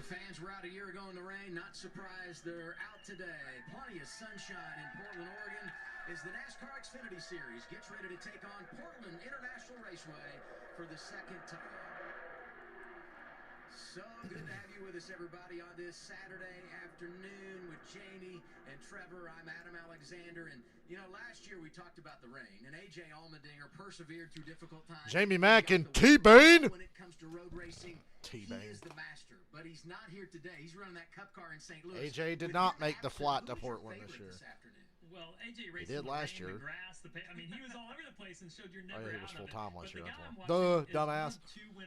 The fans were out a year ago in the rain. Not surprised they're out today. Plenty of sunshine in Portland, Oregon, as the NASCAR Xfinity Series gets ready to take on Portland International Raceway for the second time. So good to have you with us, everybody, on this Saturday afternoon with Jamie and Trevor. I'm Adam Alexander, and you know, last year we talked about the rain, and A.J. Allmendinger persevered through difficult times. Jamie Mack and T-Bane. When it comes to road racing, he is the master, but he's not here today. He's running that Cup car in St. Louis. A.J. did not make the flight to Portland this year. Well, AJ raced he did last year. The grass, I mean, he was all over the place and showed you're never he was out full-time of last it. year. Duh, dumbass.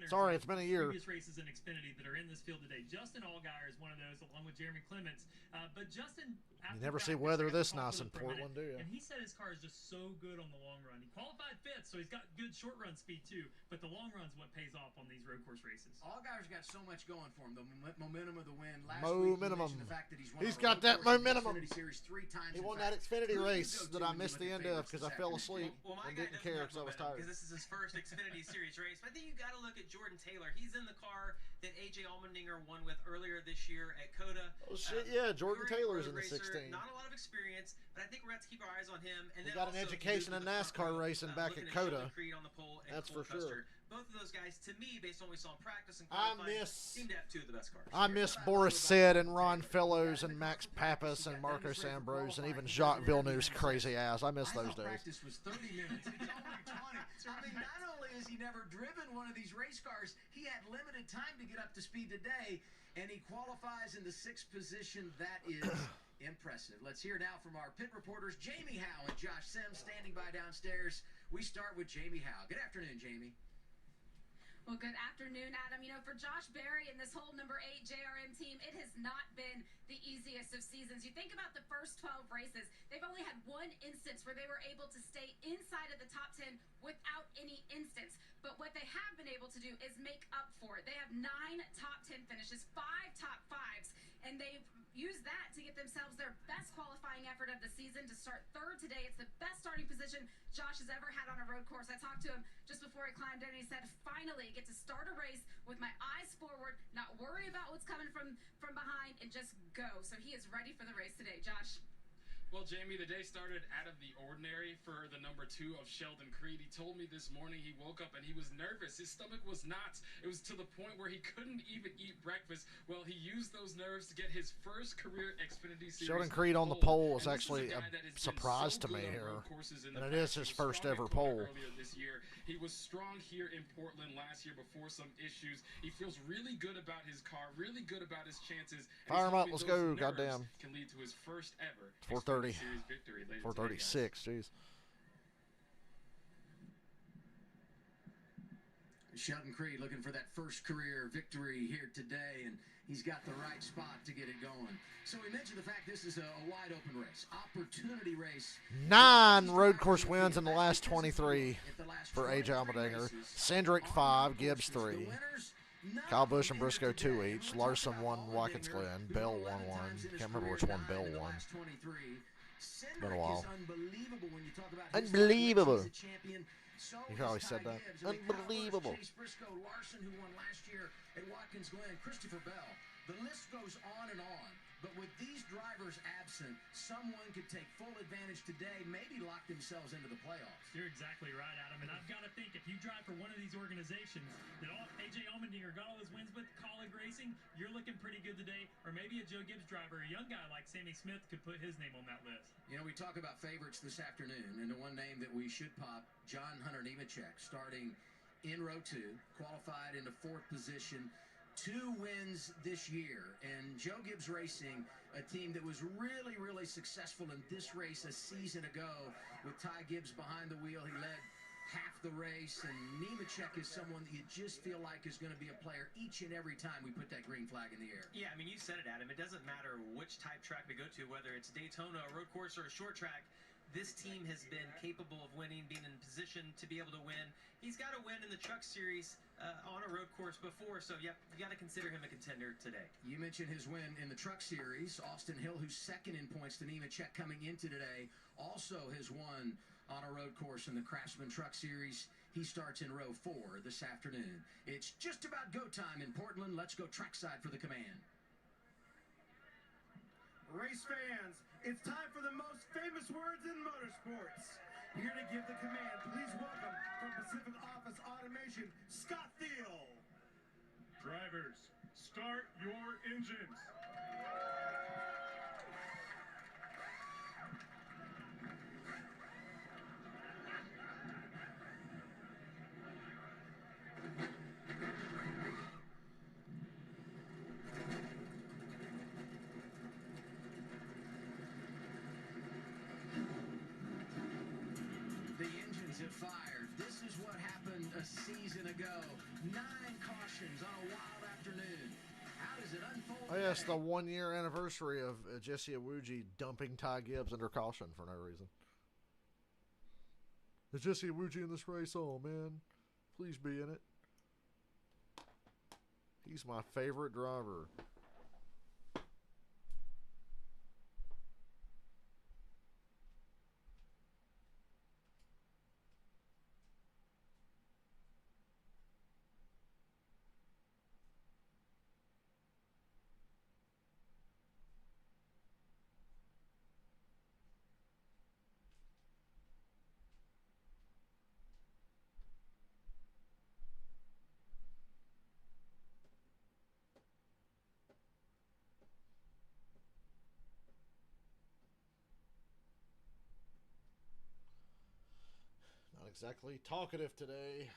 Sorry, it's been a year. Previous races in Xfinity that are in this field today. Justin Allgaier is one of those, along with Jeremy Clements. But Justin, you never see weather this nice in Portland, do you? And he said his car is just so good on the long run. He qualified fifth, so he's got good short run speed too. But the long run's what pays off on these road course races. Allgaier's got so much going for him. The momentum of the win. He's got that momentum. Series 3 times. He won that Xfinity race that I missed the end of because I fell asleep and didn't care because I was tired. Because this is his first Xfinity Series race. But I think you got to look at Jordan Taylor. He's in the car that A.J. Allmendinger won with earlier this year at COTA. Oh shit, yeah, Jordan Taylor's in the 16. Not a lot of experience, but I think we're going to have to keep our eyes on him. And he got an education in NASCAR racing back at COTA. That's for sure. Both of those guys, to me, based on what we saw in practice and qualifying, seem to have two of the best cars. I miss Boris Said and Ron Fellows and Max Pappas and Marcos Ambrose and even Jacques Villeneuve's crazy ass. I miss those days. Practice was 30 minutes. It's only 20. I mean, not only has he never driven one of these race cars, he had limited time to get up to speed today, and he qualifies in the 6th position. That is impressive. Let's hear now from our pit reporters, Jamie Howe and Josh Sims, standing by downstairs. We start with Jamie Howe. Good afternoon, Jamie. Well, good afternoon, Adam. You know, for Josh Berry and this whole number 8 JRM team, it has not been the easiest of seasons. You think about the first 12 races, they've only had one instance where they were able to stay inside of the top 10 without any instance. But what they have been able to do is make up for it. They have 9 top 10 finishes, 5 top 5s, and they've used that to get themselves their best qualifying effort of the season to start 3rd today. It's the best starting position Josh has ever had on a road course. I talked to him just before he climbed in, and he said, finally get to start a race with my eyes forward, not worry about what's coming from behind, and just go. So he is ready for the race today. Josh? Well, Jamie, the day started out of the ordinary for the number 2 of Sheldon Creed. He told me this morning he woke up and he was nervous. His stomach was knots. It was to the point where he couldn't even eat breakfast. Well, he used those nerves to get his first career Xfinity Series. Sheldon Creed on the pole was actually a surprise to me here. And it is his first ever pole. This year. He was strong here in Portland last year before some issues. He feels really good about his car, really good about his chances. Fire him up, let's go, goddamn. Can lead to his first ever 430. Series victory later 436, jeez. Sheldon Creed looking for that first career victory here today, and he's got the right spot to get it going. So we mentioned the fact this is a wide open race, opportunity race. 9 road course wins in the last 23 for A.J. Allmendinger. Cindric 5, Gibbs 3. Kyle Busch and Briscoe 2 each. Larson 1, Watkins Glen. Bell 1-1. Can't remember which one Bell won. Been a while. Unbelievable. You always said that. Unbelievable. Chase Briscoe, Larson, who won last year at Watkins Glen, Christopher Bell. The list goes on and on. But with these drivers absent, someone could take full advantage today, maybe lock themselves into the playoffs. You're exactly right, Adam. And I've got to think, if you drive for one of these organizations that A.J. Allmendinger got all his wins with, Colleague Racing, you're looking pretty good today. Or maybe a Joe Gibbs driver, a young guy like Sammy Smith, could put his name on that list. You know, we talk about favorites this afternoon, and the one name that we should pop, John Hunter Nemechek, starting in row 2, qualified into 4th position. 2 wins this year, and Joe Gibbs Racing, a team that was really, really successful in this race a season ago with Ty Gibbs behind the wheel. He led half the race, and Nemechek is someone that you just feel like is going to be a player each and every time we put that green flag in the air. Yeah, I mean, you said it, Adam. It doesn't matter which type track we go to, whether it's Daytona, a road course, or a short track. This team has been capable of winning, being in position to be able to win. He's got a win in the Truck Series on a road course before, so yep, you got to consider him a contender today. You mentioned his win in the Truck Series. Austin Hill, who's 2nd in points to Nemechek coming into today, also has won on a road course in the Craftsman Truck Series. He starts in row 4 this afternoon. It's just about go time in Portland. Let's go trackside for the command. Race fans, it's time for the most famous words in motorsports. Here to give the command, please welcome from Pacific Office Automation, Scott Thiel. Drivers, start your engines. Fired. This is what happened a season ago. 9 cautions on a wild afternoon. How does it unfold? Oh yes, the 1-year anniversary of Jesse Iwuji dumping Ty Gibbs under caution for no reason. Is Jesse Iwuji in this race? Oh man, please be in it. He's my favorite driver. Not exactly talkative today.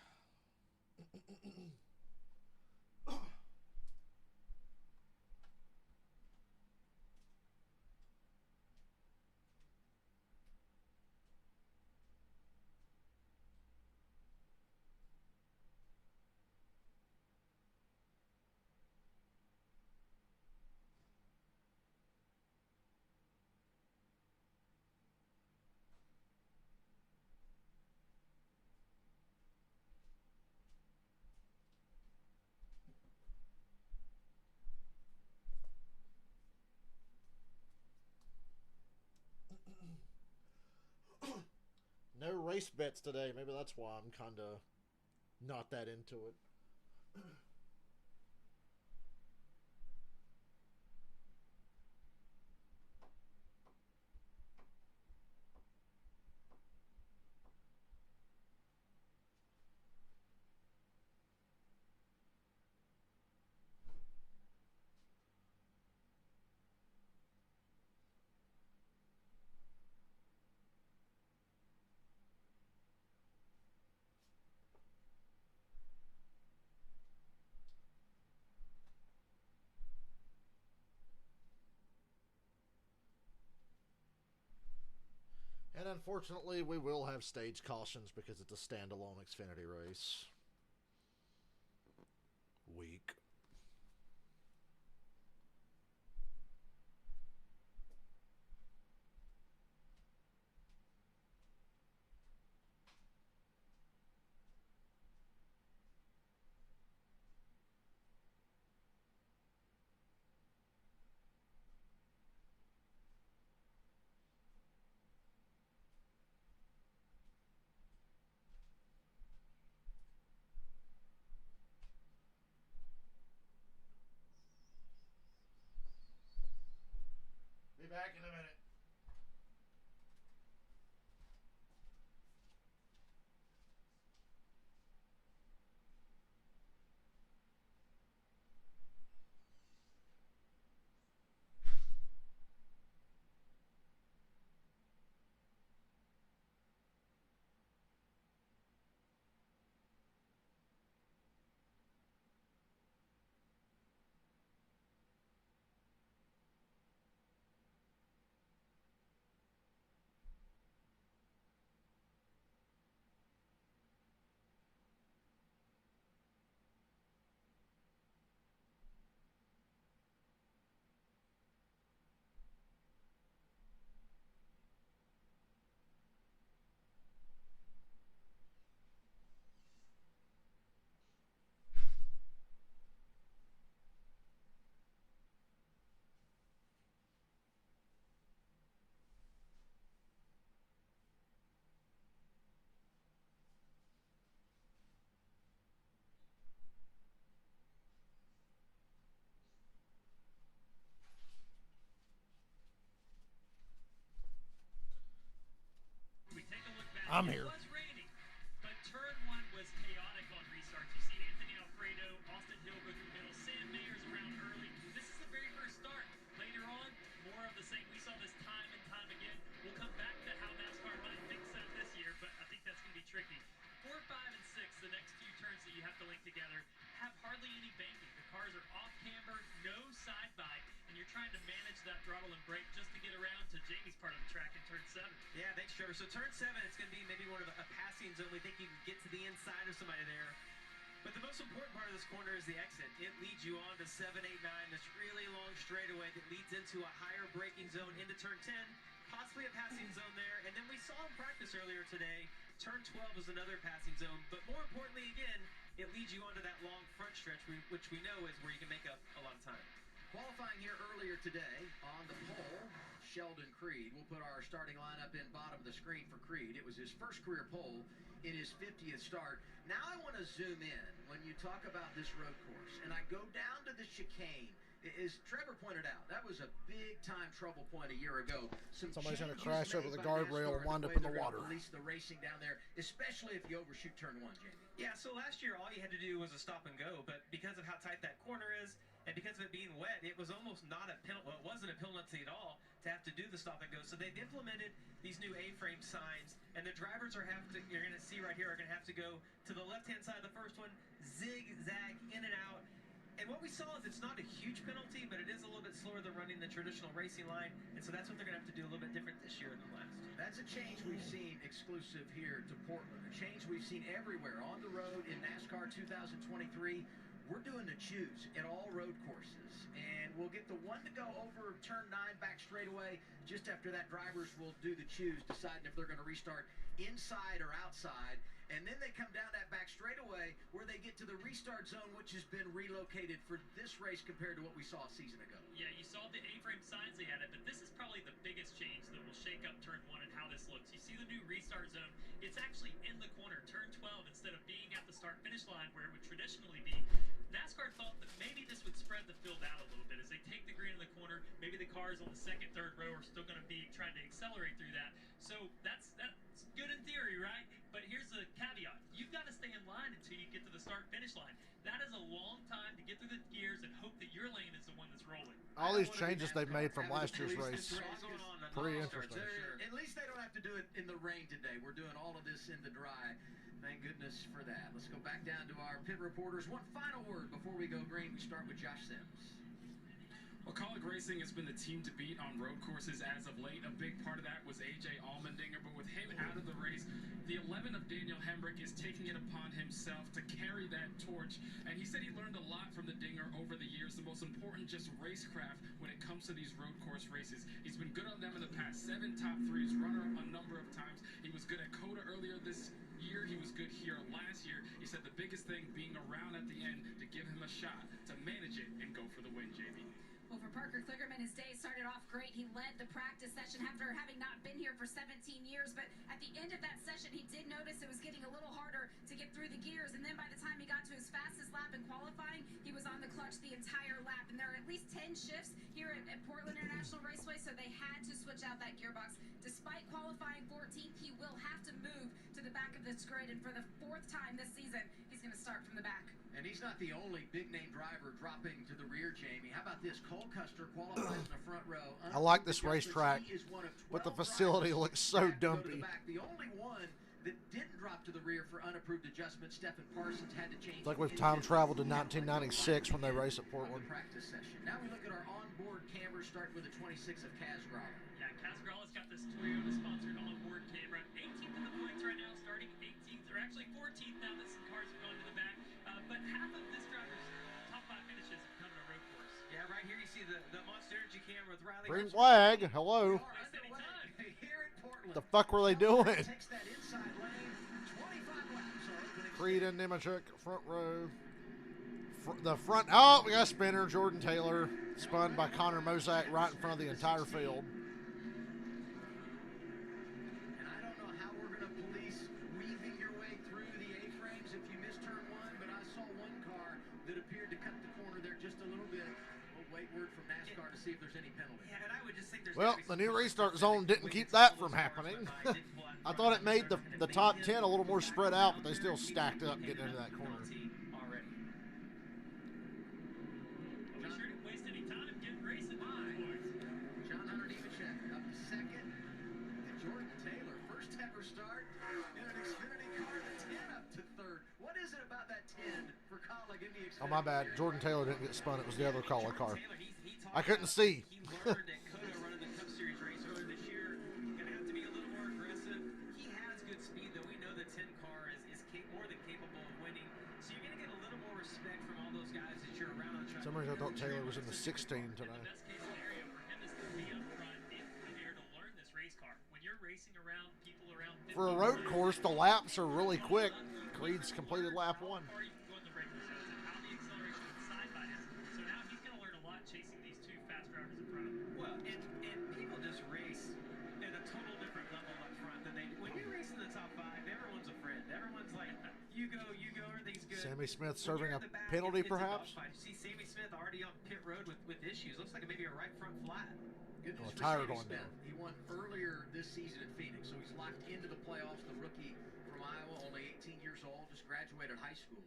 No race bets today. Maybe that's why I'm kind of not that into it. And unfortunately, we will have stage cautions because it's a standalone Xfinity race. Weak. Be back in a minute. I'm here. It was raining, but turn 1 was chaotic on restarts. You see Anthony Alfredo, Austin Hill go through the middle, Sam Mayers around early. This is the very first start. Later on, more of the same. We saw this time and time again. We'll come back to how NASCAR might fix that this year, but I think that's going to be tricky. 4, 5, and 6, the next few turns that you have to link together, have hardly any banking. The cars are off camber, no side bite, and you're trying to manage that throttle and brake just to get around to Jamie's part of the track in turn 7. Yeah, thanks, Trevor. So turn 7, it's going to be maybe one of a passing zone. We think you can get to the inside of somebody there. But the most important part of this corner is the exit. It leads you on to 7, 8, 9, this really long straightaway that leads into a higher braking zone into turn 10, possibly a passing zone there. And then we saw in practice earlier today, turn 12 is another passing zone. But more importantly, again, it leads you onto that long front stretch, which we know is where you can make up a lot of time. Qualifying here earlier today on the pole, Sheldon Creed. We'll put our starting lineup in bottom of the screen for Creed. It was his first career pole in his 50th start. Now I want to zoom in when you talk about this road course, and I go down to the chicane. As Trevor pointed out, that was a big-time trouble point a year ago. Somebody's going to crash over the guardrail and wind up in the water. Release the racing down there, especially if you overshoot turn 1, Jamie. Yeah, so last year all you had to do was a stop and go, but because of how tight that corner is, and because of it being wet, it was almost not a penalty. Well, it wasn't a penalty at all to have to do the stop and go. So they've implemented these new A-frame signs, and the drivers you're going to see right here, are going to have to go to the left-hand side of the first one, zigzag in and out. And what we saw is it's not a huge penalty, but it is a little bit slower than running the traditional racing line. And so that's what they're going to have to do a little bit different this year than last. That's a change we've seen exclusive here to Portland. A change we've seen everywhere on the road in NASCAR 2023. We're doing the choose at all road courses. And we'll get the one to go over turn 9 back straightaway. Just after that, drivers will do the choose, deciding if they're going to restart inside or outside. And then they come down that back straightaway where they get to the restart zone, which has been relocated for this race compared to what we saw a season ago. Yeah, you saw the A-frame signs they added, but this is probably the biggest change that will shake up turn 1 and how this looks. You see the new restart zone. It's actually in the corner, turn 12, instead of being at the start-finish line where it would traditionally be. NASCAR thought that maybe this would spread the field out a little bit. As they take the green in the corner, maybe the cars on the second, third row are still going to be trying to accelerate through that. So that's good in theory, right? But here's the caveat. You've got to stay in line until you get to the start-finish line. That is a long time to get through the gears and hope that your lane is the one that's rolling. All these changes they've made from last year's race. Pretty interesting. At least they don't have to do it in the rain today. We're doing all of this in the dry. Thank goodness for that. Let's go back down to our pit reporters. One final word before we go green. We start with Josh Sims. Well, Kaulig Racing has been the team to beat on road courses as of late. A big part of that was A.J. Allmendinger, but with him out of the race, the 11 of Daniel Hemrick is taking it upon himself to carry that torch. And he said he learned a lot from the Dinger over the years. The most important, just racecraft when it comes to these road course races. He's been good on them in the past. 7 top 3s, runner a number of times. He was good at Coda earlier this year. He was good here last year. He said the biggest thing being around at the end to give him a shot to manage it and go for the win, Jamie. Well, for Parker Kligerman, his day started off great. He led the practice session after having not been here for 17 years. But at the end of that session, he did notice it was getting a little harder to get through the gears. And then by the time he got to his fastest lap in qualifying, he was on the clutch the entire lap. And there are at least 10 shifts here at Portland International Raceway, so they had to switch out that gearbox. Despite qualifying 14th, he will have to move to the back of this grid. And for the 4th time this season, he's going to start from the back. And he's not the only big-name driver dropping to the rear, Jamie. How about this? Cole Custer qualifies in the front row. I like this racetrack, but the facility looks so dumpy. The only one that didn't drop to the rear for unapproved adjustment, Stephen Parsons, had to change. It's like we've time traveled to 1996 when they race at Portland. Practice session. Now we look at our onboard cameras, starting with the 26 of Kaz Gralla. Yeah, Kaz Gralla's got this Toyota-sponsored onboard camera. 18th in the points right now, starting 18th, or actually 14th now that some cars have gone to the back. But half of this driver's top 5 finishes have come to a road course. Yeah, right here you see the Monster Energy camera with Riley. Green flag, hello. The fuck were they doing? Creed and Nemechek, front row. The front, oh, we got a spinner. Jordan Taylor spun by Connor Mozak right in front of the entire field. wait word from NASCAR to see if there's any penalty. Yeah, and I would just think there's Well, gotta be the some new common restart sense zone that didn't we keep can that see all from those cars happening. went by, didn't pull out in I front thought of it them, made started the to top make 10 a little more spread out, but they still stacked up getting into that corner. Already. Well, be sure to waste any time. Get racing. John Hunter Nemechek up to second. And Jordan Taylor, first ever start in an Xfinity car, the 10 up to third. What is it about that 10 for Colleague in the Xfinity? Oh, my bad. Series? Jordan Taylor didn't get spun. It was the other Colleague car. Taylor, he talked I couldn't about see. He learned at Coda running the Cup Series race earlier this year. Gonna have to be a little more aggressive. He has good speed, though. We know the 10 car is more than capable of winning. So you're gonna get a little more respect from all those guys that you're around on track. For some reason, I thought Taylor was in the 16 And today. the best case scenario for him is to be up front and prepared to learn this race car. When you're racing around people around 50 For a road course, the laps are really quick. Creed's completed lap 1. How far you can go in the regular zones and how the acceleration of the side by is. So now he's going to learn a lot chasing these two fast drivers in front of him. Well, and people just race at a total different level up front than they do. When you race in the top 5, everyone's a friend. Everyone's like, you go, everything's good. Sammy Smith When serving you're a in the back, penalty, it's a perhaps? dogfight. You see Sammy Smith already on pit road with issues. Looks like maybe a right front flat. Good news Oh, for tire Sammy going Smith. down. He won earlier this season at Phoenix, so he's locked into the playoffs. The rookie from Iowa, only 18 years old, just graduated high school.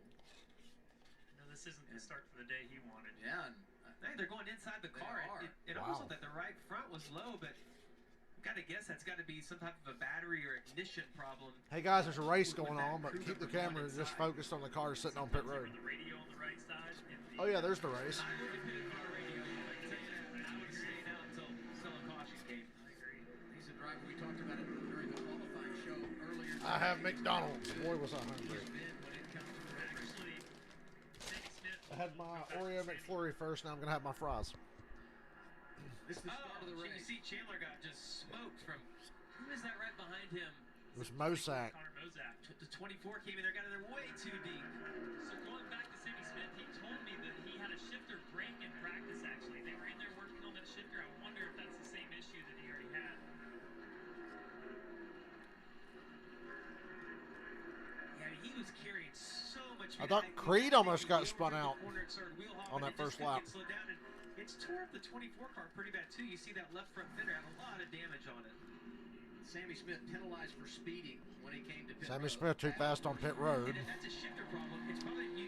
No, this isn't the start for the day he wanted. Yeah, and Hey, they're going inside the They car. are. It Wow. almost looked like the right front was low, but got to guess that's got to be some type of a battery or ignition problem. Hey, guys, there's a race going on, but keep the camera just focused on the car sitting on pit road. The radio on the right side. And the, Oh, yeah, there's the race. I would have pitted car radio. I can tell you that. And I would have stayed out until still a caution gate. I agree. he's a driver. We talked about it during the qualifying show earlier. I have McDonald's. Boy, was I hungry. He's been when it comes to road racing. Actually, Sammy Smith. I had my Oreo McFlurry first, now I'm going to have my fries. This is the start of the You race. see Chandler got just smoked from, who is that right behind him? It was Mosak. Connor Mozak. The 24 came in there, got in there way too deep. So going back to Sammy Smith, he told me that he had a shifter break in practice, actually. They were in there working on that shifter. I wonder if that's the same issue that he already had. Yeah, he was carrying so much. I thought Creed almost got spun out on that first lap. It's tore up the 24 car pretty bad too. You see that left front fender have a lot of damage on it. Sammy Smith penalized for speeding when he came to pit Sammy road. Smith too fast on pit road. And that's a shifter problem. It's probably you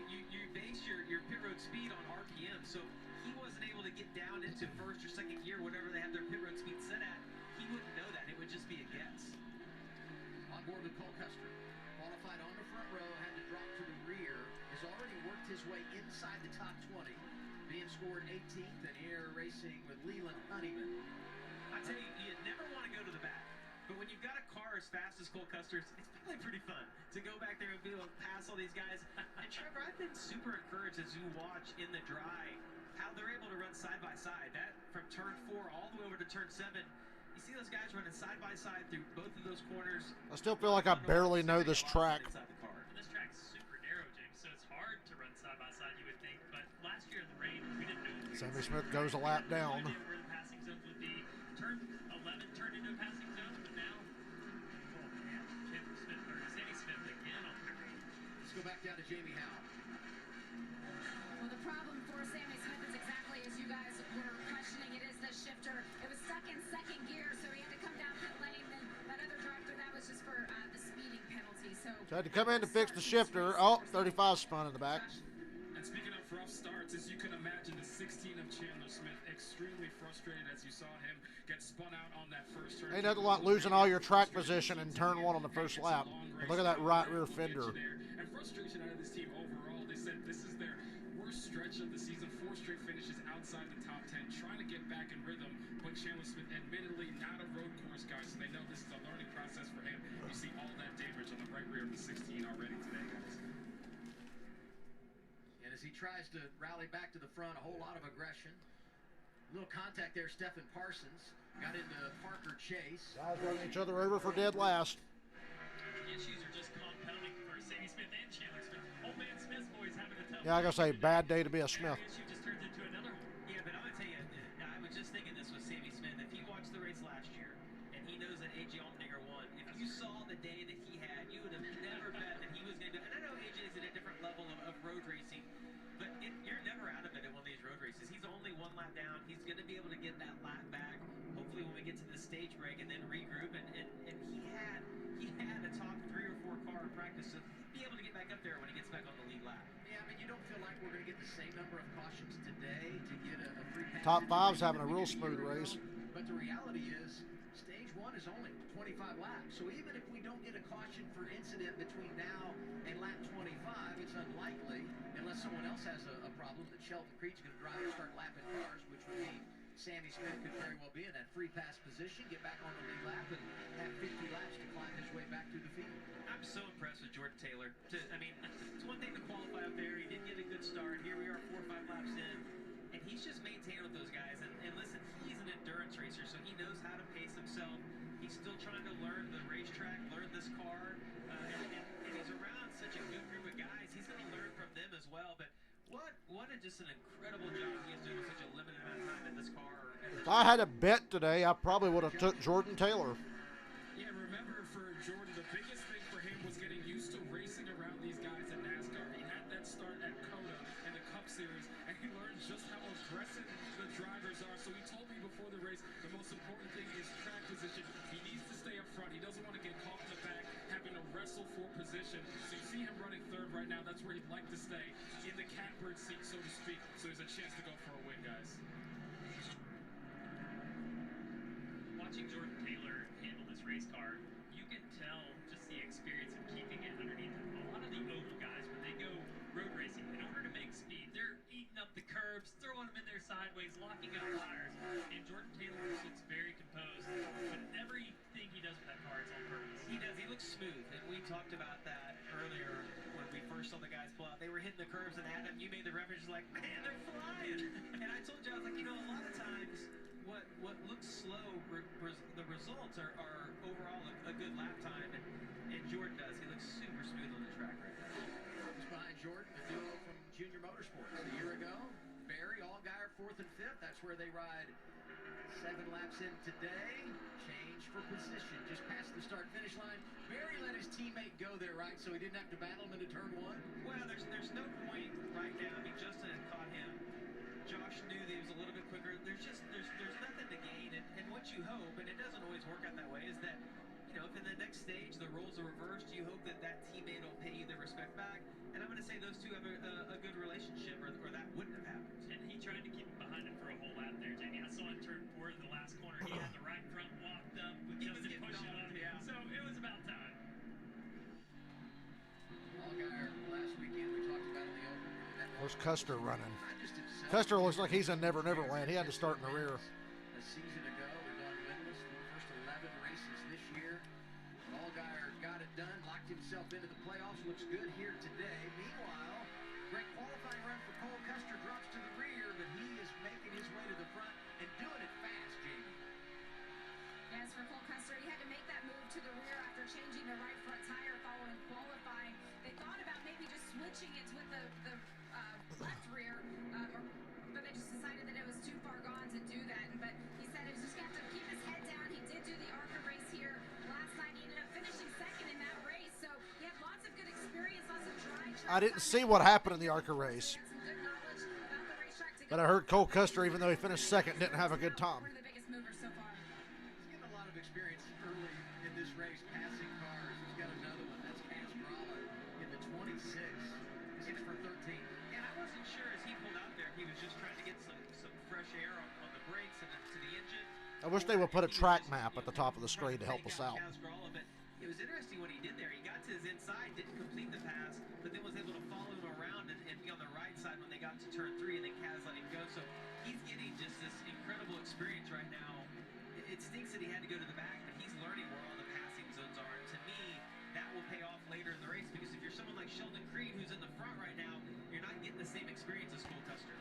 base your pit road speed on RPM, so he wasn't able to get down into first or second gear, whatever they have their pit road speed set at. He wouldn't know that. It would just be a guess. On board with Cole Custer. Qualified on the front row, had to drop to the rear. Has already worked his way inside the top 20. Being scored 18th in air racing with Leland Honeyman. I tell you, you never want to go to the back. But when you've got a car as fast as Cole Custer's, it's probably pretty fun to go back there and be able to pass all these guys. And Trevor, I've been super encouraged as you watch in the dry how they're able to run side by side. That from turn 4 all the way over to turn 7. You see those guys running side by side through both of those corners. I still feel like I barely know this track. Inside the car. And this track's super narrow, James, so it's hard to run side by side, you would think. But last year in the rain, we didn't know. Sammy Smith goes a lap down. No idea where the passing zones would be. Turn 11 turned into a passing zone, but now, Sammy Smith again on pit road. Let's go back down to Jamie Howe. Well, the problem for Sammy Smith is exactly as you guys were questioning. It is the shifter. It was stuck in second gear, so he had to come down pit lane. Then that other drive-through, that was just for the speeding penalty. So Tried to come in to fix the shifter. Oh, 35 spun in the back. And speaking of rough starts, as you can imagine, the 16 of Chandler Smith extremely frustrated as you saw him get spun out on that first turn. Ain't nothing like losing all your track position in turn 1 on the first lap. And look at that right rear fender. And frustration out of this team overall. They said this is their worst stretch of the season. 4 straight finishes outside the top 10, trying to get back in rhythm. But Chandler Smith, admittedly, not a road course guy, so they know this is a learning process for him. You see all that damage on the right rear of the 16 already today, guys. And as he tries to rally back to the front, a whole lot of aggression. A little contact there, Stephen Parsons. Got into Parker Chase. Guys running each other over for dead last. The issues are just compounding for Sammy Smith and Chandler Smith. Old man Smith's boys having a tough Yeah, I gotta say, bad day to be a Smith. issue just turns into another one. Yeah, but I'm going to tell you, I was just thinking this with Sammy Smith. If he watched the race last year and he knows that A.J. Allmendinger won, if you saw the day that he had, you would have never bet that he was going to do it. And I know A.J. is at a different level of road racing, but you're never out of it at one of these road races. He's only one lap down. stage break and then regroup, and he had a top 3 or 4 car in practice, so he'd be able to get back up there when he gets back on the lead lap. Yeah, I mean, you don't feel like we're going to get the same number of cautions today to get a free pass. Top 5's having a real smooth race. But the reality is, stage 1 is only 25 laps. So even if we don't get a caution for incident between now and lap 25, it's unlikely, unless someone else has a problem, that Sheldon Creed's going to drive and start lapping cars, which would mean Sammy Smith could very well be in that free pass position, get back on the lead lap, and have 50 laps to climb his way back through the field. I'm so impressed with Jordan Taylor. I mean, it's one thing to qualify up there. He didn't get a good start. Here we are 4 or 5 laps in, and he's just maintained with those guys. And listen, he's an endurance racer, so he knows how to pace himself. He's still trying to learn the racetrack, learn this car, and he's around such a good group of guys. He's going to learn from them as well. But just an incredible job he is doing with such a limited amount of time in this car. If I had a bet today, I probably would have took Jordan Taylor. Yeah, remember for Jordan, the biggest thing for him was getting used to racing around these guys in NASCAR. He had that start at COTA in the Cup Series, and he learned just how aggressive the drivers are. So he told me before the race, the most important thing is track position. He needs to stay up front. He doesn't want to get caught in the back, having to wrestle for position. So you see him running third right now. That's where he'd like to stay, in the catbird seat, so to speak. So there's a chance to go for a win, guys. Watching Jordan Taylor handle this race car, you can tell just the experience of keeping it underneath him. A lot of the oval guys, when they go road racing, in order to make speed, they're eating up the curbs, throwing them in there sideways, locking up tires. And Jordan Taylor looks very composed. But everything he does with that car is on purpose. He does. He looks smooth. And we talked about that earlier when we first saw the guys pull out. They were hitting the curves, and Adam, you made the reference like, man, they're flying. And I told you, I was like, a lot of times what looks slow, the results are overall a good lap time, and Jordan does. He looks super smooth on the track right now. Just behind Jordan, the duo from Junior Motorsports. A year ago, Barry, Allgaier, 4th and 5th. That's where they ride 7 laps in today. Change for position, just past the start-finish line. Barry let his teammate go there, right, so he didn't have to battle him into turn 1? Well, there's no point right now. I mean, Justin had caught him. Josh knew that he was a little bit quicker. There's nothing to gain, and what you hope, and it doesn't always work out that way, is that, if in the next stage the roles are reversed, you hope that teammate will pay you the respect back. And I'm going to say those two have a good relationship, or that wouldn't have happened. And he tried to keep him behind him for a whole lap there, Jamie. I saw him turn 4 in the last corner. He had the right front walked up with Justin pushing up. Yeah. So it was about time. Allgaier, last weekend we talked about in the open. Where's Custer running? Custer looks like he's in Never Land. He had to start in the rear. A season ago, they're going winless for the first 11 races this year. Allgaier got it done, locked himself into the playoffs, looks good here today. Meanwhile, great qualifying run for Cole Custer, drops to the rear, but he is making his way to the front and doing it fast, Jamie. Yes, for Cole Custer, he had to make that move to the rear after changing the right front tire following qualifying. They thought about maybe just switching it with the left rear, but they just decided that it was too far gone to do that. But he said he was just going to have to keep his head down. He did do the ARCA race here last night. He ended up finishing 2nd in that race, so he had lots of good experience, lots of dry tracks. I didn't see what happened in the ARCA race, but I heard Cole Custer, even though he finished 2nd, didn't have a good time. One of the biggest movers so far. He's getting a lot of experience early in this race, passing cars. He's got another one. That's Casbrala in the 26. 6 for 13. And I wasn't sure as he pulled out there, he was just trying to get some fresh air on the brakes and to the engine. I wish they would put a track map at the top of the screen to help us out. It was interesting what he did there. He got to his inside, didn't complete the pass, but then was able to follow him around and be on the right side when they got to turn 3, and then Kaz let him go. So he's getting just this incredible experience right now. It stinks that he had to go to the back, but he's learning where all the passing zones are. And to me, that will pay off later in the race, because if you're someone like Sheldon Creed, who's in the front right now, you're not getting the same experience as Cole Custer.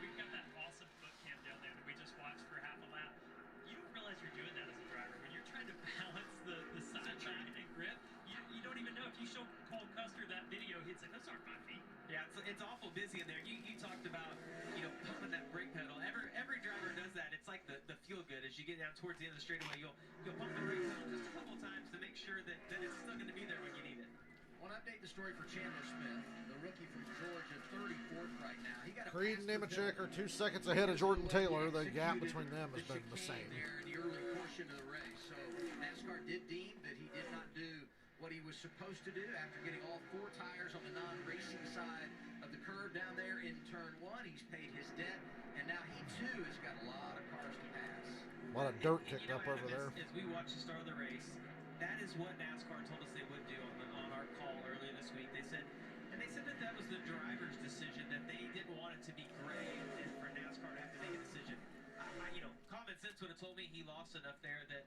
We've got that awesome foot cam down there that we just watched for half a lap. You don't realize you're doing that as a driver. When you're trying to balance the sideline and grip, you don't even know. If you show Cole Custer that video, he'd say, those aren't my feet. Yeah, it's awful busy in there. You talked about, pumping that brake pedal. Every driver does that. It's like the feel good. As you get down towards the end of the straightaway, you'll pump the brake pedal just a couple times to make sure that it's still going to be there when you need it. I want to update the story for Chandler Smith, the rookie from Georgia, 34th right now. He got Creed and Nemechek are 2 seconds ahead of Jordan Taylor. The gap between them has been the same. There in the early portion portion of the race. So NASCAR did deem that he did not do what he was supposed to do after getting all 4 tires on the non-racing side of the curve down there in turn 1. He's paid his debt, and now he too has got a lot of cars to pass. A lot of dirt kicked up over there. As we watch the start of the race, that is what NASCAR told us they would do on our call earlier this week. They said that was the driver's decision, that they didn't want it to be gray and for NASCAR to have to make a decision. Common sense would have told me he lost enough there that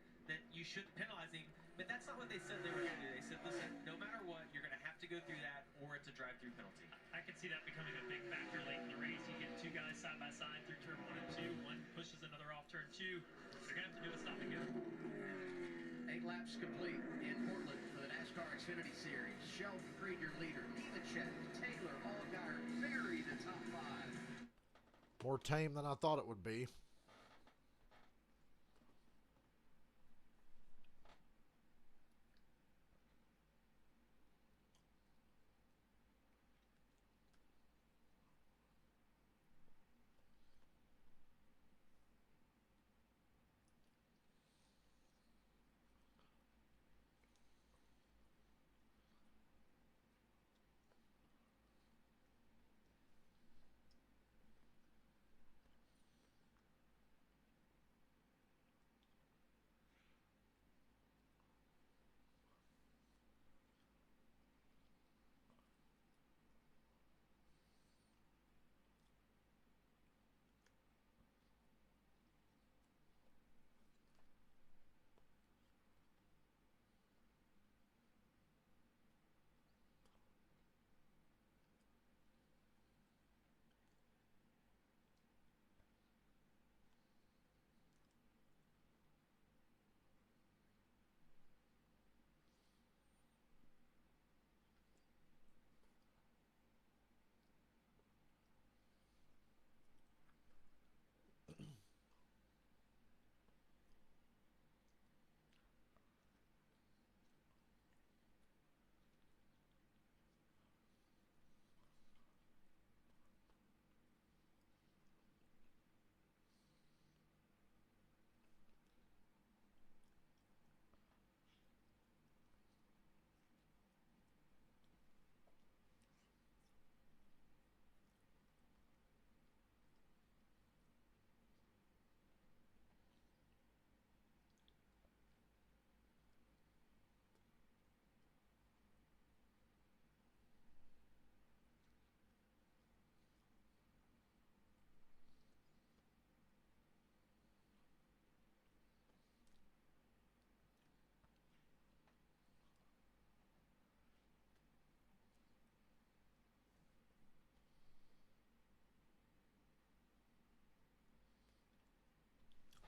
you shouldn't penalize him, but that's not what they said they were going to do. They said, listen, no matter what, you're going to have to go through that, or it's a drive-through penalty. I can see that becoming a big factor late in the race. You get 2 guys side by side through turn 1 and 2. One pushes another off turn 2. They're going to have to do a stop and go. 8 laps complete in Portland for the NASCAR Xfinity Series. Sheldon Creed, your leader. Nemechek, Taylor, Allgaier, Berry, the top 5. More tame than I thought it would be.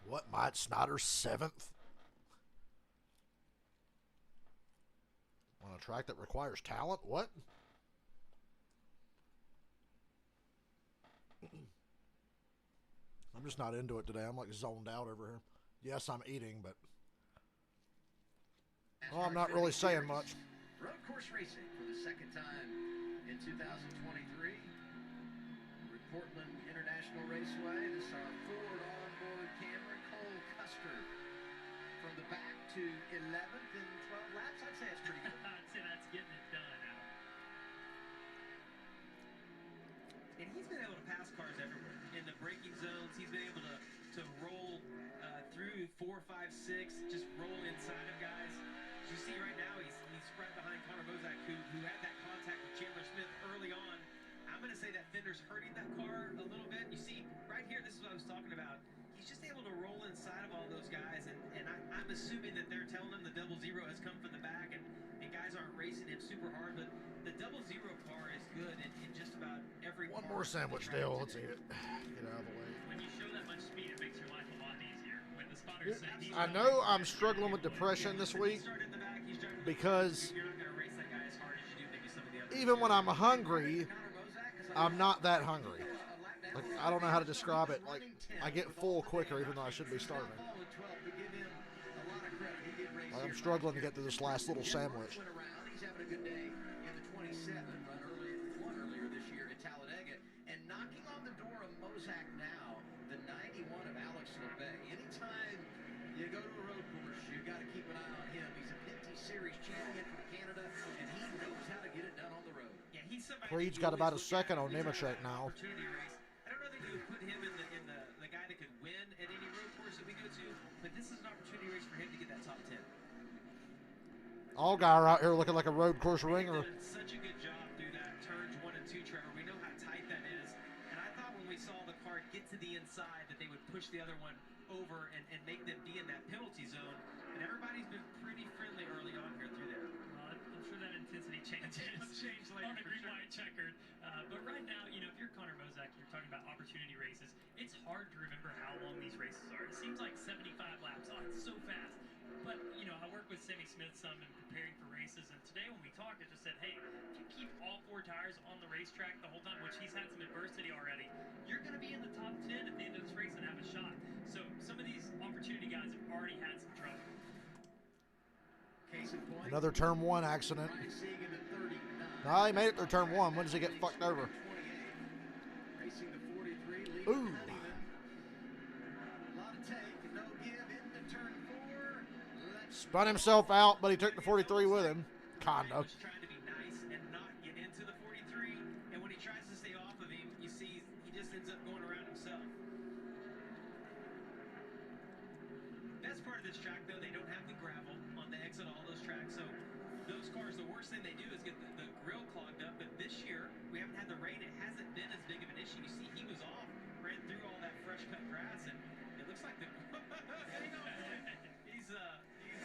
What, Mike Snyder 7th? On a track that requires talent? What? I'm just not into it today. I'm like zoned out over here. Yes, I'm eating, but I'm not really saying much. Road course racing for the second time in 2023. Portland International Raceway. This is our Ford onboard Camry. Cole Custer from the back to 11th in 12 laps. I'd say it's pretty good. I'd say that's getting it done, Adam. And he's been able to pass cars everywhere. In the braking zones, he's been able to roll through 4, 5, 6, just roll inside of guys. As you see right now, he's right behind Connor Bozak, who had that contact with Chandler Smith early on. I'm going to say that fender's hurting that car a little bit. You see, right here, this is what I was talking about. He's just able to roll inside of all those guys, and I'm assuming that they're telling him the 0-0 has come from the back, and guys aren't racing him super hard, but the 0-0 car is good in just about every One more sandwich, Dale. Let's eat it. Get out of the way. When you show that much speed, it makes your life a lot easier. When the spotters say he's I know I'm struggling with depression this week because even when I'm hungry, I'm not that hungry. Like, I don't know how to describe it. Like, I get full quicker even though I should be starving. Like, I'm struggling to get to this last little sandwich. He's having a good day in the 27, won earlier this year at Talladega, and knocking on the door of Mozak now, the 91 of Alex LeBay. Anytime You go to a road course, you got to keep an eye on him. He's a Xfinity Series champion from Canada, and he knows how to get it done on the road. Yeah, he's somebody. Creed's that you got about a always look second at on when we talk Nemechek now. about opportunity race. I don't know that you would put him in the guy that could win at any road course that we go to, but this is an opportunity race for him to get that top 10. Allgaier out here looking like a road course ringer. Did such a good job through that turns 1 and 2, Trevor. We know how tight that is, and I thought when we saw the car get to the inside that they would push the other one over and make them be in that penalty zone. And everybody's been pretty friendly early on here through there. Well, I'm sure that intensity changes on the green, white, checkered. But right now, you know, if you're Connor Mozak, you're talking about opportunity races. It's hard to remember how long these races are. It seems like 75 laps. Oh, it's so fast. But, you know, I work with Sammy Smith some in preparing for races, and today when we talked, I just said, hey, if you keep all 4 tires on the racetrack the whole time, which he's had some adversity already, you're going to be in the top 10 at the end of this race and have a shot. So some of these opportunity guys have already had some trouble. Case in point, Another turn 1 accident. Ryan Segan at 39. No, he made it through turn 1. When does he get fucked over? 28. Racing the 43, leading Ooh. Honeyman. A lot of take, no give into turn 4. Spun himself out, but he took the 43 with him. Kinda. He was trying to be nice and not get into the 43, and when he tries to stay off of him, you see he just ends up going around himself. Best part of this track, though, they don't have the gravel on the exit of all those tracks, so those cars, the worst thing they do is get the grill clogged up, but this year, we haven't had the rain. It hasn't been as big of an issue. You see, he was off, ran through all that fresh cut grass, and it looks like the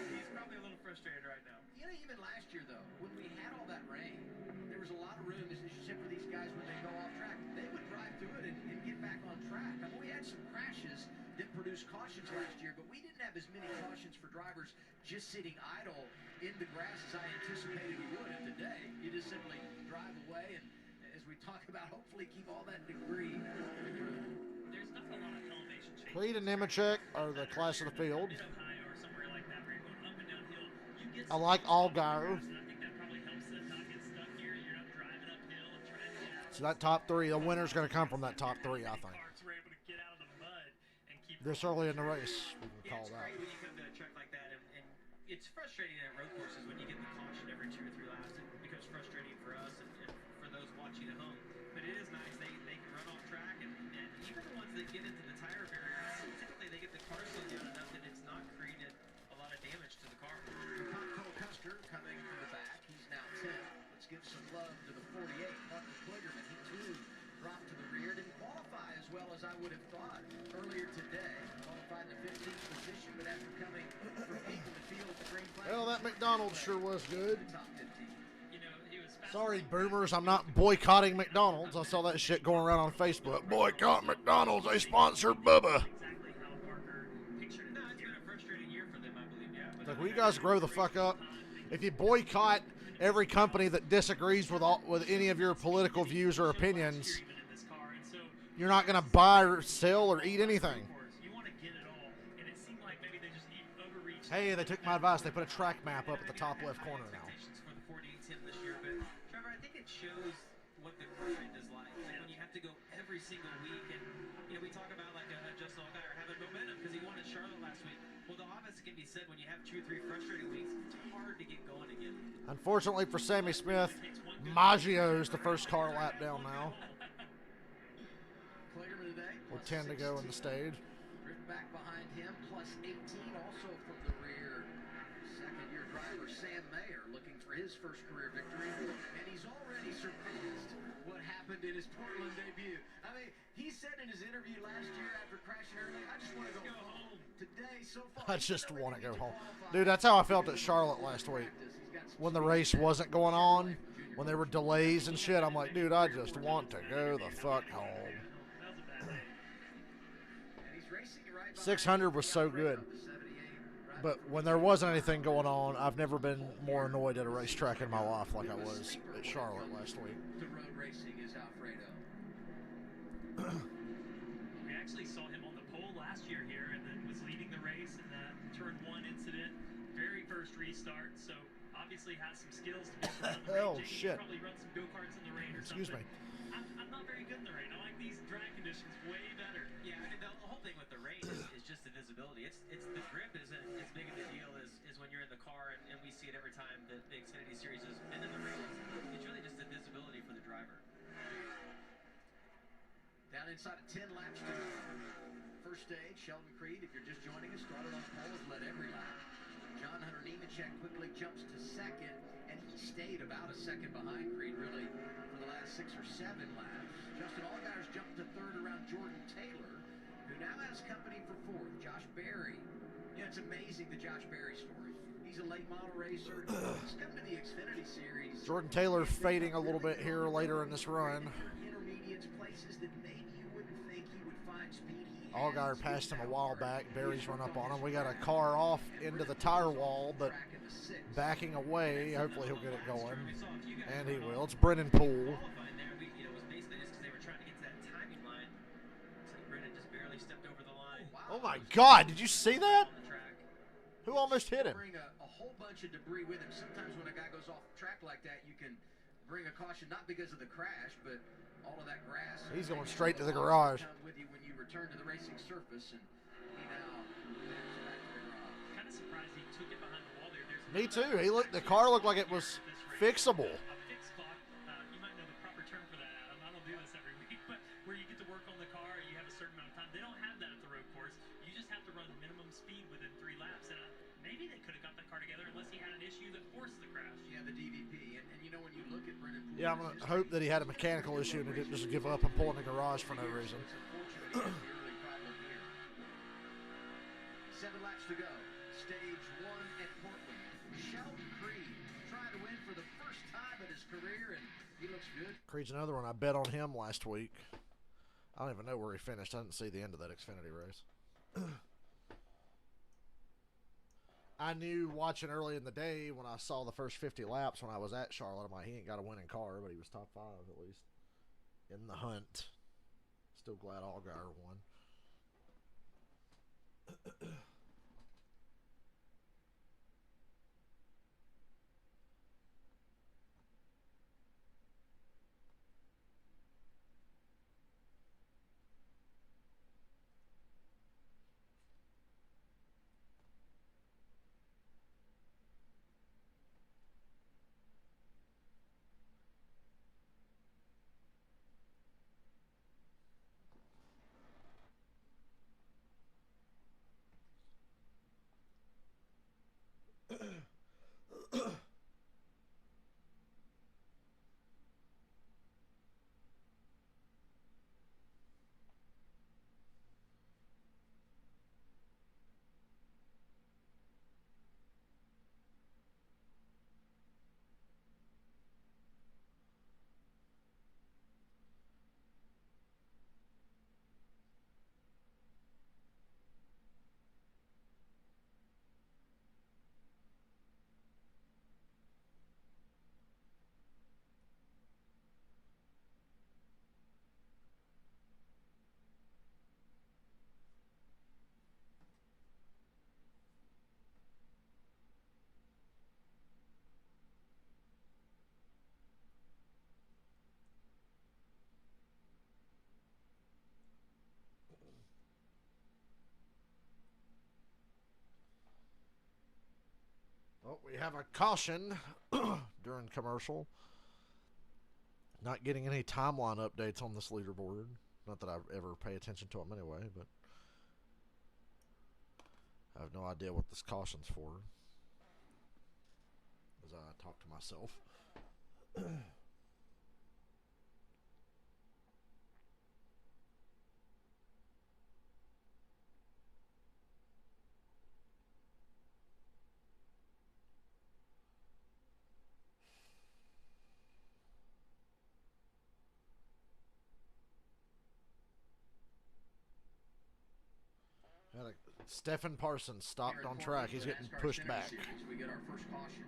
he's probably a little frustrated right now. You know, even last year, though, when we had all that rain, there was a lot of room, as you said, for these guys when they go off track. They would drive through it and get back on track. I mean, we had some crashes that produced cautions last year, but we didn't have as many cautions for drivers just sitting idle in the grass as I anticipated we would. And today, you just simply drive away and, as we talk about, hopefully keep all that debris off the road. There's not a lot of elevation change. Creed and Nemechek are the class of the field. Mid-Ohio or somewhere like that where you're going up and downhill. You get I like Allgaier. and I think that probably helps them not get stuck here. You're not driving uphill and trying to get out. So that top 3, the winner's going to come from that top 3, I think. Carts were able to get out of the mud and keep This early in the race, we can call It's that. great when you come to a track like that, and it's frustrating at road courses when you get the caution every 2 or 3 laps. It becomes frustrating for us and for those watching at home. But it is nice. They can run off track, and even the ones that get into the tire barrier, typically they get the car slowed down enough that it's not created a lot of damage to the car. Cole Custer coming to the back. He's now 10. Let's give some love to the 48, Martin Kligerman. He too dropped to the rear. Didn't qualify as well as I would have thought earlier today. Qualified in the 15th position, but after coming from 8th in the field at the green flag. Well, that McDonald's sure was good. Top 15. You know, he was fast. Sorry, boomers, I'm not boycotting McDonald's. I saw that shit going around on Facebook. Boycott McDonald's, they sponsor Bubba. Exactly how Parker pictured it. No, it's been a frustrating year for them, I believe. Yeah, but Like, will you guys grow the fuck up? If you boycott every company that disagrees with any of your political views or opinions, Even in this car, and so you're not going to buy or sell or eat anything. you want to get it all, and it seemed like maybe they just overreached. Hey, they took my advice. They put a track map up at the top left corner now. expectations for the 48 team this year, but Trevor, I think it shows what the grind is like. Like when you have to go every single week, and you know we talk about like a Justin Allgaier having momentum because he won at Charlotte last week. Well, the opposite can be said when you have 2 or 3 frustrating weeks. It's hard to get going again. Unfortunately for Sammy Smith, Maggio's the first car lap down now. Kligerman today. With plus 10 to go in the 16. stage. Written back behind him, plus 18 also from the rear. Second-year driver Sam Mayer looking for his first career victory, and he's already surpassed what happened in his Portland debut. I mean, he said in his interview last year after crashing early, I just want to go home. Today, so far, I just want to go home. Dude, that's how I felt at Charlotte last week. When the race wasn't going on, when there were delays and shit, I'm like, dude, I just want to go the fuck home. 600 was so good. But when there wasn't anything going on, I've never been more annoyed at a racetrack in my life like I was at Charlotte last week. The road racing is Alfredo. We actually saw him on the pole last year here, and then was leading the race in the turn 1 incident, very first restart. So obviously has some skills to be able to run the rain. Oh, Jake, you shit. probably run some go-karts in the rain or Excuse something. me. I'm not very good in the rain. I like these drag conditions way better. Yeah, I mean, the whole thing with the rain is just the visibility. visibility. It's the grip isn't as big of a deal as when you're in the car, and we see it every time that the Xfinity Series has been in the race. It's really just the visibility for the driver. Down inside of 10 laps to go. First stage, Sheldon Creed, if you're just joining us, started on pole, has led every lap. John Hunter Nemechek quickly jumps to second, and he stayed about a second behind Creed, really, for the last 6 or 7 laps. Justin Allgaier's jumped to third around Jordan Taylor, who now has company for fourth. Josh Berry. You know, it's amazing, the Josh Berry story. He's a late model racer. He's come to the Xfinity Series. Jordan Taylor fading a little bit here later in this run. Intermediates, places that maybe you wouldn't think he would find speed. Allgaier passed him a while back. Berry's run up on him. We got a car off into the tire wall, but backing away. Hopefully he'll get it going. And he will. It's Brennan Poole. Oh my God, did you see that? Who almost hit him? Bring a whole bunch of debris with him. Sometimes when a guy goes off track like that, you can bring a caution, not because of the crash, but all of that grass. He's going straight to the garage. With you when you return to the racing surface, and he now Kind of surprised he took it behind the wall there. Me too. The car looked like it was fixable. A fix clock. You might know the proper term for that, Adam. I don't do this every week, but where you get to work on the car, you have a certain amount of time. They don't have that at the road course. You just have to run minimum speed within 3 laps, and maybe they could have got that car together unless he had an issue that forced the crash. Yeah, the DVP, and you know when you look at Brennan Poole, Yeah, I'm going to hope that he had a mechanical issue and he didn't just give up and pull in the garage for no reason. 7 laps to go. Stage 1 at Portland. Sheldon Creed trying to win for the first time in his career, and he looks good. Creed's another one. I bet on him last week. I don't even know where he finished. I didn't see the end of that Xfinity race. I knew watching early in the day when I saw the first 50 laps when I was at Charlotte, I'm like, he ain't got a winning car, but he was top 5 at least in the hunt. Still glad Allgaier won. Well, we have a caution during commercial. Not getting any timeline updates on this leaderboard. Not that I ever pay attention to them anyway, but I have no idea what this caution's for. As I talk to myself. Stephen Parsons stopped on track. He's getting pushed back. We get our first caution.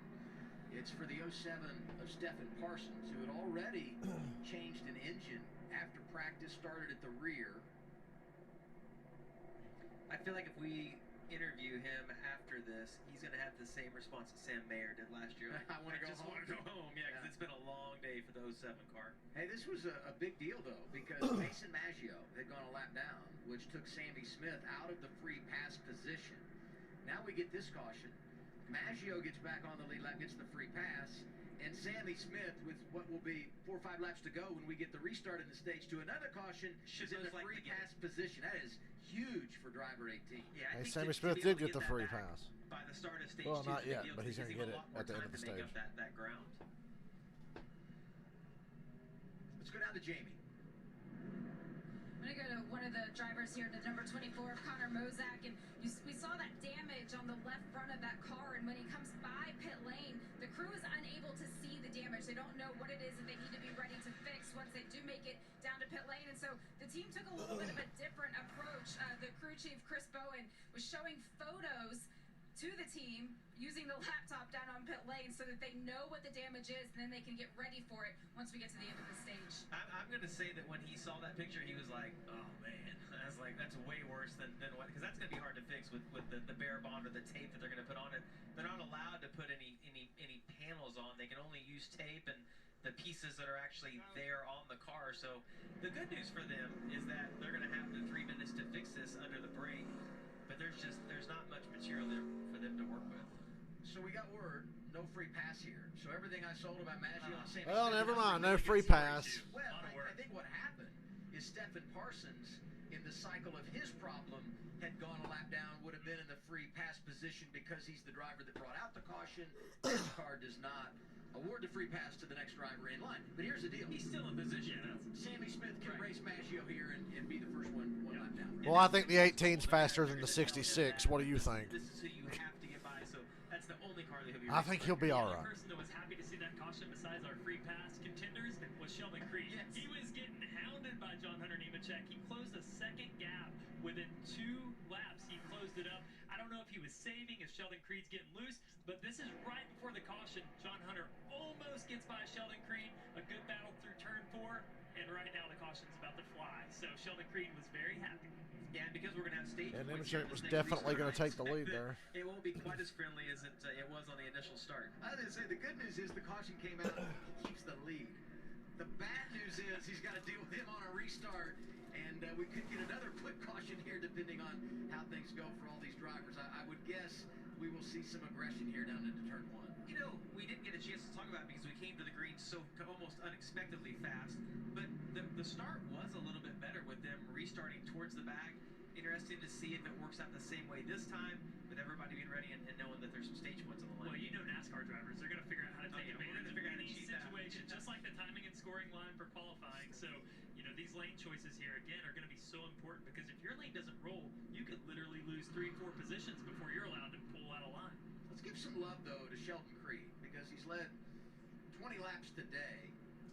It's for the 07 of Stephen Parsons, who had already changed an engine after practice started at the rear. I feel like if we interview him after this, he's going to have the same response that Sam Mayer did last year. I want to go home. Want to go home, yeah, because it's been a long day for the 07 car. Hey, this was a big deal, though, because Mason Maggio had gone a lap down. which took Sammy Smith out of the free pass position. Now we get this caution. Maggio gets back on the lead lap, gets the free pass, and Sammy Smith, with what will be 4 or 5 laps to go when we get the restart in the stage to another caution, is in the free pass position. That is huge for driver 18. Yeah, Hey, Sammy Smith did get the free pass. By the start of stage Well, 2, not yet, but he's going to get it at the end of the stage. That ground. Let's go down to Jamie. I'm going to go to one of the drivers here, the number 24, Connor Mozak, and we saw that damage on the left front of that car, and when he comes by pit lane, the crew is unable to see the damage. They don't know what it is that they need to be ready to fix once they do make it down to pit lane, and so the team took a little bit of a different approach. The crew chief, Chris Bowen, was showing photos to the team using the laptop down on pit lane so that they know what the damage is, and then they can get ready for it once we get to the end of the stage. I'm going to say that when he saw that picture, he was like, oh, man. I was like, that's way worse than what, because that's going to be hard to fix with the bare bond or the tape that they're going to put on it. They're not allowed to put any panels on. They can only use tape and the pieces that are actually there on the car. So the good news for them is that they're going to have the 3 minutes to fix this under the brake. But there's not much material there for them to work with. So we got word, no free pass here. So everything I sold about Maggio and Sammy Well, Smith, never mind, no really free gets pass. Well, I think what happened is Stephen Parsons, in the cycle of his problem, had gone a lap down, would have been in the free pass position because he's the driver that brought out the caution. His car does not award the free pass to the next driver in line. But here's the deal. He's still in position. Sammy Smith can race Maggio here and be the first one lap down. Well, I think the 18's faster than the 66. What do you think? This is who you have to get by, so that's the only car that he'll be I think he'll be all The right. only person that was happy to see that caution besides our free pass contenders was Sheldon Creed. Yes. He was getting hounded by John Hunter Nemechek. He closed a second gap within 2 laps. He closed it up. I don't know if he was saving, if Sheldon Creed's getting loose, but this is right before the caution. John Hunter almost gets by Sheldon Creed. A good battle through turn 4, and right now the caution's about to fly. So Sheldon Creed was very happy. Yeah, because we're going to have stage And points Nemechek here, was this definitely next going to take the restart. lead there. It won't be quite as friendly as it was on the initial start. I was going to say, the good news is the caution came out, he keeps the lead. The bad news is he's got to deal with him on a restart, and we could get another quick caution here depending on how things go for all these drivers. I would guess we will see some aggression here down into turn 1. You know, we didn't get a chance to talk about it because we came to the green so almost unexpectedly fast, but the start was a little bit better with them restarting towards the back. Interesting to see if it works out the same way this time, with everybody being ready and knowing that there's some stage points on the line. Well, you know NASCAR drivers, they're going to figure out how to take advantage of any situation, just like the timing and scoring line for qualifying. So, you know, these lane choices here, again, are going to be so important because if your lane doesn't roll, you could literally lose 3-4 positions before you're allowed to pull out of line. Let's give some love, though, to Sheldon Creed because he's led 20 laps today,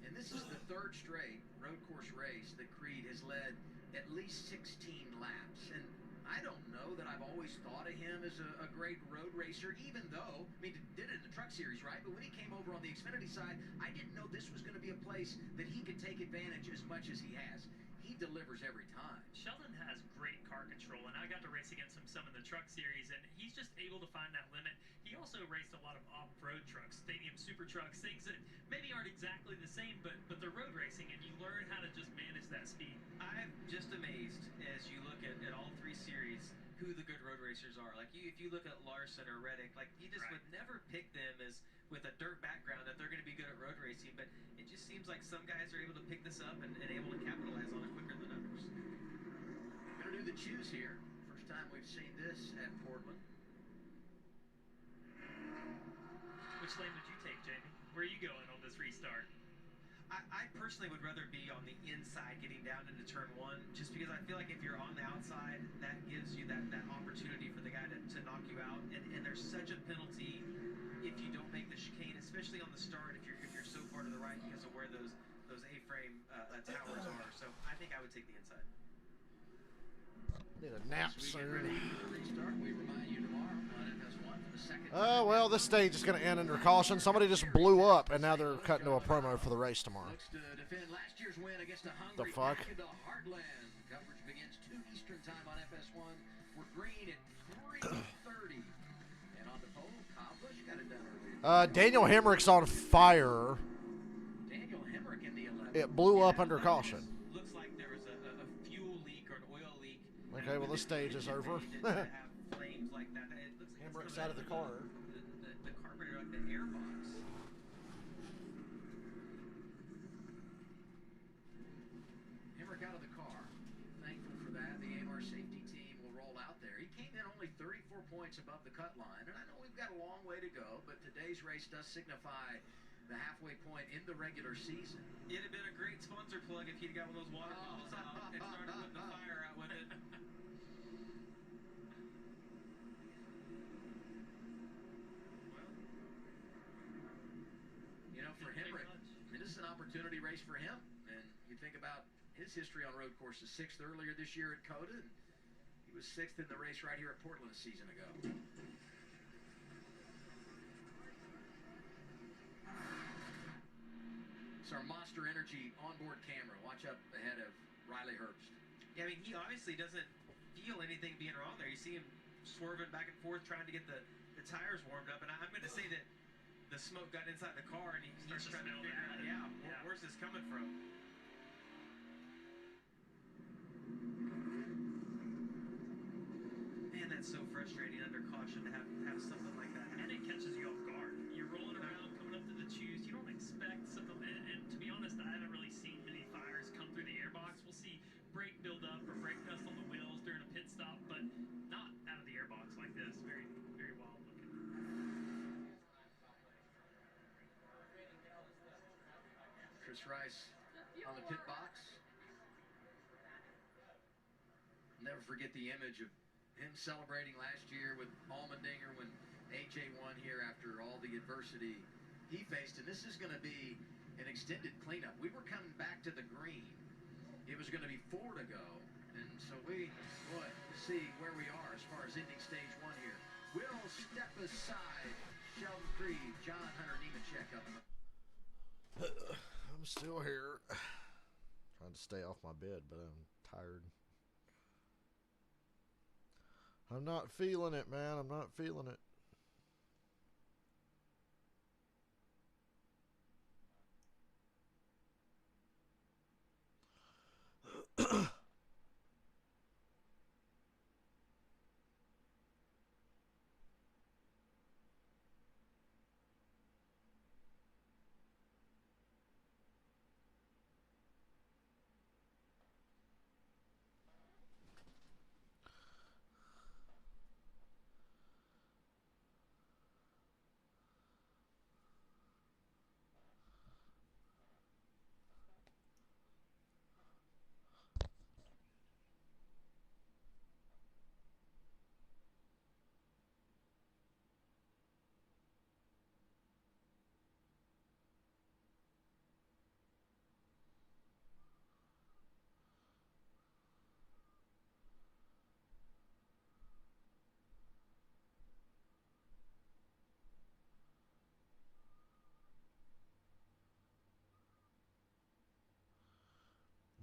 and this is the 3rd straight road course race that Creed has led at least 16 laps. And I don't know that I've always thought of him as a great road racer, even though, I mean, did it in the Truck Series, right? But when he came over on the Xfinity side, I didn't know this was going to be a place that he could take advantage as much as he has. He delivers every time. Sheldon has great car control, and I got to race against him some in the Truck Series, and he's just able to find that limit. He also raced a lot of off-road trucks, stadium super trucks, things that maybe aren't exactly the same, but they're road racing, and you learn how to just manage that speed. I'm just amazed as you look at all 3 series who the good road racers are. Like if you look at Larson or Reddick, like you just would never pick them as with a dirt background that they're going to be good at road racing, but it just seems like some guys are able to pick this up and able to capitalize on it quicker than others. Gonna do the choose here. First time we've seen this at Portland. Which lane would you take, Jamie? Where are you going on this restart? I personally would rather be on the inside getting down into turn 1 just because I feel like if you're on the outside, that gives you that opportunity for the guy to knock you out. And there's such a penalty if you don't make the chicane, especially on the start if you're so far to the right because of where those A-frame towers are. So I think I would take the inside. Need a nap As we get soon. ready for the restart, we remind you tomorrow on FS1 for the second Oh, well, this stage is going to end under caution. Somebody just blew up, and now they're cutting to a promo for the race tomorrow. Looks to defend last year's win against a hungry fuck? back into the heartland. Coverage begins 2 Eastern time on FS1. We're green at 3:30. And on the pole, Kyle Busch got it done earlier. Daniel Hemrick's on fire. Daniel Hemrick in the 11th. It blew up under caution. Looks like there was a fuel leak or an oil leak Okay, well, the stage is over. To have flames like that. It looks like Hamrick's it's out of the car. The carburetor, like the airbox. Hamrick out of the car. Thankful for that. The AMR safety team will roll out there. He came in only 34 points above the cut line, and I know we've got a long way to go, but today's race does signify the halfway point in the regular season. It'd have been a great sponsor plug if he'd got one of those water bottles out and started putting the fire out with it. You know, for Hamrick, I mean, this is an opportunity race for him. And you think about his history on road courses, 6th earlier this year at Coda, and he was 6th in the race right here at Portland a season ago. It's our Monster Energy onboard camera. Watch up ahead of Riley Herbst. Yeah, I mean, he obviously doesn't feel anything being wrong there. You see him swerving back and forth, trying to get the tires warmed up. And I'm going to say that the smoke got inside the car, and he's trying to figure out, where's this coming from? Man, that's so frustrating under caution to have something like that happen. And it catches you off guard. You're rolling around, coming up to the choose. You don't expect something. And to be honest, I haven't really seen many fires come through the airbox. We'll see brake buildup or brake dust on the wheels during a pit stop, but not out of the airbox like this. Very, very wild looking. Chris Rice on the pit box. Never forget the image of him celebrating last year with Allmendinger when AJ won here after all the adversity he faced. And this is going to be an extended cleanup. We were coming back to the green. It was going to be 4 to go. And so we'll see where we are as far as ending stage 1 here. We'll step aside. Sheldon Creed, John Hunter Nemechek up. I'm still here. Trying to stay off my bed, but I'm tired. I'm not feeling it, man. I'm not feeling it.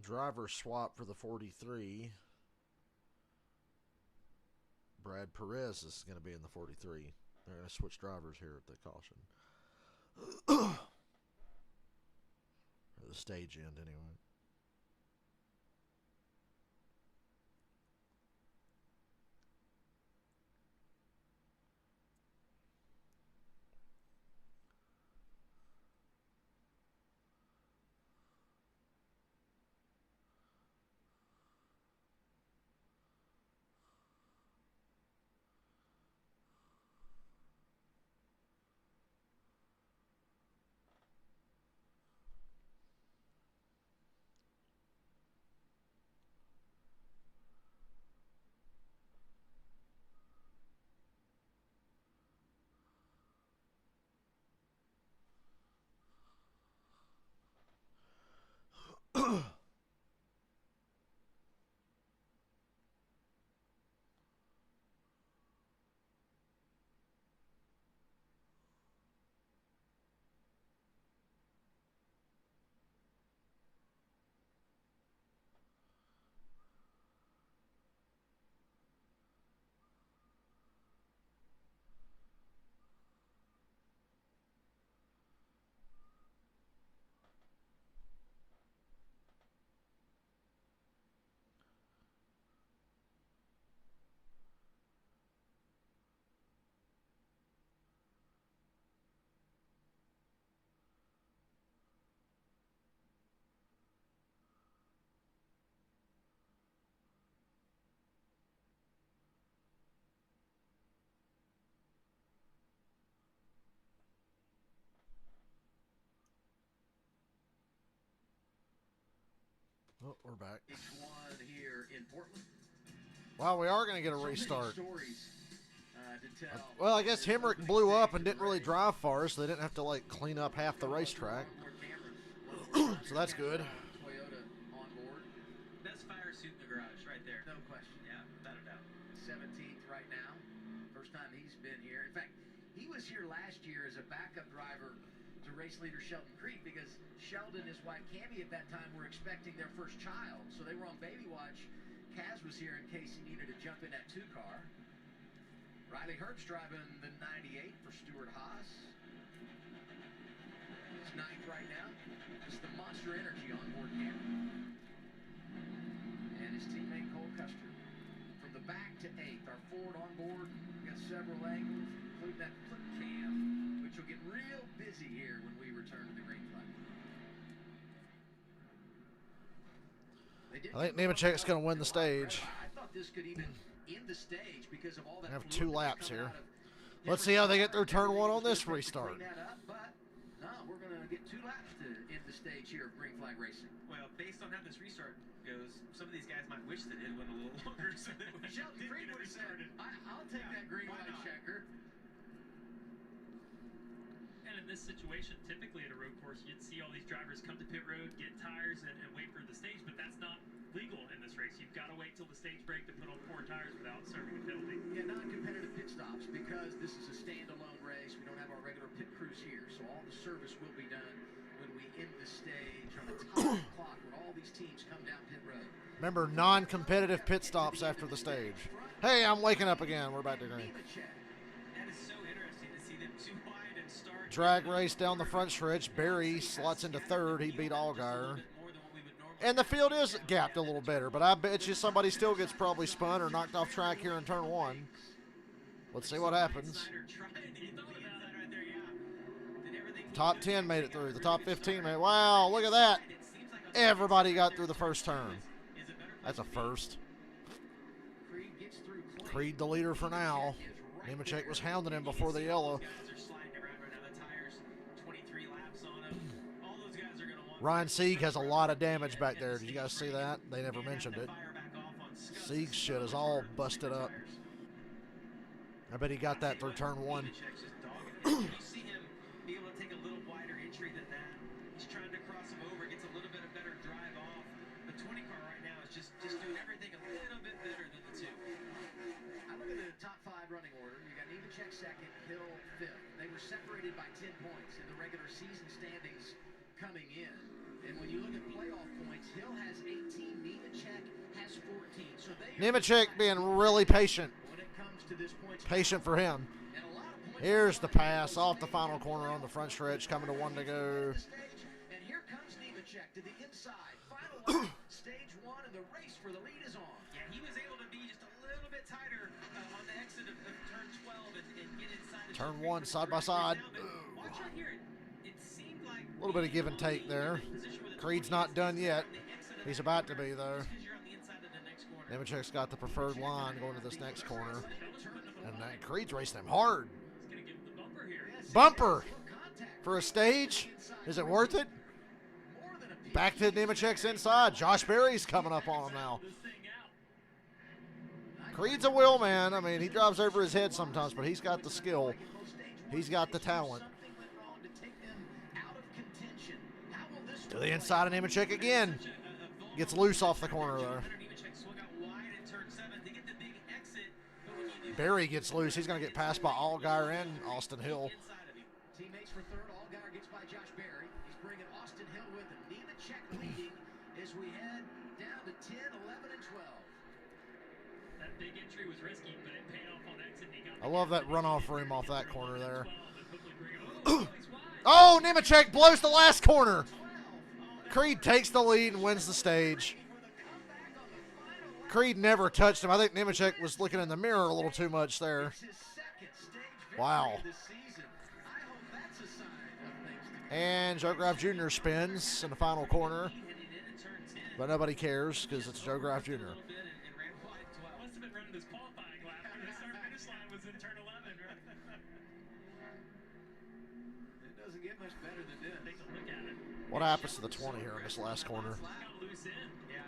Driver swap for the 43. Brad Perez is going to be in the 43. They're going to switch drivers here at the caution. Or the stage end, anyway. Oh, we're back. Each one here in Portland. Well, we are going to get a restart. Stories, to tell. Well, I guess Hemrick blew up and didn't really drive far, so they didn't have to like clean up half the racetrack. So that's good. Toyota on board. Best fire suit in the garage, right there. No question. Yeah, without a doubt. 17th right now. First time he's been here. In fact, he was here last year as a backup driver to race leader Sheldon Creek because Sheldon and his wife Cammie at that time were expecting their first child. So they were on baby watch. Kaz was here in case he needed to jump in that 2-car. Riley Herbst driving the 98 for Stuart Haas. He's 9th right now. This is the Monster Energy on board Cameron. And his teammate Cole Custer. From the back to 8th, our Ford on board. We've got several angles, including that flip cam, which will get real busy here when we return to the green flag. I think Nemechek's going to win the stage. I thought this could even end the stage because of all that. I have 2 laps here. Let's see how they get through turn 1 on this restart. But no, we're going to get 2 laps to end the stage here of green flag racing. Well, based on how this restart goes, some of these guys might wish that it went a little longer so that we Sheldon Creek would have said, I'll take that green light checker. And in this situation, typically at a road course, you'd see all these drivers come to pit road, get tires, and wait for the stage, but that's not legal in this race. You've got to wait till the stage break to put on 4 tires without serving a penalty. Yeah, non-competitive pit stops because this is a standalone race. We don't have our regular pit crews here, so all the service will be done when we end the stage on the top of the clock when all these teams come down pit road. Remember, non-competitive pit stops after the stage. Hey, I'm waking up again. We're back to green. That is so interesting to see them 2 wide and start. Drag race down the front stretch. Barry slots into 3rd. He beat Allgaier. And the field is gapped a little better, but I bet you somebody still gets probably spun or knocked off track here in turn 1. Let's see what happens. Top 10 made it through. The top 15 made it. Wow, look at that. Everybody got through the first turn. That's a first. Creed the leader for now. Nemechek was hounding him before the yellow. Ryan Sieg has a lot of damage back there. Did you guys see that? They never mentioned it. Sieg's shit is all busted up. I bet he got that through turn 1. You see him be able to take a little wider entry than that. He's trying to cross him over, gets a little bit of better drive off. The 20 car right now is just doing everything a little bit better than the 2. I look at the top 5 running order. You got Nemechek 2nd, Hill 5th. They were separated by 10 points in the regular season standings coming in. And when you look at playoff points, Hill has 18, Nemechek has 14. So Nemechek being really patient. When it comes to this point, Patient for him. Here's the pass off the final corner on the front stretch, coming to 1 to go. And here comes Nemechek to the inside. Final lap, stage 1, and the race for the lead is on. Yeah, he was able to be just a little bit tighter on the exit of turn 12 and get inside. Turn 1 side by side. Watch right here. It seemed like A little bit of give and take there. Creed's not done yet. He's about to be, though. Nemechek's got the preferred line going to this next corner. And Creed's racing him hard. Bumper for a stage. Is it worth it? Back to Nemechek's inside. Josh Berry's coming up on him now. Creed's a wheel man. I mean, he drives over his head sometimes, but he's got the skill. He's got the talent. To the inside of Nemechek again. Gets loose off the corner there. Barry gets loose. He's going to get passed by Allgaier and Austin Hill. Teammates for 3rd. Allgaier gets by Josh Berry. He's bringing Austin Hill with him. Nemechek leading as we head down to 10, 11, and 12. That big entry was risky, but it paid off on exit. I love that runoff room off that corner there. Oh, Nemechek blows the last corner. Creed takes the lead and wins the stage. Creed never touched him. I think Nemechek was looking in the mirror a little too much there. Wow. And Joe Graff Jr. spins in the final corner. But nobody cares because it's Joe Graff Jr. Must have been running his qualifying lap. The start-finish line was in turn 11, right? It doesn't get much better than this. Take a look at it. What happens to the 20 here in this last corner? Yeah,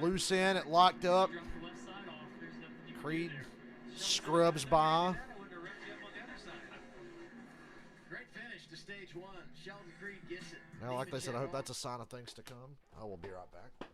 Loose in, it locked up. Drop the left side off. There's nothing you can do Creed there. scrubs by. Great finish to stage one. Sheldon Creed gets it. Now, like they said, I hope that's a sign of things to come. I will be right back.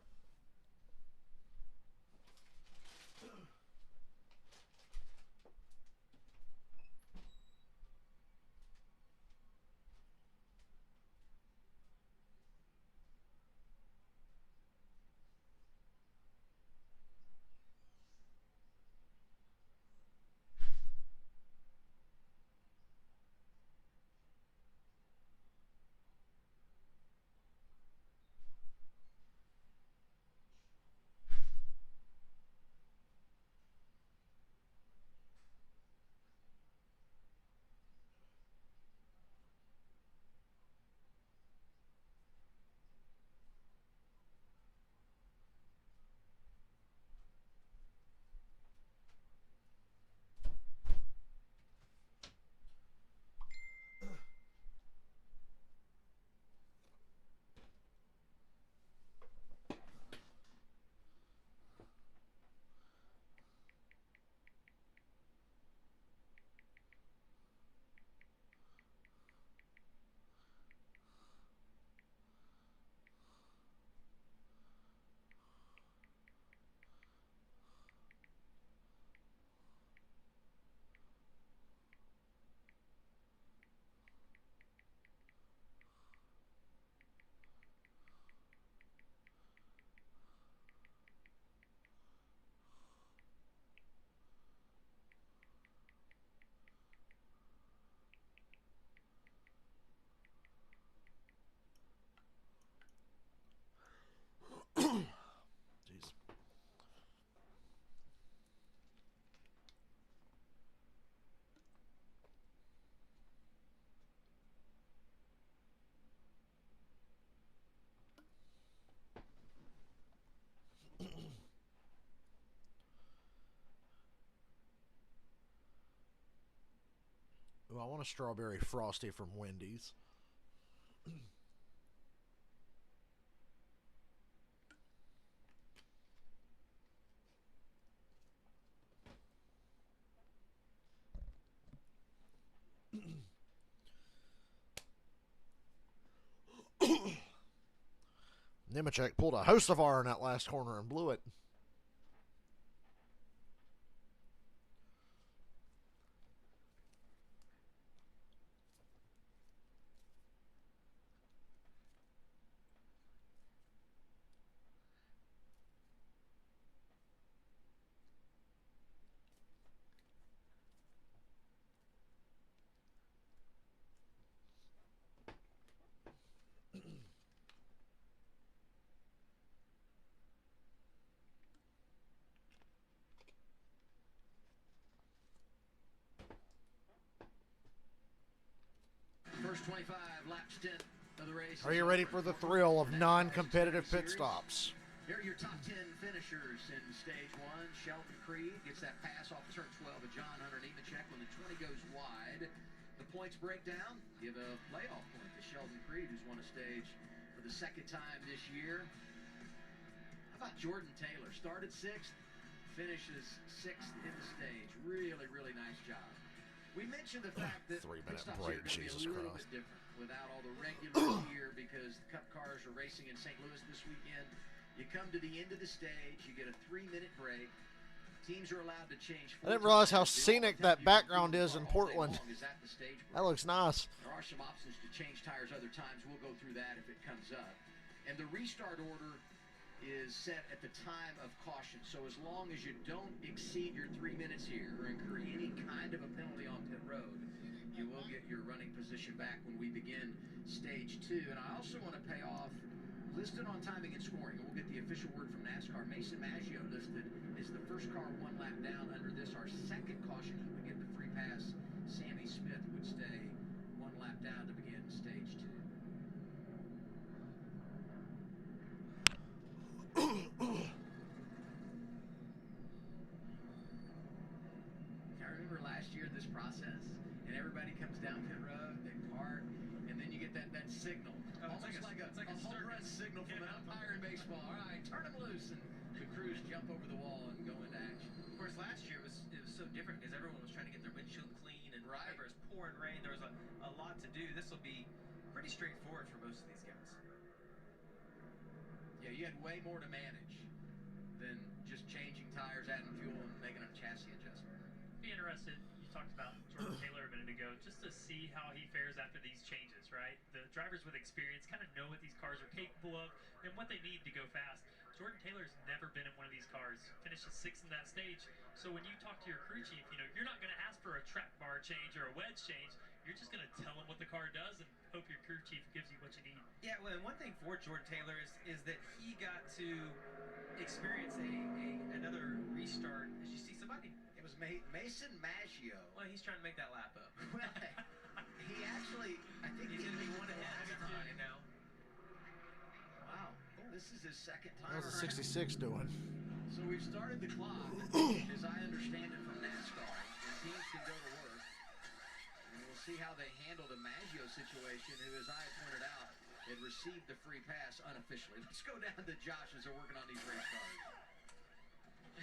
Jeez. Ooh, I want a strawberry frosty from Wendy's. Nemechek pulled a host of R in that last corner and blew it. First 25 lap stint of the race. Are you ready for the thrill of non-competitive pit stops? Here are your top 10 finishers in stage one. Sheldon Creed gets that pass off turn 12 of John Hunter Nemechek when the 20 goes wide. The points break down. Give a playoff point to Sheldon Creed, who's won a stage for the second time this year. How about Jordan Taylor? Started sixth, finishes sixth in the stage. Really, really nice job. We mentioned the fact that 3-minute pit stops break, here are going to be Jesus a little Christ. bit different without all the regulars here because the Cup cars are racing in St. Louis this weekend. You come to the end of the stage, you get a 3-minute break. Teams are allowed to change. I didn't realize how scenic that background is in Portland. That looks nice. There are some options to change tires other times. We'll go through that if it comes up. And the restart order is set at the time of caution. So as long as you don't exceed your 3 minutes here or incur any kind of a penalty on pit road, you will get your running position back when we begin stage two. And I also want to pay off listed on timing and scoring. And we'll get the official word from NASCAR. Mason Maggio listed is the first car one lap down under this, our second caution. He would get the free pass. Sammy Smith would stay one lap down to begin stage two. I remember last year this process, and everybody comes down pit road, they park, and then you get that signal. Almost like a home run signal from an umpire in baseball. All right, turn them loose. And crews jump over the wall and go into action. Of course, last year it was so different because everyone was trying to get their windshield clean, and remember, it was pouring rain. There was a lot to do. This will be pretty straightforward for most of these guys. Yeah, you had way more to manage than just changing tires, adding fuel, and making a chassis adjustment. Be interested. You talked about Jordan Taylor a minute ago, just to see how he fares after these changes, right? The drivers with experience kind of know what these cars are capable of and what they need to go fast. Jordan Taylor's never been in one of these cars, finished 6th in that stage. So when you talk to your crew chief, you know, you're not going to ask for a track bar change or a wedge change. You're just going to tell him what the car does and hope your crew chief gives you what you need. Yeah, well, and one thing for Jordan Taylor is that he got to experience another restart. As you see somebody, it was Mason Maggio. Well, he's trying to make that lap up. Well, he actually, I think he's going to be one ahead now. Wow, this is his second time. How's the 66 doing? So we've started the clock, as I understand it from NASCAR, and teams can go to work. And we'll see how they handle the Maggio situation, who, as I pointed out, had received the free pass unofficially. Let's go down to Josh as they're working on these race cars.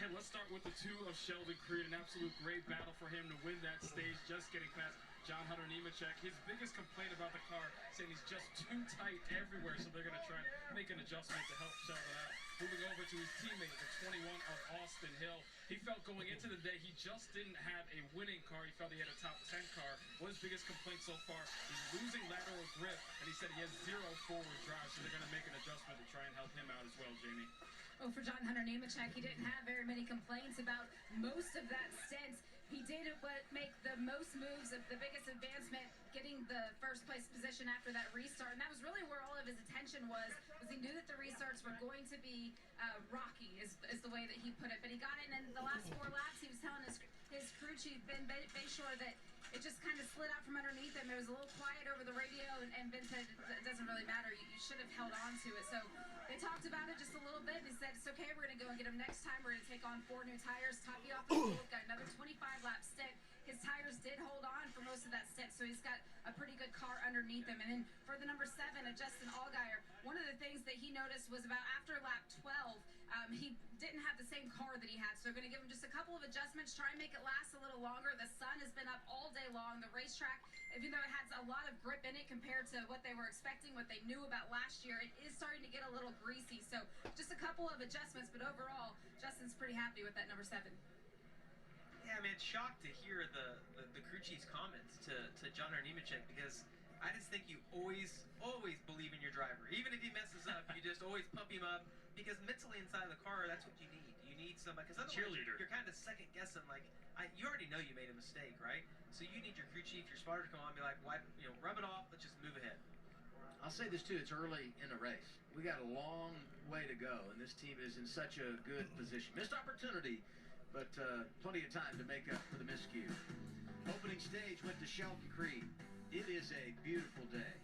And let's start with the 2 of Sheldon Creed. An absolute great battle for him to win that stage, just getting past John Hunter Nemechek. His biggest complaint about the car, saying he's just too tight everywhere, so they're going to try and make an adjustment to help Sheldon out. Moving over to his teammate, the 21 of Austin Hill. He felt going into the day he just didn't have a winning car. He felt he had a top 10 car. What his biggest complaint so far, he's losing lateral grip, and he said he has 0 forward drive, so they're going to make an adjustment to try and help him out as well, Jamie. Oh, for John Hunter Nemechek, he didn't have very many complaints about most of that stint. He did make the most moves, of the biggest advancement, getting the first place position after that restart. And that was really where all of his attention was he knew that the restarts were going to be rocky, is the way that he put it. But he got it, and in the last 4 laps, he was telling his crew chief, Ben Bayshore, that it just kind of slid out from underneath him. It was a little quiet over the radio, and Ben said, it doesn't really matter. You should have held on to it. So they talked about it just a little bit, and he said, it's okay, we're going to go and get him next time. We're going to take on 4 new tires, top you off the field, got another 25-lap stint. His tires did hold on for most of that stint, so he's got a pretty good car underneath him. And then for the number 7, Justin Allgaier, one of the things that he noticed was about after lap 12, he didn't have the same car that he had. So they're going to give him just a couple of adjustments, try and make it last a little longer. The sun has been up all day long. The racetrack, even though it has a lot of grip in it compared to what they were expecting, what they knew about last year, it is starting to get a little greasy. So just a couple of adjustments, but overall, Justin's pretty happy with that number 7. Yeah, I mean, it's shocked to hear the crew chief's comments to John Hunter Nemechek, because I just think you always believe in your driver. Even if he messes up, you just always pump him up, because mentally inside of the car, that's what you need. You need somebody, because otherwise you're kind of second guessing, like, you already know you made a mistake, right? So you need your crew chief, your spotter to come on and be like, rub it off, let's just move ahead. I'll say this too, it's early in the race. We got a long way to go, and this team is in such a good position. Missed opportunity, but plenty of time to make up for the miscue. Opening stage went to Sheldon Creed. It is a beautiful day.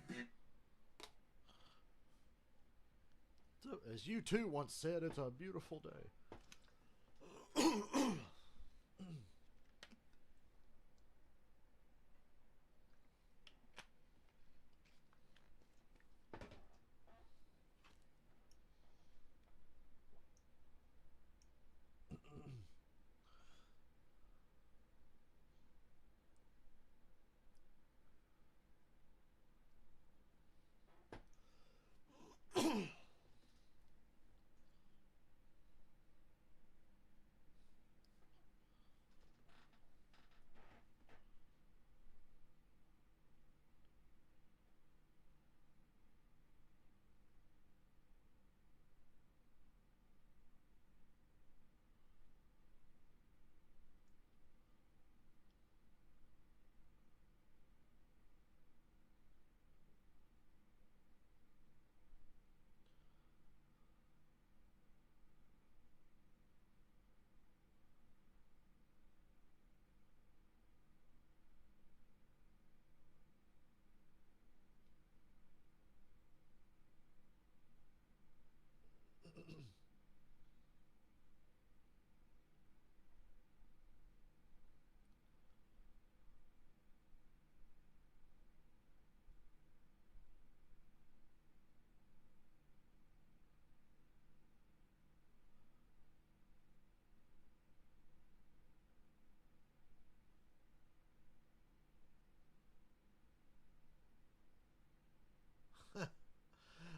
So, as you too once said, it's a beautiful day.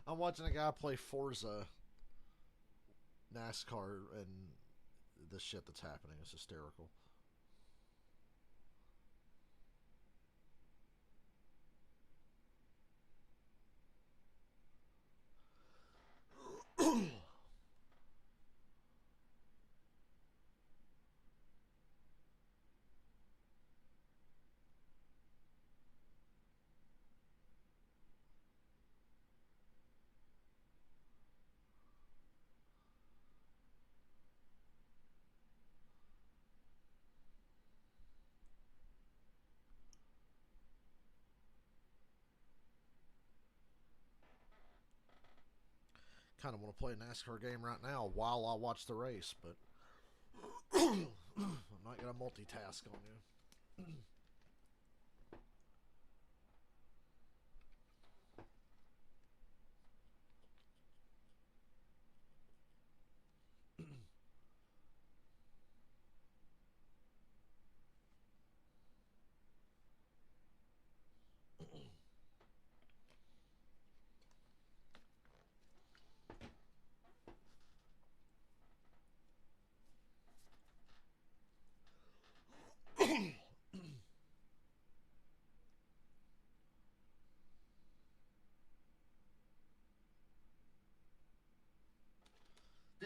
I'm watching a guy play Forza NASCAR, and the shit that's happening is hysterical. Kind of want to play a NASCAR game right now while I watch the race, but I'm not going to multitask on you.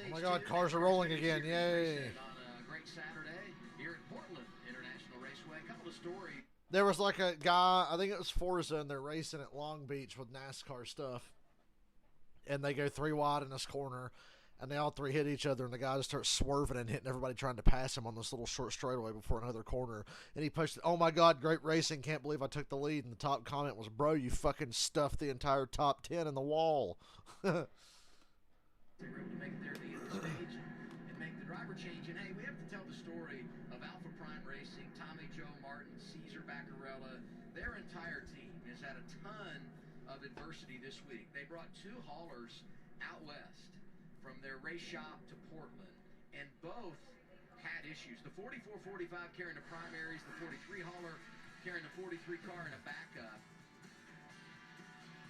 Oh my God, cars are rolling again. Yay. On a great Saturday here at Portland International Raceway. A couple of stories. There was like a guy, I think it was Forza, and they're racing at Long Beach with NASCAR stuff. And they go 3 wide in this corner, and they all 3 hit each other, and the guy just starts swerving and hitting everybody trying to pass him on this little short straightaway before another corner. And he pushed it. Oh my God, great racing. Can't believe I took the lead. And the top comment was, bro, you fucking stuffed the entire top 10 in the wall. They were able to make it there at the end of the stage and make the driver change. And hey, we have to tell the story of Alpha Prime Racing, Tommy Joe Martin, Caesar Baccarella. Their entire team has had a ton of adversity this week. They brought 2 haulers out west from their race shop to Portland, and both had issues. The 44-45 carrying the primaries, the 43 hauler carrying the 43 car in a backup.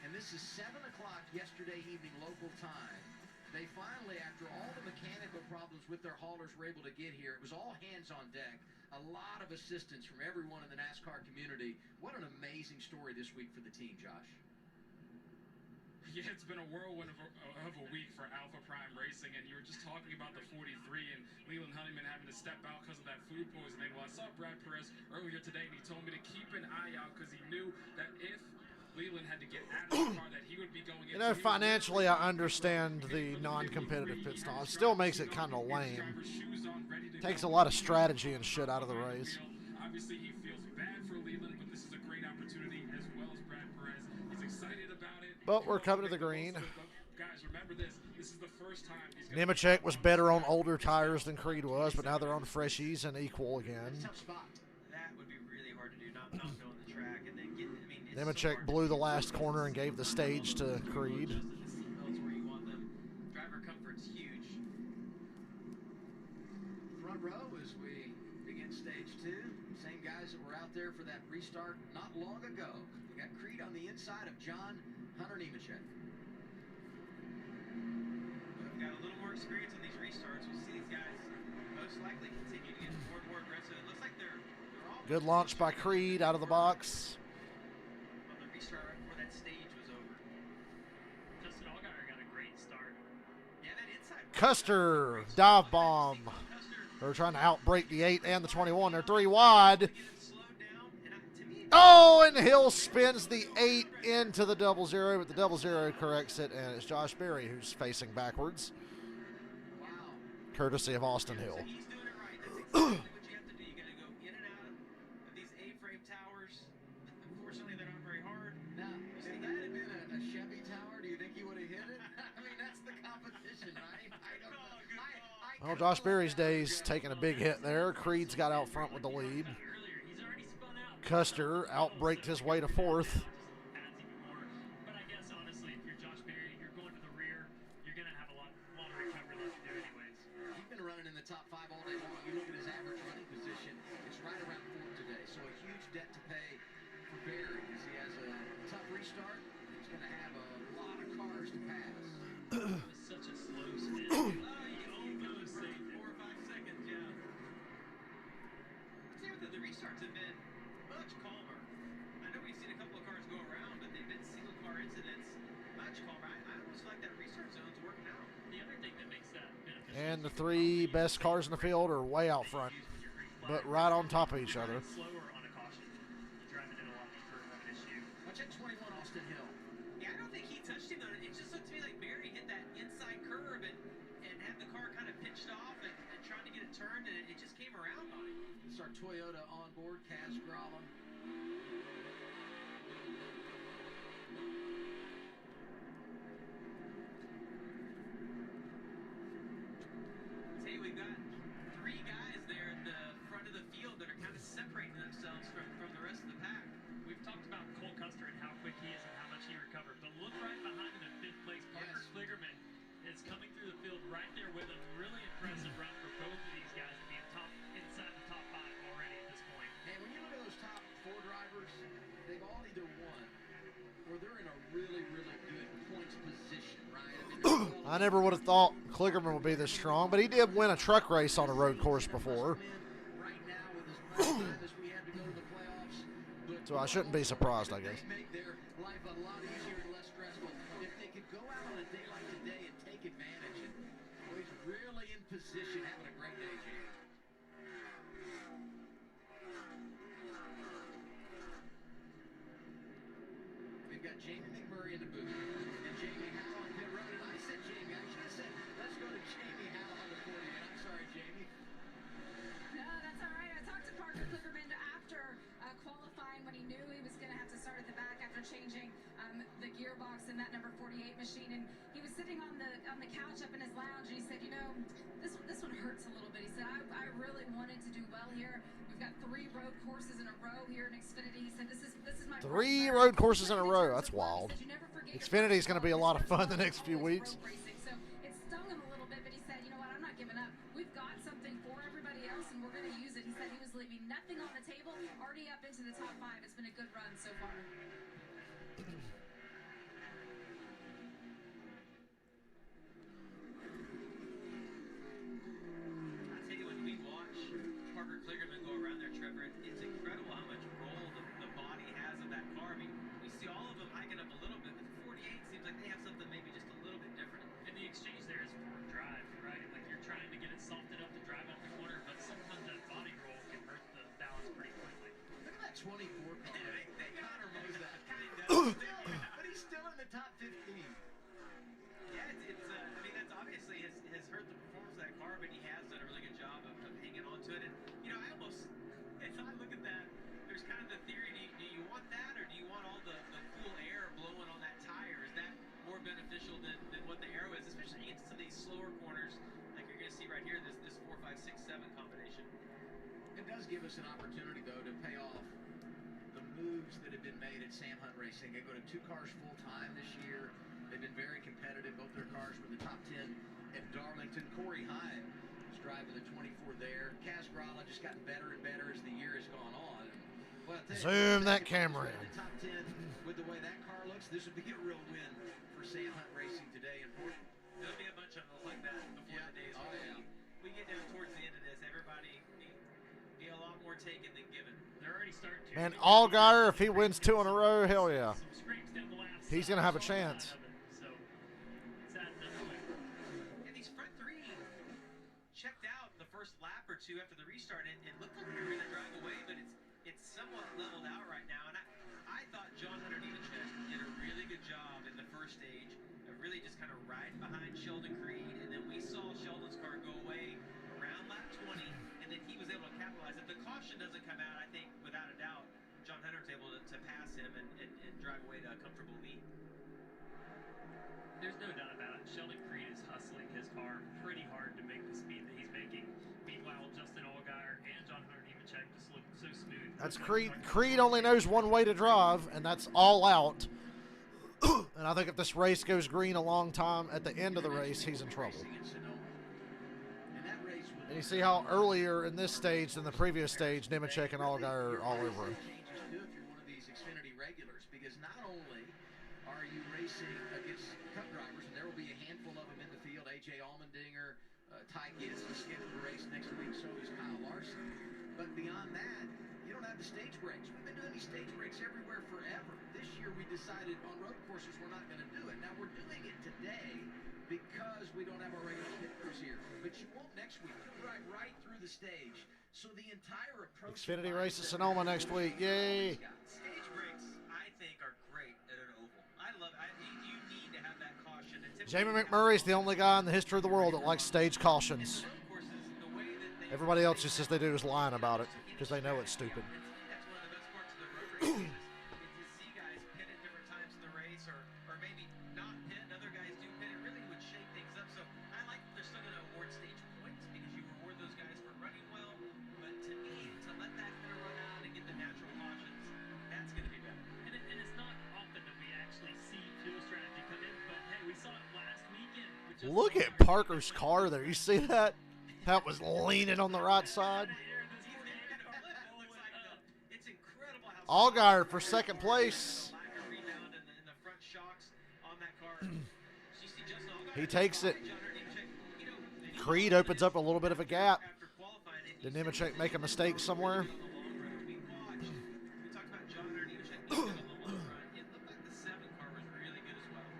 And this is 7 o'clock yesterday evening local time. They finally, after all the mechanical problems with their haulers, were able to get here. It was all hands on deck. A lot of assistance from everyone in the NASCAR community. What an amazing story this week for the team, Josh. Yeah, it's been a whirlwind of a week for Alpha Prime Racing, and you were just talking about the 43 and Leland Honeyman having to step out because of that food poisoning. Well, I saw Brad Perez earlier today, and he told me to keep an eye out because he knew that if Leland had to get out of the car that he would be going in. You know, financially, I understand the non-competitive pit stop. It still makes it kind of lame. Takes a lot of strategy and shit out of the race. Obviously, he feels bad for Leland, but this is a great opportunity as well as Brad Perez. He's excited about it. But we're coming to the green. Guys, remember this. This is the first time he's Nemechek was better on older tires than Creed was, but now they're on freshies and equal again. That would be really hard to do, not knowing the track and then get. I mean, it's Nemechek blew the last corner and gave the stage to Creed. where you want them. Driver comfort's huge. Front row as we begin stage 2. Same guys that were out there for that restart not long ago. We got Creed on the inside of John Hunter Nemechek. We've got a little more experience on these restarts. We'll see these guys most likely continue to get more and more aggressive. It looks like they're all Good launch by Creed out of the box. on the restart right before that stage was over. Justin Allgaier got a great start. Yeah, that inside. Custer, dive bomb. They're trying to outbreak the 8 and the 21. They're 3 wide. Get it slowed down, and to me, Oh, and Hill spins the 8 into the 00, but the 00 corrects it, and it's Josh Berry who's facing backwards. Wow. Courtesy of Austin Hill. so he's doing it right. That's exactly what you have to do. You got to go in and out of these A-frame towers. Unfortunately, they're not very hard. Now, if that had been a Chevy tower, do you think he would have hit it? I mean, that's the competition, right? I don't know. Well, Josh Berry's day's taking a big hit there. Creed's got out front with the lead. Earlier, he's already spun out. Custer outbraked his way to 4th. Adds even more. But I guess honestly, if you're Josh Berry, you're going to the rear, you're gonna have a lot of recovery left to do anyways. He's been running in the top 5 all day long. You look at his average running position, it's right around 4th today. So a huge debt to pay for Berry as he has a tough restart. He's going to have a lot of cars to Smith. Oh, you can Almost see saved it. 4 or 5 seconds, yeah. Same with the restarts have been much calmer. I know we've seen a couple of cars go around, but they've been single car incidents much calmer. I almost feel like that restart zone's working out. The other thing that makes that beneficial And the is you can three also best use cars in the field are way out front, but right on top of each other. slower on a caution. You drive it in a lot deeper and have an issue. Watch that 21 Austin Hill. Yeah, I don't think he touched him though. It just looked to me like Barry hit that inside curve and had the car kind of pitched off and trying to get it turned, and it just came around on him. It's our Toyota on board, Kaz Gralla. Say we've got 3 guys there at the front of the field that are kind of separating themselves from the rest of the pack. We've talked about Cole Custer and how quick he is and how much he recovered, but look right behind him in 5th place. Parker Kligerman is coming through the field right there with him. Really impressive run for both of these guys to be inside the top 5 already at this point. And when you look at those top 4 drivers, they've all either won or they're in a really, really good points position, right? I never would have thought Kligerman would be this strong, but he did win a truck race on a road course before, Right now with as much time as we had to go to the playoffs, but so I shouldn't be surprised, I guess. they make their life a lot easier and less stressful if they could go out on a day like today and take advantage. And boy, he's really in position, having a great day, Jamie. We've got Jamie McMurray in the booth and Jamie Howell on pit road. And I said Jamie, I should have said let's go to Jamie Howell on the 40. And I'm sorry, Jamie. No, that's all right. I talked to Parker Kligerman after qualifying when he knew he was going to have to start at the back after changing the gearbox in that number 48 machine, and he was sitting on the couch up in his lounge, and he said, you know, this one hurts a little bit. He said, I really wanted to do well here. We've got 3 road courses in a row here in Xfinity. He said, this is my 3 road courses in a row. That's wild. Xfinity is going to be a lot of fun the next few weeks. So it stung him a little bit, but he said, you know what, I'm not giving up. We've got something for everybody else, and we're going to use it. He said he was leaving nothing on the table, already up into the top 5. It's been a good run so far. I tell you, when we watch Parker Kligerman go around there, Trevor, it's incredible how much roll the body has of that car. I mean, we see all of them hiking up a little bit, but the 48 seems like they have something maybe just a little bit different. And the exchange there is for drive, right? Like you're trying to get it softened up to drive out the corner, but sometimes that body roll can hurt the balance pretty quickly. Look at that 24 car. They Connor knows that. kind of But he's still in the top 15. Yeah, it's I mean, that's obviously has hurt the performance of that car, but he has done a really good job of hanging on to it. And, you know, I almost, as I look at that, there's kind of the theory, do you want that, or do you want all the cool air blowing on that tire? Is that more beneficial than what the aero is, especially into some of these slower corners, like you're going to see right here, this 4, 5, 6, 7 combination. It does give us an opportunity, though, to pay off the moves that have been made at Sam Hunt Racing. They go to 2 cars full-time this year. They've been very competitive. Both their cars were in the top 10 at Darlington. Corey Hine is driving the 24 there. Kaz Gralla just gotten better and better as the year has gone on. Well, Zoom that camera in. The top 10 with the way that car looks, this would be a real win for Sam Hunt Racing today in Portland. There'll be a bunch of them like that before the days. We get down towards the end of this, everybody be a lot more taken than given. They're already starting to. And Allgaier, if he wins 2 in a row, hell yeah. Some scrapes down the last He's going to have a chance. So it's adding up quick. And these front 3 checked out the first lap or 2 after the restart, and it looked like they were going to drive away, but it's somewhat leveled out right now. And I thought John Hunter Nemechek did a really good job in the first stage of really just kind of riding behind Sheldon Creed, and then we saw Sheldon's car go away around lap 20, and then he was able to capitalize. If the caution doesn't come out, I think without a doubt John Hunter's able to pass him and drive away to a comfortable lead. There's no doubt about it. Sheldon Creed is hustling his car pretty hard to make the speed that he's making. Meanwhile, Justin Allgaier and John Hunter Nemechek just look so smooth. That's Creed. Creed only knows one way to drive, and that's all out. And I think if this race goes green a long time, at the end of the race, he's in trouble. And you see how earlier in this stage than the previous stage, Nemechek and Allgaier are all over him. Changes too if you're one of these Xfinity regulars, because not only are you racing against Cup drivers, and there will be a handful of them in the field, A.J. Allman the stage breaks. We've been doing these stage breaks everywhere forever. This year we decided on road courses we're not going to do it. Now we're doing it today because we don't have our regular pit crews here. But you won't next week. You'll drive right through the stage. So the entire approach. Xfinity race at Sonoma next week. Yay! Stage breaks, I think, are great at an oval. I love it. You need to have that caution. Jamie McMurray's the only guy in the history of the world that likes stage cautions. Everybody else just says they do is lying about it because they know it's stupid. That's one of the best parts of the road races is to see guys pit at different times in the race or maybe not pit and other guys do pit. It really would shake things up. So I like that they're still going to award stage points because you reward those guys for running well. But to me, to let that kind of run out and get the natural cautions, that's going to be better. And it's not often that we actually see fuel strategy come in, but hey, we saw it last weekend. Look at Parker's car there. You see that? That was leaning on the right side. Allgaier for second place. He takes it. Creed opens up a little bit of a gap. Did Nemechek make a mistake somewhere?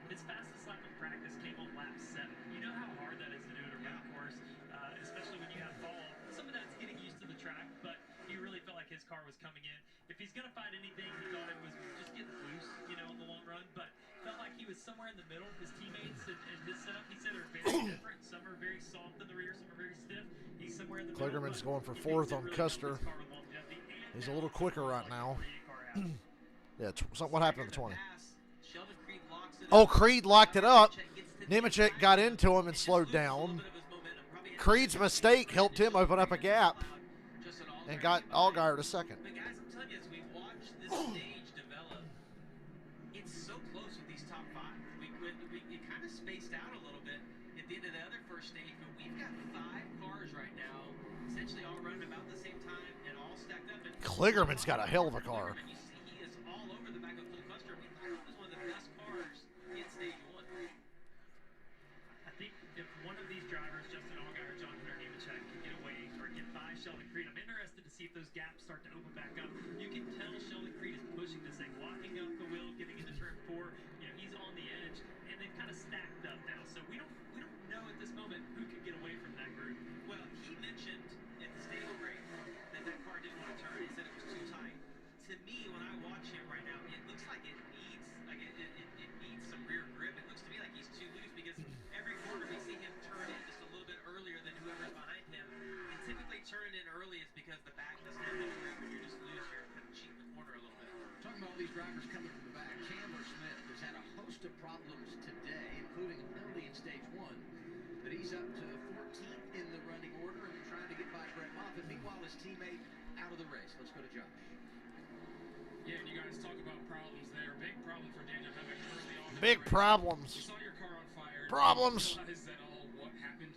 His fastest lap in practice came on lap 7. You know how hard that is to do at a road course, especially when you have fall. Some of that's getting used to the track, but he really felt like his car was coming in. If he's going to fight anything, he thought it was just getting loose, in the long run, but felt like he was somewhere in the middle. His teammates and his setup, he said, are very different. Some are very soft in the rear, some are very stiff. He's somewhere in the middle. Kligerman's going for fourth on Custer. He's a little quicker right now. Yeah, what happened to the 20? Oh, Creed locked it up. Nemechek got into him and slowed down. Creed's mistake helped him open up a gap and got Allgaier to second. But guys, I'm telling you, as we watch this stage develop, it's so close with these top 5. It kind of spaced out a little bit at the end of the other first stage, but we've got 5 cars right now, essentially all running about the same time and all stacked up. And Kligerman's got a hell of a car. You see he is all over the back of Cluster. We thought it was one of the best cars in stage 1. I think if one of these drivers, Justin Allgaier or John Hunter Nemechek, can get away or get by Sheldon Creed, I'm interested to see if those gaps start to open back up. You can tell Sheldon Creed is pushing this thing, locking up the wheel, getting into turn 4. He's on the edge, and they've kind of stacked up now. So we don't know at this moment who could get away from that group. Well, he mentioned at the stable break that car didn't want to turn. He said it was too tight. To me, when I watch him right now, it looks like it needs some rear grip. It looks to me like he's too loose because every corner we see him turn in just a little bit earlier than whoever's behind him. And typically turning in early is because the back doesn't have any grip. When you're just loose, you're kind of cheating the corner a little bit. Talking about all these drivers coming from the back, Chandler Smith has had a host of problems today, including a penalty in stage 1. But he's up to 14th in the running order and trying to get by Brett Moffitt. Meanwhile, his teammate out of the race. Let's go to Josh. Yeah, and you guys talk about problems there. Big problem for Daniel Hemmick early on. Big problems. You saw your car on fire. Problems. Is that all what happened?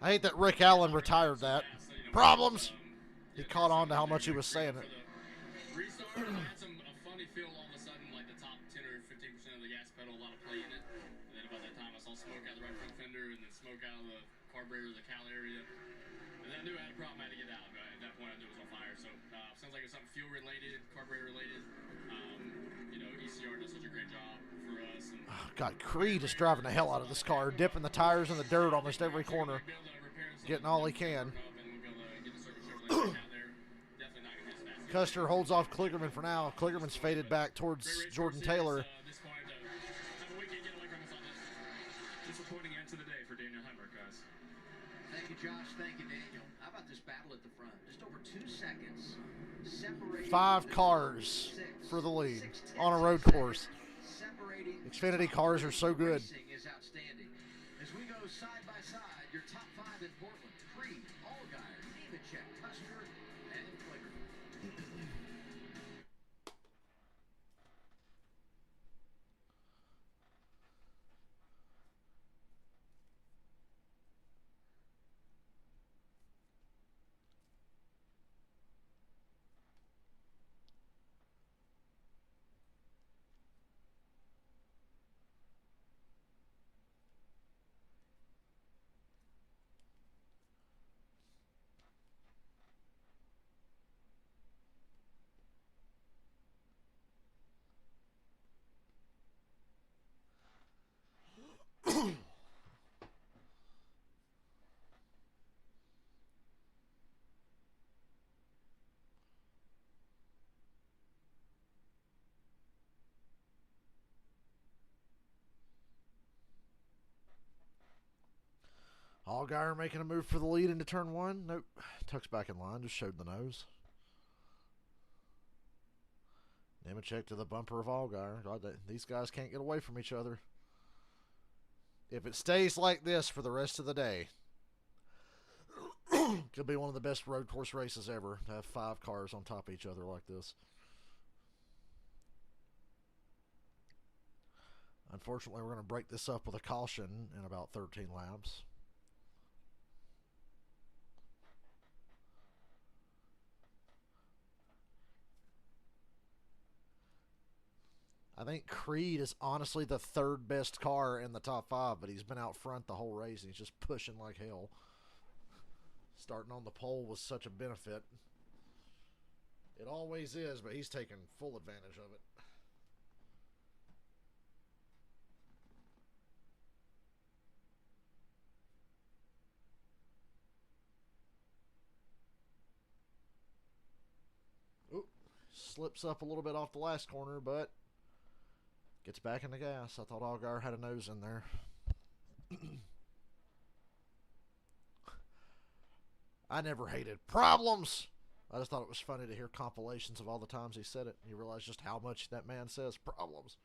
I hate that Rick Allen retired that. Problems. He caught on to how much he was saying it. Restart, I had a funny feel all of a sudden, like the top 10 or 15% of the gas pedal, a lot of play in it. And then about that time, I saw smoke out the right front fender and then smoke out of the carburetor, the cal area. And then I knew I had a problem, I had to get out. But at that point, I knew it was on fire. So sounds like it's something fuel related, carburetor related. ECR does such a great job for us. And Oh, God, Creed is driving the hell out of this car, dipping the tires in the dirt almost every corner, getting all he can. Custer holds off Kligerman for now. Kligerman's faded back towards Jordan Taylor. Disappointing end to the day for Daniel Hemrick, guys. Thank you, Josh. Thank you, Daniel. How about this battle at the front? Just over 2 seconds. Separating 5 cars for the lead on a road course. Xfinity cars are so good. Is outstanding. As we go side by side, your top 5 in Portland: Creed, Allgaier, Nemechek, Custer, and Kligerman. Allgaier making a move for the lead into turn 1. Nope. Tucks back in line. Just showed the nose. Nemechek to the bumper of Allgaier. God, these guys can't get away from each other. If it stays like this for the rest of the day, could be one of the best road course races ever to have 5 cars on top of each other like this. Unfortunately, we're going to break this up with a caution in about 13 laps. I think Creed is honestly the 3rd best car in the top 5, but he's been out front the whole race, and he's just pushing like hell. Starting on the pole was such a benefit. It always is, but he's taking full advantage of it. Oop, slips up a little bit off the last corner, but gets back in the gas. I thought Allgaier had a nose in there. I never hated problems. I just thought it was funny to hear compilations of all the times he said it. You realize just how much that man says problems.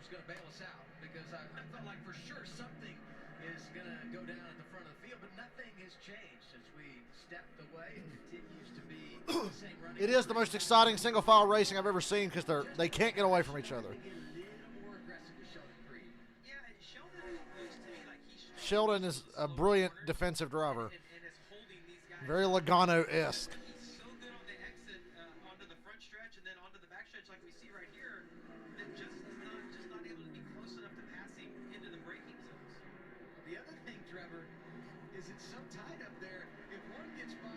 Was going to bail us out because I felt like for sure something is going to go down at the front of the field, but nothing has changed since we stepped away. It continues to be the same running. It is the most exciting single file racing I've ever seen because they can't get away from each other. Sheldon is a brilliant defensive driver. Very Logano-esque. He's so good on the exit onto the front stretch and then onto the back stretch like we see right here that just not able to be close enough to pass him into the braking zones. The other thing, Trevor, is it's so tight up there. If one gets by,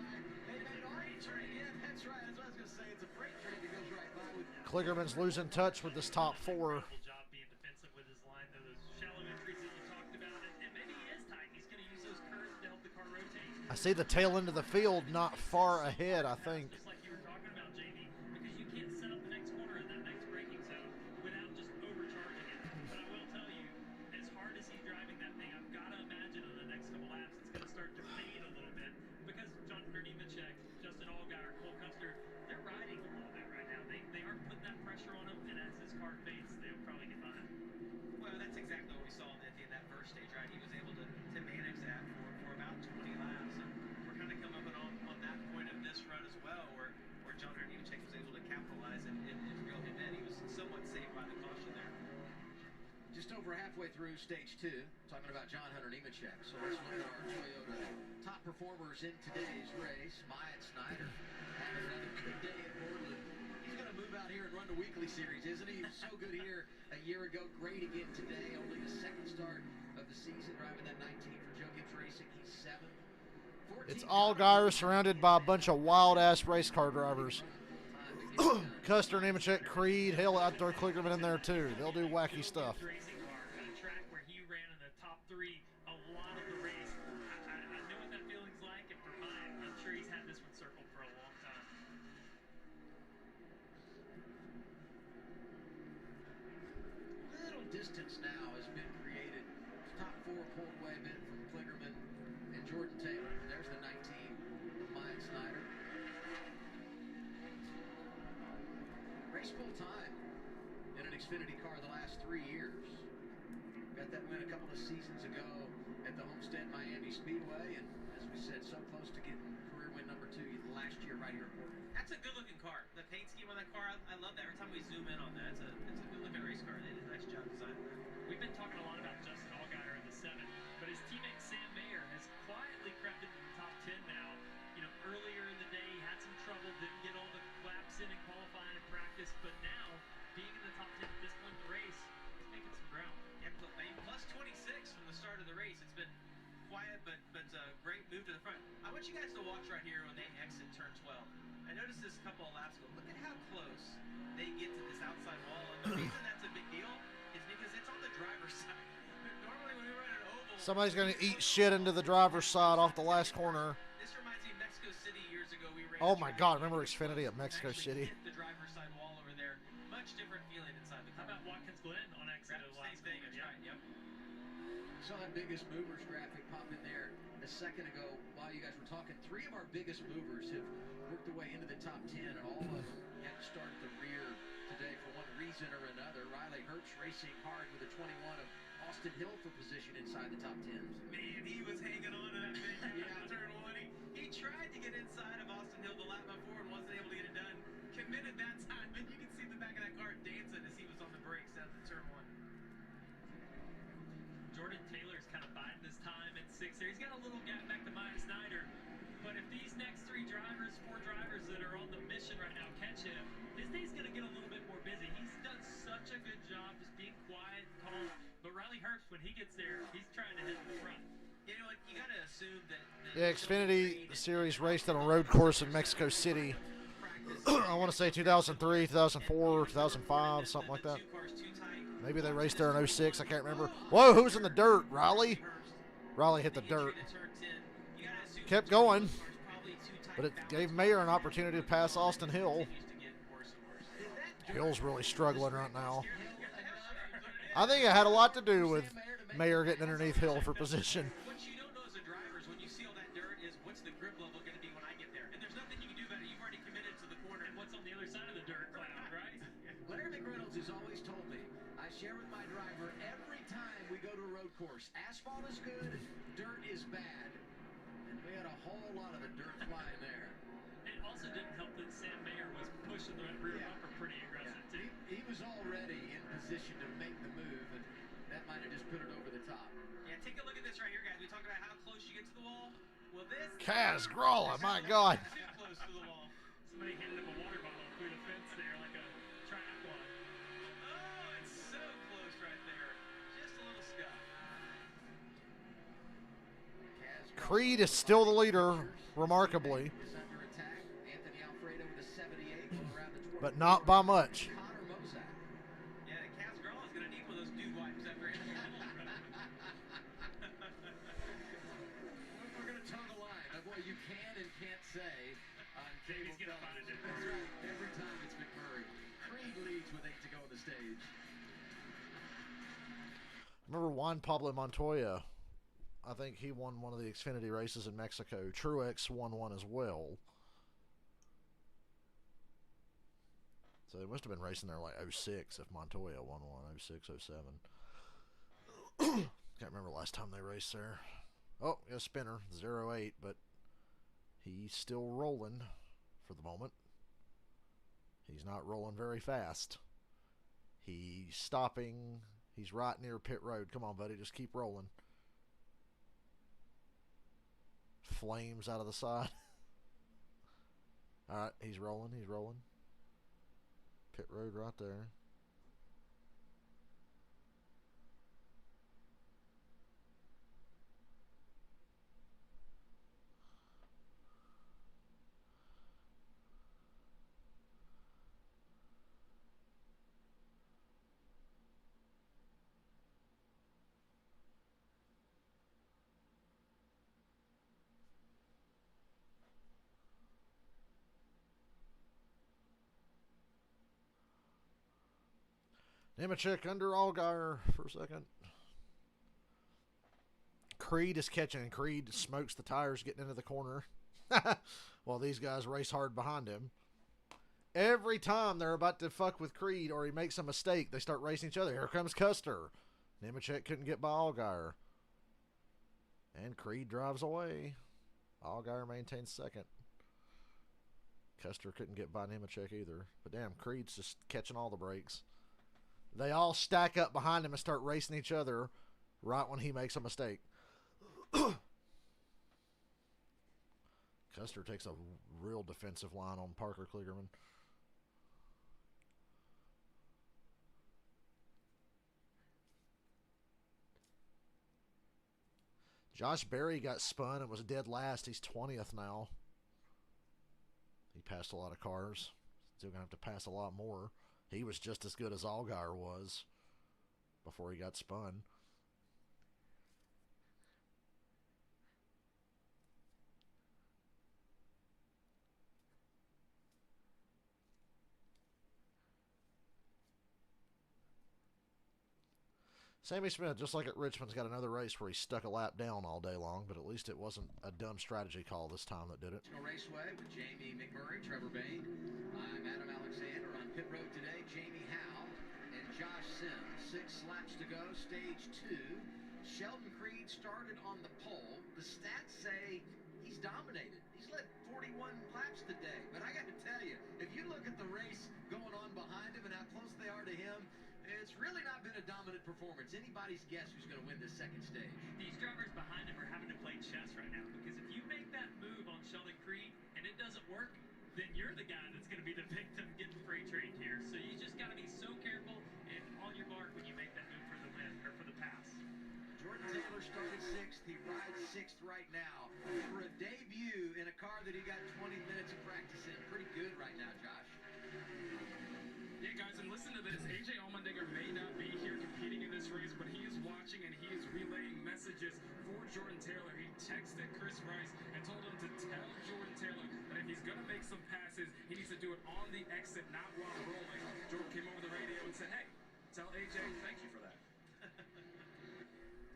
they may already turn again. That's right. That's what I was going to say. It's a freight train that goes right by. Kligerman's losing touch with this top 4. Job being defensive with his line, though, those shallow entries that you talked about, and maybe he is tight. He's going to use those curves to help the car rotate. I see the tail end of the field not far ahead, I think. Just like you were talking about, JD, because you can't set up the next corner in that next braking zone without just overcharging it. But I will tell you, as hard as he's driving that thing, I've got to imagine in the next couple laps it's going to start to fade a little bit because John Nemechek, Justin Allgaier, Cole Custer, they're riding a little bit right now. They aren't putting that pressure on him, and as his car fades, they'll probably get behind. Well, that's exactly what we saw in that first stage, right? He was able to manage that for about 20 laps. And we're kind of coming up on that point of this run as well, where John Nemechek was able to capitalize and reel him in. He was somewhat saved by the caution there. Just over halfway through stage 2, talking about John Nemechek. So let's look at our Toyota top performers in today's race. Myatt Snyder having another good day at Portland. He's going to move out here and run the weekly series, isn't he? He was so good here a year ago. Great again today. Only the second start of the season, driving that 19 for Joe Gibbs Racing. He's 7th. It's Allgaier surrounded by a bunch of wild-ass race car drivers. Custer, Nemechek, Creed, hell, out there Kligerman in there too. They'll do wacky stuff. Racing car, a track where he ran in the top 3 a lot of the race. I know what that feeling's like, and for mine, I'm sure he's had this one circled for a long time. Little distance now has been created. Top 4 pulled away a bit from Kligerman and Jordan Taylor. There's the 19 of Myatt Snyder. Race full time in an Xfinity car the last 3 years. Got that win a couple of seasons ago at the Homestead Miami Speedway, and as we said, so close to getting career win number 2 last year right here at Portland. That's a good-looking car. The paint scheme on that car, I love that. Every time we zoom in on that, it's a good-looking race car. They did a nice job designing that. We've been talking a lot about Justin Allgaier in the 7, but his teammate Sam Mayer has quietly crept into the top 10 now. You know, earlier in the day he had some trouble, didn't get all the laps in qualifying and practice, but now, being in the top 10 at this point in the race, he's making some ground. Yeah, plus 26 from the start of the race. It's been quiet, but a great move to the front. I want you guys to watch right here when they exit turn 12. I noticed this a couple of laps ago. Look at how close they get to this outside wall. And the reason that's a big deal is because it's on the driver's Somebody's going to eat shit into the driver's side off the last corner. This reminds me of Mexico City years ago. We ran Oh my God, remember Xfinity at Mexico City? Hit the driver's side wall over there. Much different feeling inside the car. How about Watkins Glen on exit of the last Same thing, corner? that's right, yep. Saw that biggest movers graphic pop in there a second ago while you guys were talking. 3 of our biggest movers have worked their way into the top 10, and all of them had to start at the rear today for one reason or another. Riley Herbst racing hard with a 21 of Austin Hill for position inside the top 10. Man, he was hanging on to that thing after turn 1. He tried to get inside of Austin Hill the lap before and wasn't able to get it done. Committed that time, and you can see the back of that car dancing as he was on the brakes down to turn 1. Jordan Taylor's kind of biding his time at 6 there. He's got a little gap back to Maya Snyder. But if these next 4 drivers that are on the mission right now catch him, his day's going to get a little bit more busy. He's done such a good job just being quiet and calm. But Riley Herbst, when he gets there, he's trying to head to the front. You know what? You got to assume that... Yeah, Xfinity Series raced on a road course in Mexico City. I want to say 2003, 2004, 2005, something like that. Maybe they raced there in 06. I can't remember. Whoa, who's in the dirt? Riley? Riley hit the dirt. Kept going, but it gave Mayer an opportunity to pass Austin Hill. Hill's really struggling right now. I think it had a lot to do with Mayer getting underneath Hill for position. What you don't know as a driver is when you see all that dirt is what's the grip level going to be when I get there. And there's nothing you can do about it. You've already committed to the corner. And what's on the other side of the dirt cloud, right? Larry McReynolds has always told me, I share with my driver every time we go to a road course. Asphalt is good, dirt is bad. And we had a whole lot of the dirt flying there. It also didn't help that Sam Mayer was pushing the rear bumper pretty aggressive, too. He was already in position to make the move, and that might have just put it over the top. Yeah, take a look at this right here, guys. We talked about how close you get to the wall. Well, this... Kaz Gralla, my God. Too close to the wall. Somebody handed him a water bottle through the fence there like a triathlon. Oh, it's so close right there. Just a little scuff. Creed is still the leader, remarkably, but not by much. Yeah, Kaz Gralla is going to need one of those dude wipes after him. We're going to toe the line of what you can and can't say on cable. He's going to find it. That's right. Every time it's McMurray. Creed leads with 8 to go on the stage. Remember Juan Pablo Montoya? I think he won one of the Xfinity races in Mexico. Truex won one as well. So they must have been racing there like 06 if Montoya won one, 06, 07. Can't remember last time they raced there. Oh, yeah, spinner, 08, but he's still rolling for the moment. He's not rolling very fast. He's stopping. He's right near pit road. Come on, buddy, just keep rolling. Flames out of the side. All right, he's rolling, he's rolling. Pit road right there. Nemechek under Allgaier for a second. Creed is catching, and Creed smokes the tires getting into the corner. While these guys race hard behind him. Every time they're about to fuck with Creed or he makes a mistake, they start racing each other. Here comes Custer. Nemechek couldn't get by Allgaier. And Creed drives away. Allgaier maintains second. Custer couldn't get by Nemechek either. But damn, Creed's just catching all the breaks. They all stack up behind him and start racing each other right when he makes a mistake. Custer takes a real defensive line on Parker Kligerman. Josh Berry got spun and was dead last. He's 20th now. He passed a lot of cars. Still going to have to pass a lot more. He was just as good as Allgaier was before he got spun. Sammy Smith, just like at Richmond's got another race where he stuck a lap down all day long, but at least it wasn't a dumb strategy call this time that did it. Raceway with Jamie McMurray, Trevor Bain. I'm Adam Alexander on pit road today. Jamie Howe and Josh Sims. 6 laps to go, stage 2. Sheldon Creed started on the pole. The stats say he's dominated. He's led 41 laps today. But I got to tell you, if you look at the race going on behind him and how close they are to him, it's really not been a dominant performance. Anybody's guess who's going to win this second stage. These drivers behind him are having to play chess right now, because if you make that move on Sheldon Creed and it doesn't work, then you're the guy that's going to be the victim getting freight trained here. So you just got to be so careful and on your mark when you make that move for the win or for the pass. Jordan Taylor started 6th. He rides 6th right now. For a debut in a car that he got 20 minutes of practice in. Pretty good right now, Josh. Yeah, guys, and listen to this. A.J. Allmendinger may not be here competing in this race, but he is watching and he is relaying messages for Jordan Taylor. He texted Chris Rice and told him to tell Jordan Taylor that if he's going to make some passes, he needs to do it on the exit, not while rolling. Jordan came over the radio and said, hey, tell A.J. thank you for that.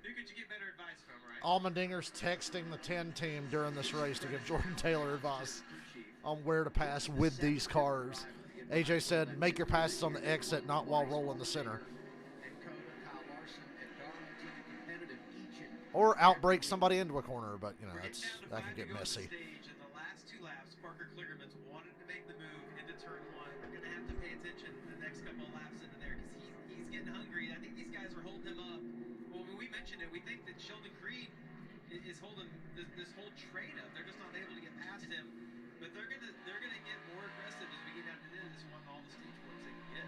Who could you get better advice from, right? Allmendinger's texting the 10 team during this race to give Jordan Taylor advice on where to pass with these cars. AJ said, make your passes on the exit, not while rolling the center. Or outbreak somebody into a corner, but, you know, that can get messy. In the last 2 laps, Parker Kligerman's wanted to make the move into turn 1. We're going to have to pay attention the next couple of laps into there because he's getting hungry. I think these guys are holding him up. Well, when we mentioned it, we think that Sheldon Creed is holding this whole train up. They're just not able to get past him. But they're gonna get more aggressive as we get down to the end of this one, all the stage works they can get.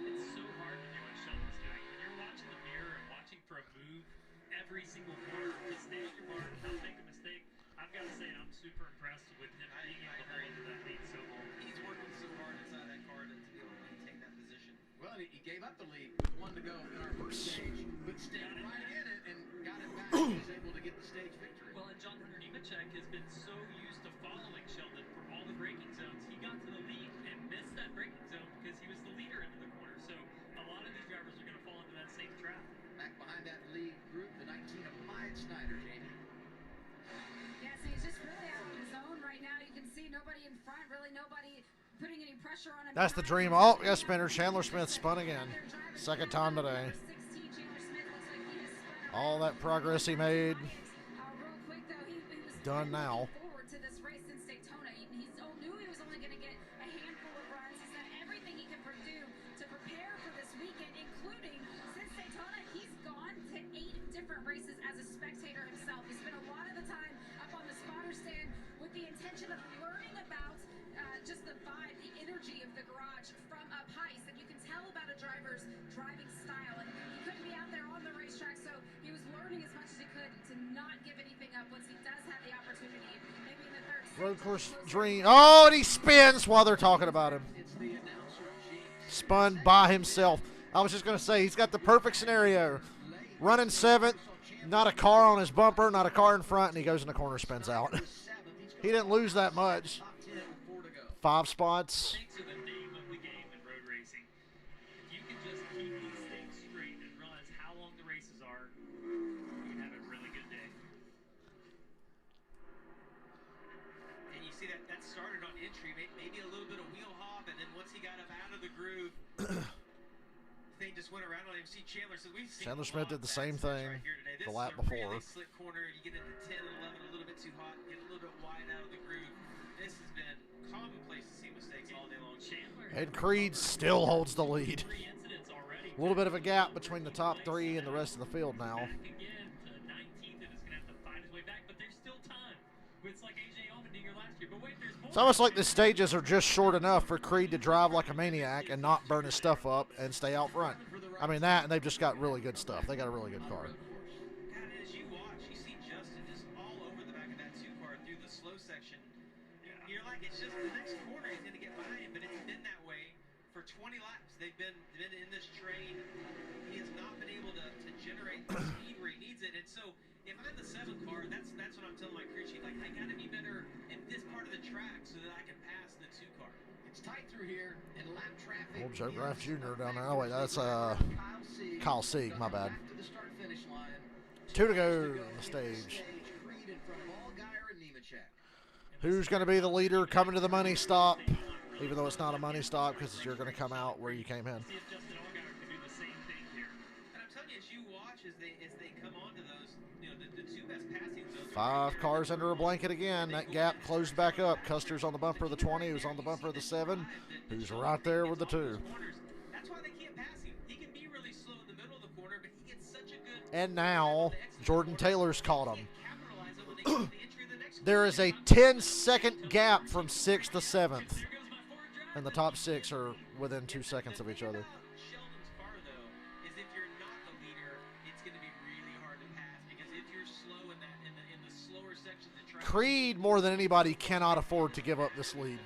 It's so hard to do what Sheldon's doing. When you're watching the mirror and watching for a move every single corner, to stay at your mark and not make a mistake, I've got to say I'm super impressed with him being able to hold to that lead so long. He's working so hard inside that car to be able to maintain that position. Well, he gave up the lead with 1 to go in our first stage, but stayed right in it and got it back. He was able to get the stage victory. Well, and John Hunter Nemechek has been so used to following Sheldon for all the braking zones. He got to the lead and missed that braking zone because he was the leader into the corner. So a lot of these drivers are going to fall into that same trap. Back behind that lead group, the 19 of Myatt Snyder, Jamie. Yes, he's just really out on his own right now. You can see nobody in front, really nobody putting any pressure on him. That's the dream. Oh, yes, spinner. Chandler Smith spun again. Second time today. All that progress he made. Done now. Forward to this race since Daytona. He knew he was only going to get a handful of runs. He's done everything he can do to prepare for this weekend, including since Daytona, he's gone to 8 different races as a spectator himself. He spent a lot of the time up on the spotter stand with the intention of learning about just the vibe, the energy of the garage from up high. He said you can tell about a driver's driving style, and he couldn't be out there on the racetrack, so he was learning as much as he could to not give anything up once he does have the opportunity. Maybe in the third Road course dream. Oh, and he spins while they're talking about him. Spun by himself. I was just going to say, he's got the perfect scenario. Running 7th, not a car on his bumper, not a car in front, and he goes in the corner, spins out. He didn't lose that much. 5 spots. Mistakes are the name of the game in road racing. If you can just keep these things straight and realize how long the races are, you can have a really good day. And you see that started on entry, maybe a little bit of wheel hop, and then once he got up out of the groove, thing just went around on him. See Chandler, so we've seen Chandler Smith did the same thing right here today. the This lap is a before. really slick corner. You get into 10 and 11 a little bit too hot, get a little bit wide out of the groove. This has been commonplace to see mistakes all day long. Chandler And Creed still holds the lead. 3 incidents already. A little bit of a gap between the top 3 and the rest of the field now. Back again to 19th, and is going to have to find his way back, but there's still time. It's like A.J. Allmendinger last year, but wait, there's more. It's almost like the stages are just short enough for Creed to drive like a maniac and not burn his stuff up and stay out front. I mean that, and they've just got really good stuff. They got a really good car. God, as you watch, you see Justin just all over the back of that 2 car through the slow section. You're like, it's just the next corner he's going to get by him, but it's been that way for 20 laps. They've been in this train. He has not been able to generate the speed where he needs it, and so if I'm the 7 car, that's what I'm telling my crew chief. Like, I got to be better in this part of the track so that I can pass the 2 car. It's It's tight through here in lap traffic. Old Joe Graff Jr. down there. Oh, wait, that's Kyle Sieg, my bad. 2 to go on the stage. Who's going to be the leader coming to the money stop? Even though it's not a money stop because you're going to come out where you came in. And I'm telling you, as you watch, as they come onto those, you know, the two best passing zones. 5 cars under a blanket again. That gap closed back up. Custer's on the bumper of the 20. Who's on the bumper of the 7. Who's right there with the 2. That's why they keep passing. He can be really slow in the middle of the corner, but he gets such a good. And now Jordan Taylor's caught him. There is a 10-second gap from 6th to 7th. And the top 6 are within 2 seconds of each other. Sheldon's car, though, is if you're not the leader, it's going to be really hard to pass because if you're slow in the slower sections of track. Creed, more than anybody, cannot afford to give up this lead.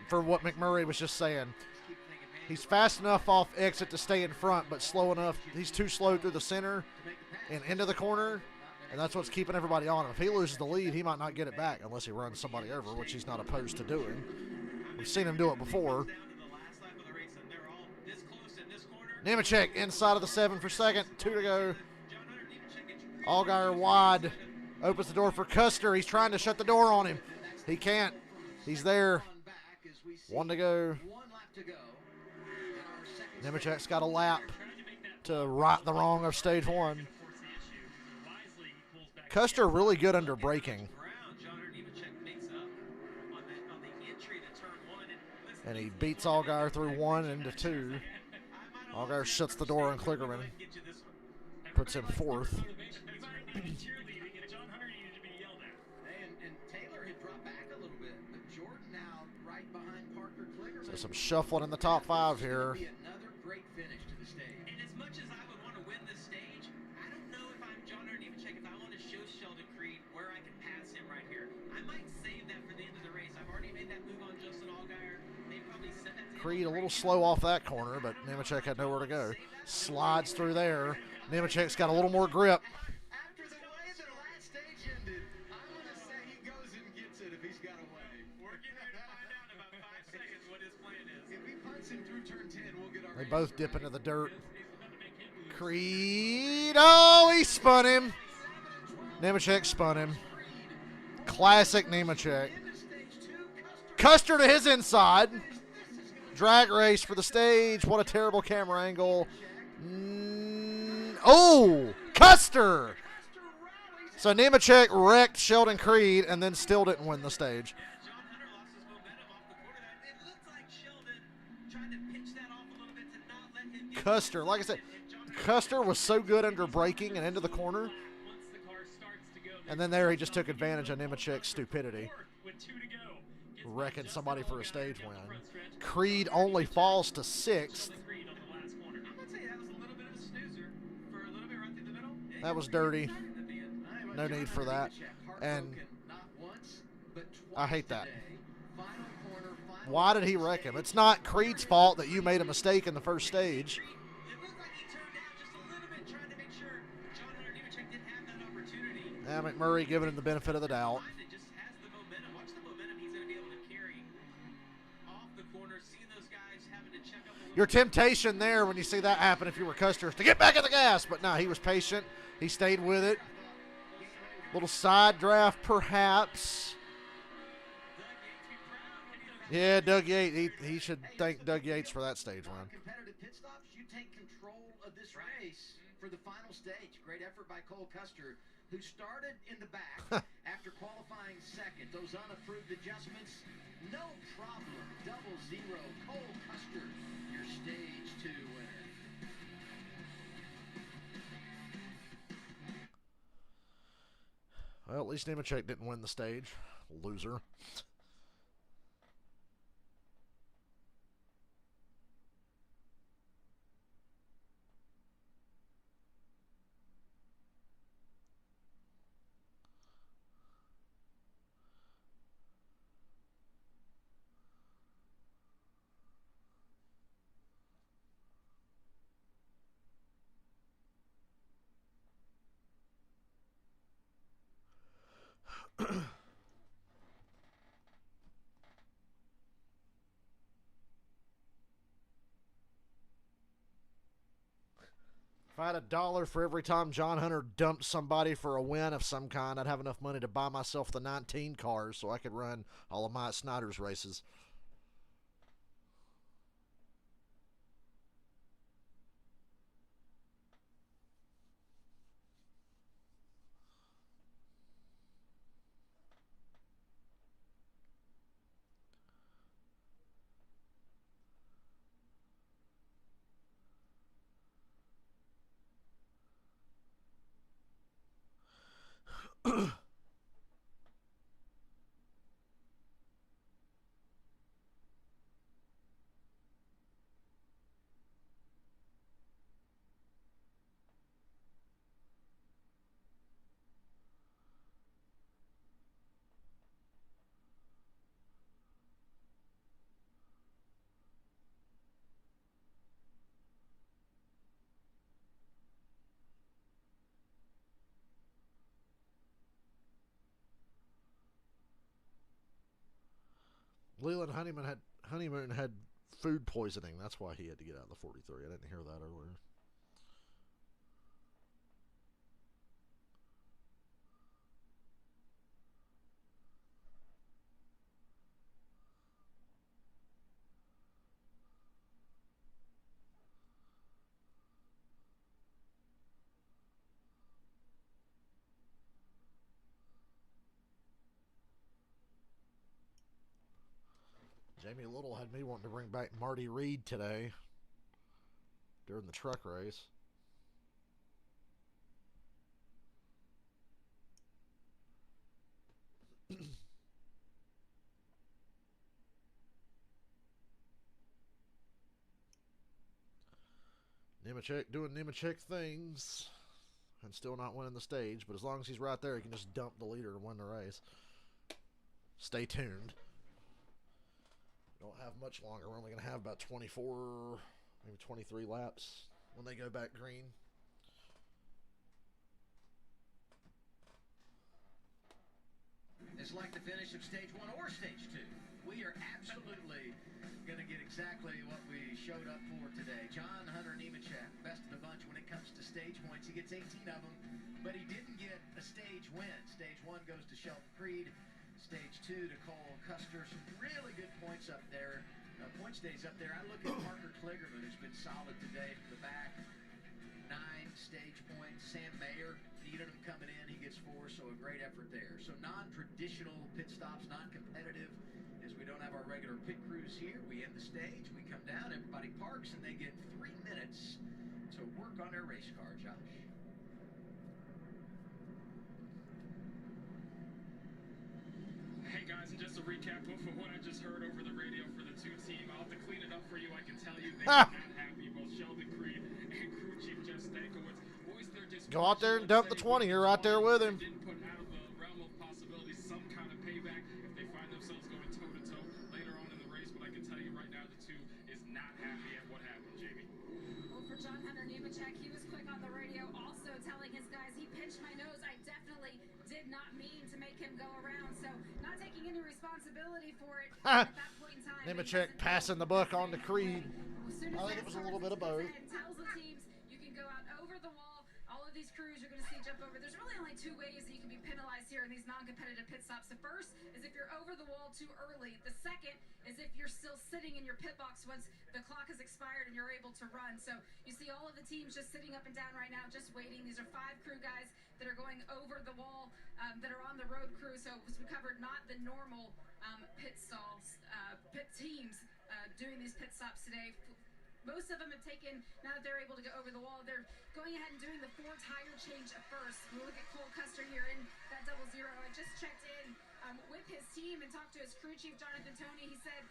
For what McMurray was just saying. He's fast enough off exit to stay in front, but slow enough. He's too slow through the center and into the corner, and that's what's keeping everybody on him. If he loses the lead, he might not get it back unless he runs somebody over, which he's not opposed to doing. We've seen him do it before. Nemechek inside of the 7 for second. 2 to go. Allgaier wide. Opens the door for Custer. He's trying to shut the door on him. He can't. He's there. 1 to go. Nemechek's got a lap to right the wrong of stage 1. Custer really good under braking. And he beats Allgaier through 1 into 2. Allgaier shuts the door on Kligerman. Puts him 4th. So some shuffling in the top 5 here. And as much as I would want to win this stage, I don't know if I'm John Hunter Nemechek, if I want to show Sheldon Creed where I can pass him right here. I might save that for the end of the race. I've already made that move on Justin Allgaier. They probably sent that to Creed a little slow off that corner, but Nemechek had nowhere to go. Slides through there. Nemechek's got a little more grip. After the way the last stage ended, I'm going to say he goes and gets it if he's got a way. We're getting ready to find out in about 5 seconds what his plan is. If he punts him through turn 10, we'll get our They answer. both dip into the dirt. Creed. Oh, he spun him. Nemechek spun him. Classic Nemechek. Custer to his inside. Drag race for the stage. What a terrible camera angle. Oh, Custer. So Nemechek wrecked Sheldon Creed and then still didn't win the stage. John Hunter lost his momentum off the corner. It looked like Sheldon tried to pitch that off a little bit to not let him get Custer, like I said, Custer was so good under braking and into the corner. And then there he just took advantage of Nemechek's stupidity. Wrecking somebody for a stage win. Creed only falls to 6th. I'm going to say that was a little bit of a snoozer for a little bit right through the middle. That was dirty. No need for that. And I hate that. Why did he wreck him? It's not Creed's fault that you made a mistake in the first stage. It looked like he turned down just a little bit trying to make sure John Hunter Nemechek didn't have that opportunity. Yeah, McMurray giving him the benefit of the doubt. It just has the momentum. Watch the momentum he's going to be able to carry off the corner, seeing those guys having to check up a little. Your temptation there when you see that happen if you were Custer is to get back at the gas. But no, he was patient. He stayed with it. Little side draft perhaps. Yeah, Doug Yates. He should thank Doug Yates for that stage run. Competitive pit stops, you take control of this race for the final stage. Great effort by Cole Custer, who started in the back after qualifying second. Those unapproved adjustments, no problem. 0-0. Cole Custer, your stage 2 winner. Well, at least Nemechek didn't win the stage. Loser. If I had $1 for every time John Hunter dumped somebody for a win of some kind, I'd have enough money to buy myself the 19 cars so I could run all of my Snyder's races. Leland Honeymoon had food poisoning. That's why he had to get out of the 43. I didn't hear that earlier. Jamie Little had me wanting to bring back Marty Reed today during the truck race. Nemechek doing Nemechek things and still not winning the stage, but as long as he's right there, he can just dump the leader and win the race. Stay tuned. Don't have much longer. We're only going to have about 24, maybe 23 laps when they go back green. It's like the finish of stage 1 or stage 2. We are absolutely going to get exactly what we showed up for today. John Hunter Nemechek, best of the bunch when it comes to stage points. He gets 18 of them, but he didn't get a stage win. Stage 1 goes to Sheldon Creed. Stage 2 to Cole Custer. Some really good points up there. Point stays up there. I look at Parker Kligerman, who's been solid today from the back. 9 stage points. Sam Mayer needed him coming in. He gets 4, so a great effort there. So non-traditional pit stops, non-competitive, as we don't have our regular pit crews here. We end the stage, we come down, everybody parks, and they get 3 minutes to work on their race car, Josh. Hey guys, and just a recap of what I just heard over the radio for the 2 team. I'll have to clean it up for you. I can tell you they are not happy. Both Sheldon Creed and crew chief Jeff Stankiewicz voiced their displeasure. Go out there and dump the 20. You're right there with him. Didn't put out of the realm of possibility some kind of payback if they find themselves going toe-to-toe later on in the race. But I can tell you right now, the 2 is not happy at what happened, Jamie. Well, for John Hunter Nemechek, he was quick on the radio, also telling his guys, he pinched my nose. I definitely did not mean to make him go around. So not taking any responsibility for it at that point in time. Nemechek passing the buck on to Creed. I think it was a little bit of both. Tells the teams you can go out over the wall. All of these crews you're going to see jump over. There's really only 2 ways that you can be penalized here in these non-competitive pit stops. The first is if you're over the wall too early. The second is if you're still sitting in your pit box once the clock has expired and you're able to run. So you see all of the teams just sitting up and down right now, just waiting. These are 5 crew guys that are going over the wall, that are on the road crew. So as we covered, not the normal pit stalls, pit teams doing these pit stops today. Most of them have taken, now that they're able to go over the wall, they're going ahead and doing the 4 tire change at first. We look at Cole Custer here in that 00. I just checked in with his team and talked to his crew chief, Jonathan Toney. He said,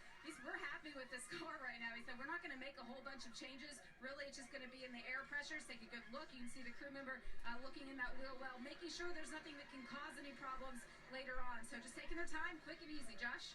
we're happy with this car right now. He said, we're not going to make a whole bunch of changes. Really, it's just going to be in the air pressures. Take a good look. You can see the crew member looking in that wheel well, making sure there's nothing that can cause any problems later on. So just taking their time, quick and easy. Josh?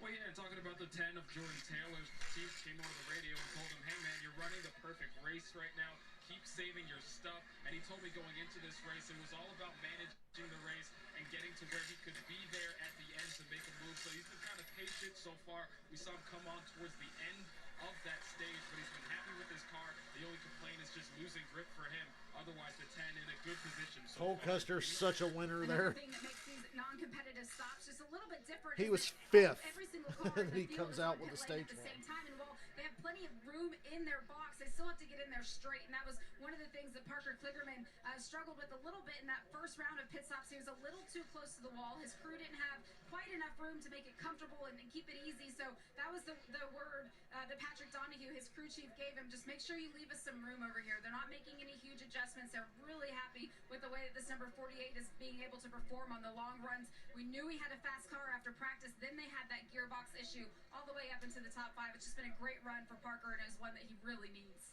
Well, yeah, and talking about the 10 of Jordan Taylor's team came over the radio and told him, hey, man, you're running the perfect race right now. Keep saving your stuff. And he told me going into this race, it was all about managing the race and getting to where he could be there at the end to make a move. So he's been kind of patient so far. We saw him come on towards the end of that stage, but he's been happy with his car. The only complaint is just losing grip for him. Otherwise, the 10 in a good position. Cole Custer's such a winner there. Thing that makes these non-competitive stops just a little bit different. He was that 5th, every single car and in he the field comes is out on with the pit lane stage at the win. same time. And while they have plenty of room in their box, they still have to get in there straight. And that was one of the things that Parker Kligerman struggled with a little bit in that first round of pit stops. He was a little too close to the wall. His crew didn't have quite enough room to make it comfortable and keep it easy. So that was the word that Patrick Donahue, his crew chief, gave him. Just make sure you leave us some room over here. They're not making any huge adjustments. They're really happy with the way that this number 48 is being able to perform on the long runs. We knew he had a fast car after practice. Then they had that gearbox issue all the way up into the top 5. It's just been a great run for Parker, and it was one that he really needs.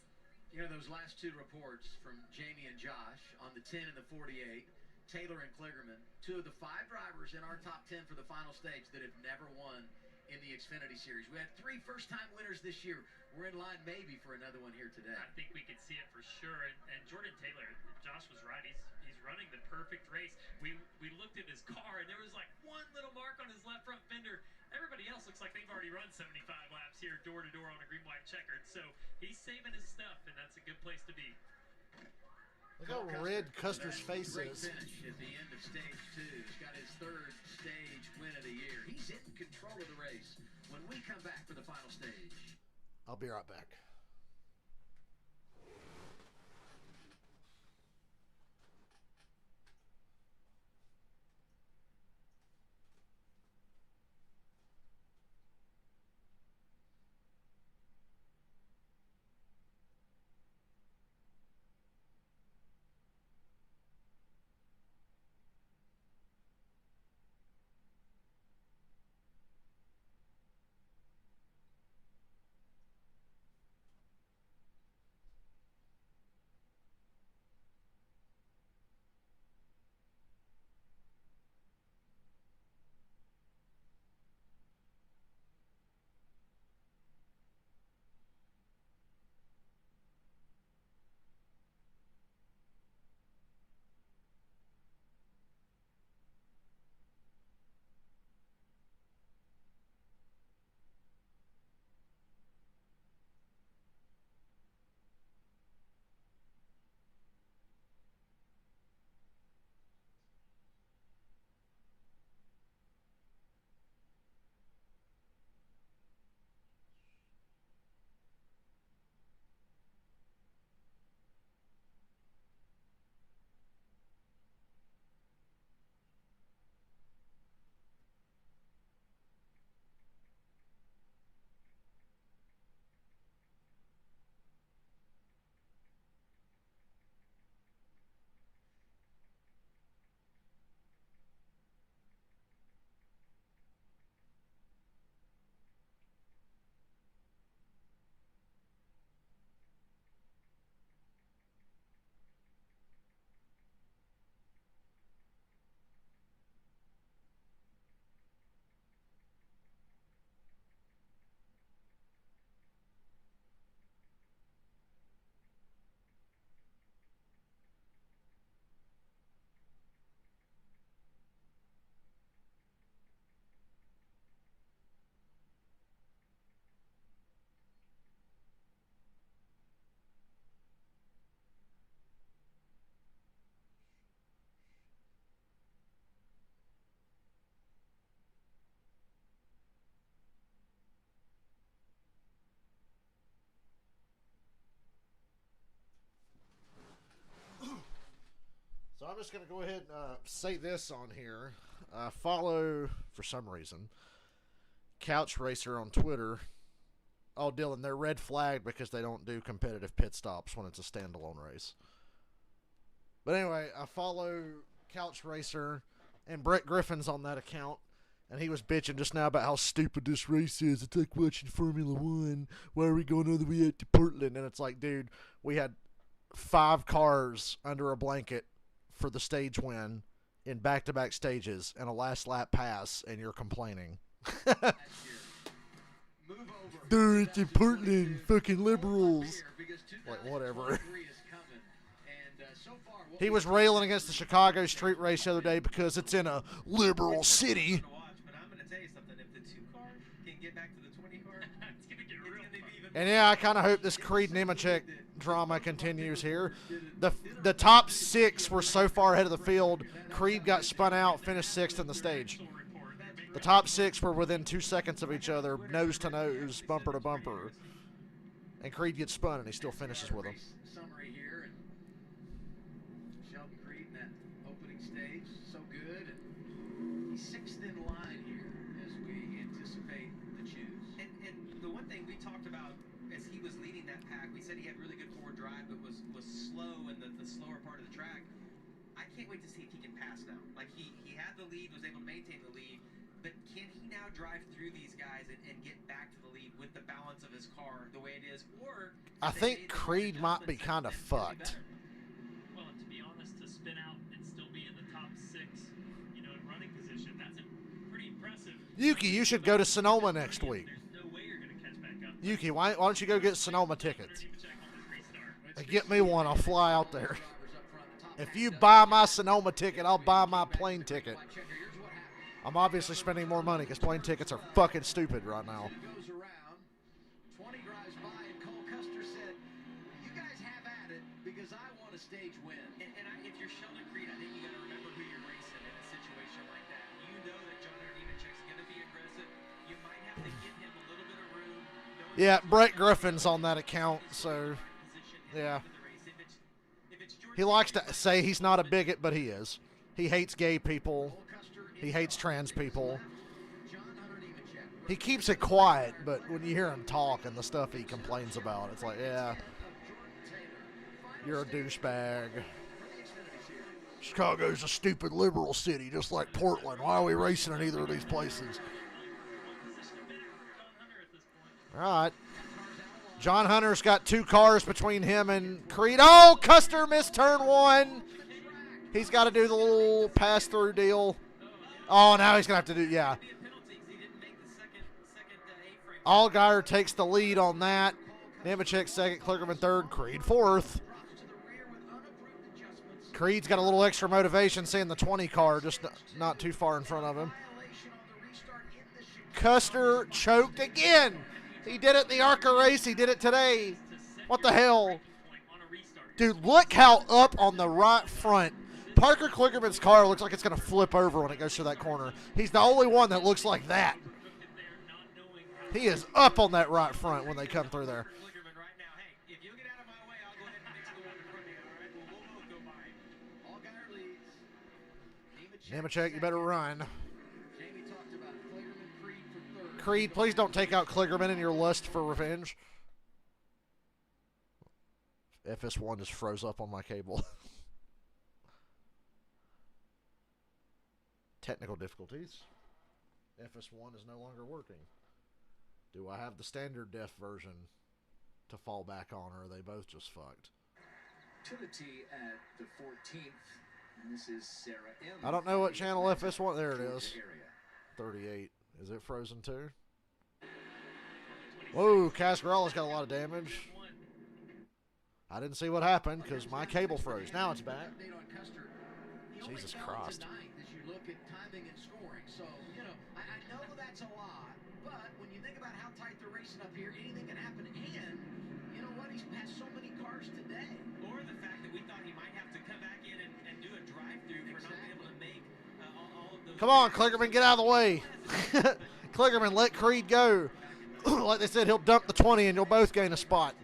You know, those last 2 reports from Jamie and Josh on the 10 and the 48, Taylor and Kligerman, 2 of the 5 drivers in our top 10 for the final stage that have never won in the Xfinity Series. We had 3 first-time winners this year. We're in line maybe for another one here today. I think we could see it for sure. And Jordan Taylor, Josh was right. He's running the perfect race. We looked at his car, and there was like one little mark on his left front fender. Everybody else looks like they've already run 75 laps here door to door on a green, white checkered. So he's saving his stuff, and that's a good place to be. Look how red Custer's face Great is. finish at the end of stage 2. He's got his 3rd stage win of the year. He's in control of the race when we come back for the final stage. I'll be right back. So I'm just going to go ahead and say this on here. Follow, for some reason, Couch Racer on Twitter. Oh, Dylan, they're red flagged because they don't do competitive pit stops when it's a standalone race. But anyway, I follow Couch Racer, and Brett Griffin's on that account. And he was bitching just now about how stupid this race is. It's like watching Formula One. Why are we going all the way out to Portland? And it's like, dude, we had 5 cars under a blanket for the stage win in back-to-back stages and a last lap pass, and you're complaining. Dude, it's in Portland, fucking liberals. Like, whatever. He was railing against the Chicago street race the other day because it's in a liberal city. But I'm going to tell you something. If the 2 car can get back to the 20 car, It's going to get real fun. And yeah, I kind of hope this Creed Nemechek drama continues here. The top 6 were so far ahead of the field. Creed got spun out, finished 6th in the stage. The top 6 were within 2 seconds of each other, nose to nose, bumper to bumper. And Creed gets spun, and he still finishes with him. Summary here, and Sheldon Creed in that opening stage, so good. And he's 6th in line here as we anticipate the choose. And the one thing we talked about as he was leading that pack, we said he had really good forward drive, but was slow in the slower part of the track. I can't wait to see if he can pass now. Like he had the lead, was able to maintain the lead, but can he now drive through these guys and get back to the lead with the balance of his car the way it is? Or I think Creed might be kind of fucked. Well, to be honest, to spin out and still be in the top 6, in running position, that's pretty impressive. Yuki, you should go to Sonoma next week. There's no way you're going to catch back up. Yuki, why don't you go get Sonoma tickets? And get me one, I'll fly out there. If you buy my Sonoma ticket, I'll buy my plane ticket. I'm obviously spending more money because plane tickets are fucking stupid right now. Goes around, 20 drives by, and Cole Custer said, "You guys have at it because I want a stage win." If you're Sheldon Creed, I think you got to remember who you're racing in a situation like that. You know that John Nemechek's going to be aggressive. You might have to give him a little bit of room. Yeah, Brett Griffin's on that account, so yeah. He likes to say he's not a bigot, but he is. He hates gay people. He hates trans people. He keeps it quiet, but when you hear him talk and the stuff he complains about, it's like, yeah, you're a douchebag. Chicago's a stupid liberal city, just like Portland. Why are we racing in either of these places? All right. John Hunter's got 2 cars between him and Creed. Oh, Custer missed turn 1. He's got to do the little pass-through deal. Oh, now he's going to have to do, yeah. Allgaier takes the lead on that. Nemechek 2nd, Kligerman 3rd, Creed 4th. Creed's got a little extra motivation seeing the 20 car just not too far in front of him. Custer choked again. He did it in the ARCA race. He did it today. What the hell? Dude, look how up on the right front. Parker Kligerman's car looks like it's going to flip over when it goes through that corner. He's the only one that looks like that. He is up on that right front when they come through there. Nemechek, you better run. Creed, please don't take out Kligerman in your lust for revenge. FS1 just froze up on my cable. Technical difficulties. FS1 is no longer working. Do I have the standard def version to fall back on, or are they both just fucked? To the tee at the 14th. And this is Sarah M. I don't know what channel FS1. There it is. 38. Is it frozen too? Whoa, Cascarella's got a lot of damage. I didn't see what happened because my cable froze. Now it's back. Jesus Christ. As you look at timing and scoring. So, I know that's a lot, but when you think about how tight they're racing up here, anything can happen. And, you know what? He's passed so many cars today. Or the fact that we thought he might have to come back in and do a drive-through for not being able to make all of those. Come on, Kligerman, get out of the way. Kligerman, let Creed go. Like they said, he'll dump the 20 and you'll both gain a spot.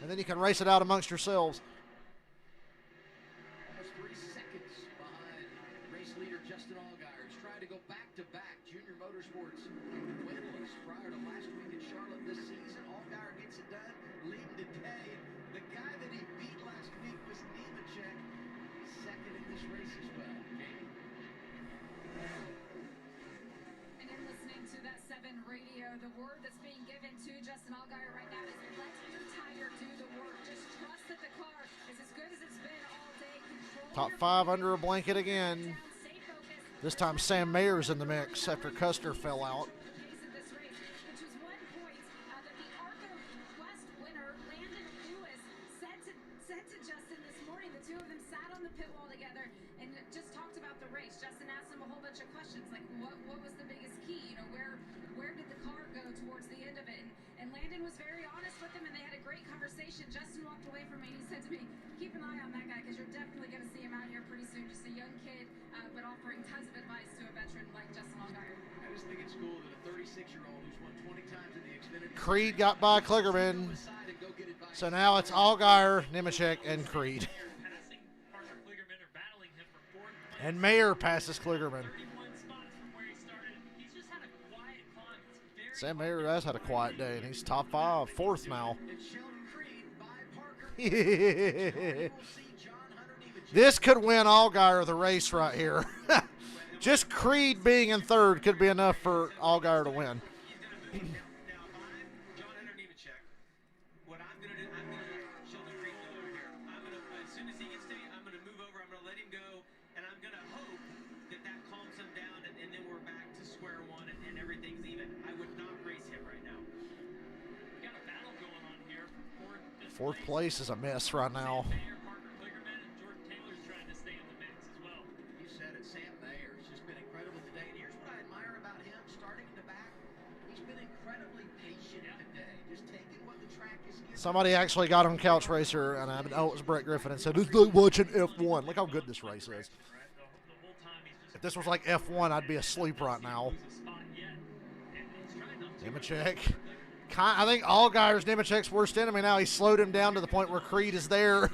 And then you can race it out amongst yourselves. Almost 3 seconds behind race leader Justin Allgaier. He's trying to go back-to-back Junior Motorsports winless prior to last week at Charlotte this season. Allgaier gets it done, leading today. The guy that he beat last week was Nemechek. He's 2nd in this race as well. Jamie? And in listening to that 7 radio, the word that's being given to Justin Allgaier right now is let your tire do the work. Just trust that the car is as good as it's been all day. Top 5 under a blanket again. This time Sam Mayer's in the mix after Custer fell out. Said to Justin this morning, the two of them sat on the pit wall together and just talked about the race. Justin asked him a whole bunch of questions, like what was the biggest key? Where did the car go towards the end of it? And And Landon was very honest with him, and they had a great conversation. Justin walked away from me, and he said to me, keep an eye on that guy, because you're definitely going to see him out here pretty soon. Just a young kid, but offering tons of advice to a veteran like Justin Allgaier. I just think it's cool that a 36-year-old who's won 20 times in the Xfinity Creed got by Kligerman. So now it's Allgaier, Nemechek, and Creed. And Mayer passes Kligerman. Sam Mayer has had a quiet day, and he's top 5, 4th now. This could win Allgaier the race right here. Just Creed being in 3rd could be enough for Allgaier to win. Fourth place is a mess right now. You said it, Sam Mayer has just been incredible today. And here's what I admire about him, starting in the back. He's been incredibly patient today, just taking what the track is giving. Somebody actually got on Couch Racer, and it was Brett Griffin, and said, "It's like watching F1. Look how good this race is." If this was like F1, I'd be asleep right now. Nemechek. I think Allgaier's Nemechek's worst enemy now. He slowed him down to the point where Creed is there.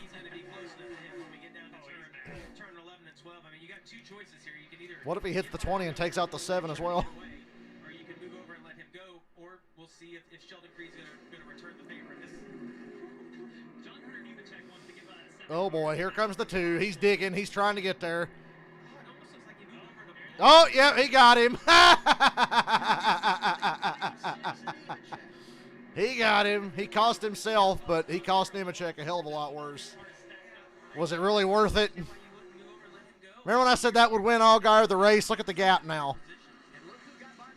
What if he hits the 20 and takes out the 7 as well? Or you can move over and let him go, or we'll see if Sheldon Creed's going to return the favor. Oh boy, here comes the 2. He's digging. He's trying to get there. Oh, yeah, he got him. He got him. He cost himself, but he cost Nemechek a hell of a lot worse. Was it really worth it? Remember when I said that would win Allgaier the race? Look at the gap now.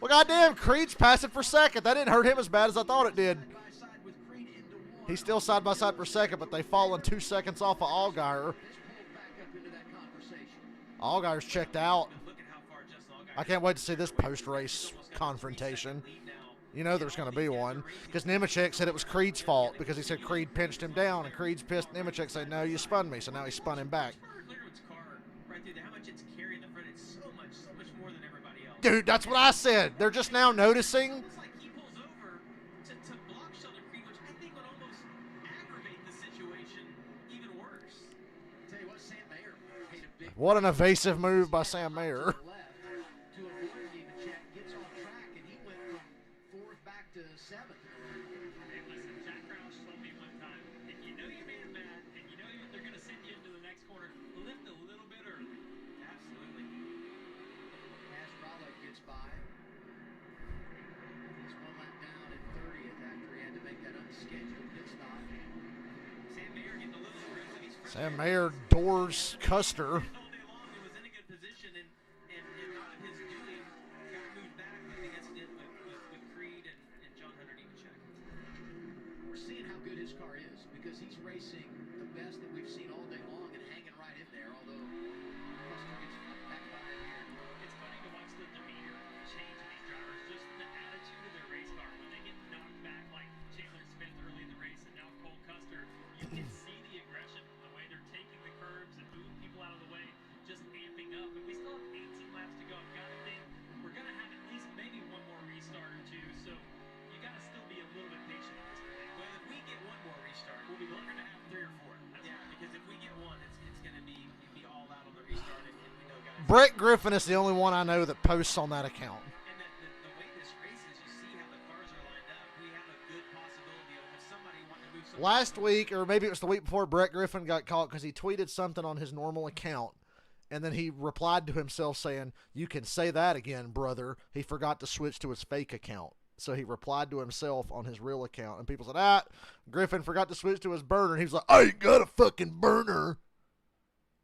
Well, goddamn, Creed's passing for 2nd. That didn't hurt him as bad as I thought it did. He's still side by side for 2nd, but they've fallen 2 seconds off of Allgaier. Allgaier's checked out. I can't wait to see this post-race confrontation. You know there's going to be one, because Nemechek said it was Creed's fault because he said Creed pinched him down, and Creed's pissed. Nemechek said, "No, you spun me," so now he spun him back. Dude, that's what I said. They're just now noticing. What an evasive move by Sam Mayer. Sam Mayer doors Custer. We're seeing how good his car is because he's racing the best that we've seen all day long and hanging right in there, although Custer gets back by him here. It's funny to watch the demeanor change of these drivers, just the attitude of their race car. When they get knocked back like Chandler Smith early in the race and now Cole Custer, you can see the aggression, the way they're taking the curbs and moving people out of the way, just amping up. And we still have 18 laps to go. I've got to think we're going to have at least maybe one more restart or two, so you got to still be a little bit patient with this thing. Well, if we get one more restart, we're going to have 3 or 4. Yeah, because if we get one, it's going to be all out on the restart, and we know guys. Brett Griffin is the only one I know that posts on that account. And the way this race is, you see how the cars are lined up. We have a good possibility of if somebody wanting to move something. Last week, or maybe it was the week before, Brett Griffin got caught because he tweeted something on his normal account. And then he replied to himself saying, "You can say that again, brother." He forgot to switch to his fake account. So he replied to himself on his real account. And people said, Griffin forgot to switch to his burner. And he was like, "I ain't got a fucking burner."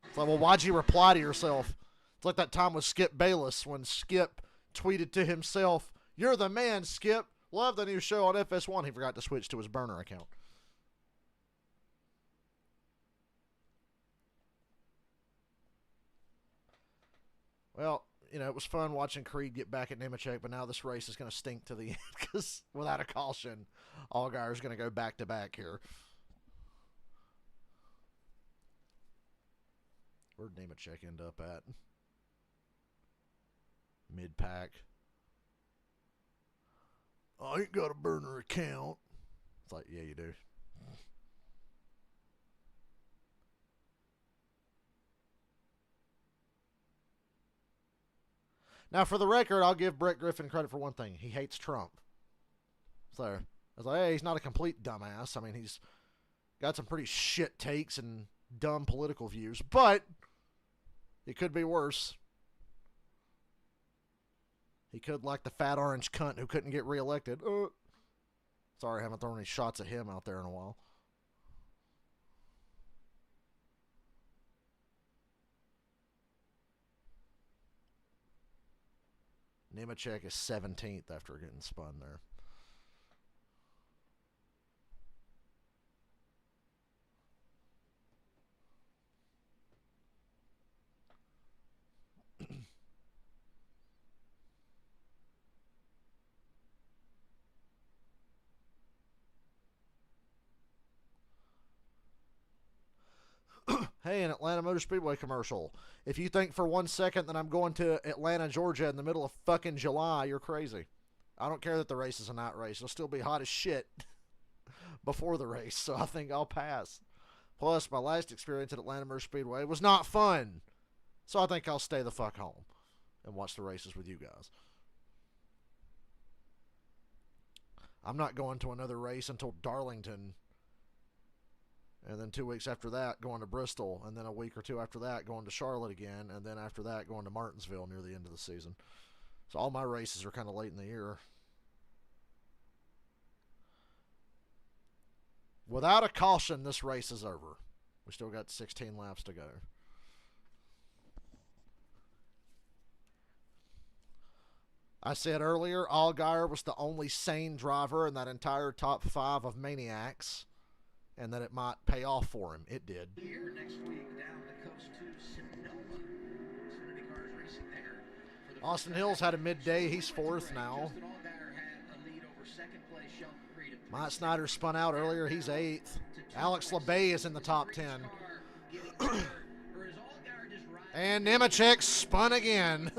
It's like, well, why'd you reply to yourself? It's like that time with Skip Bayless when Skip tweeted to himself, "You're the man, Skip. Love the new show on FS1." He forgot to switch to his burner account. Well, you know, it was fun watching Creed get back at Nemechek, but now this race is going to stink to the end because without a caution, Allgaier's going to go back-to-back here. Where'd Nemechek end up at? Mid-pack. I ain't got a burner account. It's like, yeah, you do. Now, for the record, I'll give Brett Griffin credit for one thing. He hates Trump. So, I was like, hey, he's not a complete dumbass. I mean, he's got some pretty shit takes and dumb political views, but it could be worse. He could like the fat orange cunt who couldn't get reelected. Sorry, I haven't thrown any shots at him out there in a while. Nemechek is 17th after getting spun there. Hey, an Atlanta Motor Speedway commercial. If you think for 1 second that I'm going to Atlanta, Georgia in the middle of fucking July, you're crazy. I don't care that the race is a night race. It'll still be hot as shit before the race, so I think I'll pass. Plus, my last experience at Atlanta Motor Speedway was not fun, so I think I'll stay the fuck home and watch the races with you guys. I'm not going to another race until Darlington. And then 2 weeks after that, going to Bristol. And then a week or two after that, going to Charlotte again. And then after that, going to Martinsville near the end of the season. So all my races are kind of late in the year. Without a caution, this race is over. We still got 16 laps to go. I said earlier, Allgaier was the only sane driver in that entire top 5 of Maniacs. And that it might pay off for him. It did. Here next week down the coast to Sonoma. Xfinity cars racing there. Austin Hills had a midday. He's 4th now. Mike Snyder spun out earlier. He's 8th. Alex LeBay is in the top 10. And Nemechek spun again.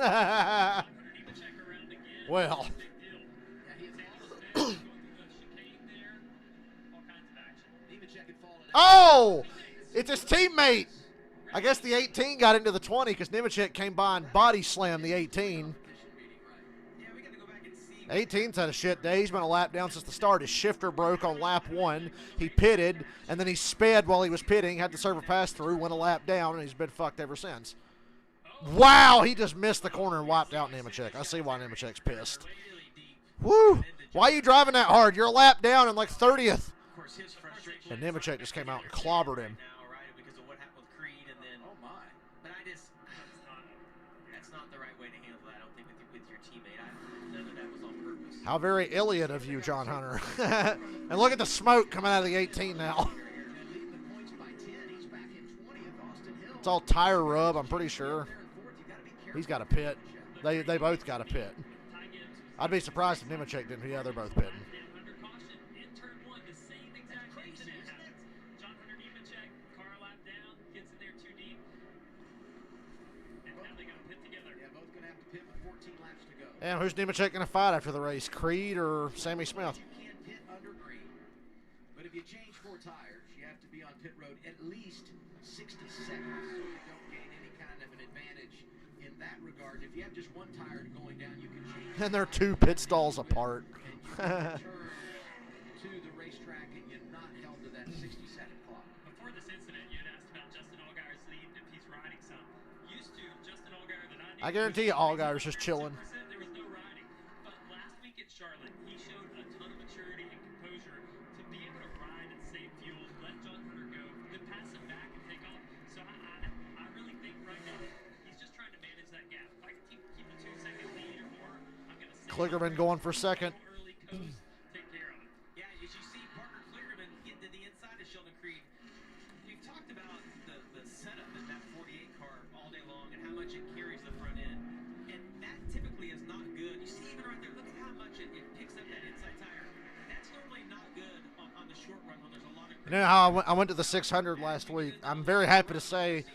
Well. Oh! It's his teammate. I guess the 18 got into the 20 because Nemechek came by and body slammed the 18. 18's had a shit day. He's been a lap down since the start. His shifter broke on lap 1. He pitted, and then he sped while he was pitting, had the server pass through, went a lap down, and he's been fucked ever since. Wow, he just missed the corner and wiped out Nemechek. I see why Nemechek's pissed. Woo! Why are you driving that hard? You're a lap down and like 30th. And Nemechek just came out and clobbered him. Because of what happened with Creed, and then but I just that's not the right way to handle that. I don't think with your teammate. None of that was on purpose. How very Iliad of you, John Hunter. And look at the smoke coming out of the 18 now. It's all tire rub, I'm pretty sure. He's got a pit. They both got a pit. I'd be surprised if Nemechek didn't. Yeah, they're both pitting. And who's Nemechek going to fight after the race? Creed or Sammy Smith? You can't pit under green, but if you change 4 tires, you have to be on pit road at least 60 seconds, so you don't gain any kind of an advantage in that regard. If you have just 1 tire going down, you can change. And they're 2 pit stalls apart. To the racetrack, and you're not held to that 60-second clock. Before this incident, you had asked about Justin Allgaier's lead if he's riding some. Used to Justin Allgaier that I knew. I guarantee you Allgaier's just chilling. Charlotte, he showed a ton of maturity and composure to be able to ride and save fuel, let John Hunter go, then pass him back and take off. So I really think right now he's just trying to manage that gap. If I can keep a 2-second lead or more, I'm going to say Kligerman going for second. Early coast, take care of it. Yeah, as you see Parker Kligerman get to the inside of Sheldon Creed, we've talked about the setup in that 48 car all day long and how much it carries the front end. And You know how I went to the 600 last week? I'm very happy to say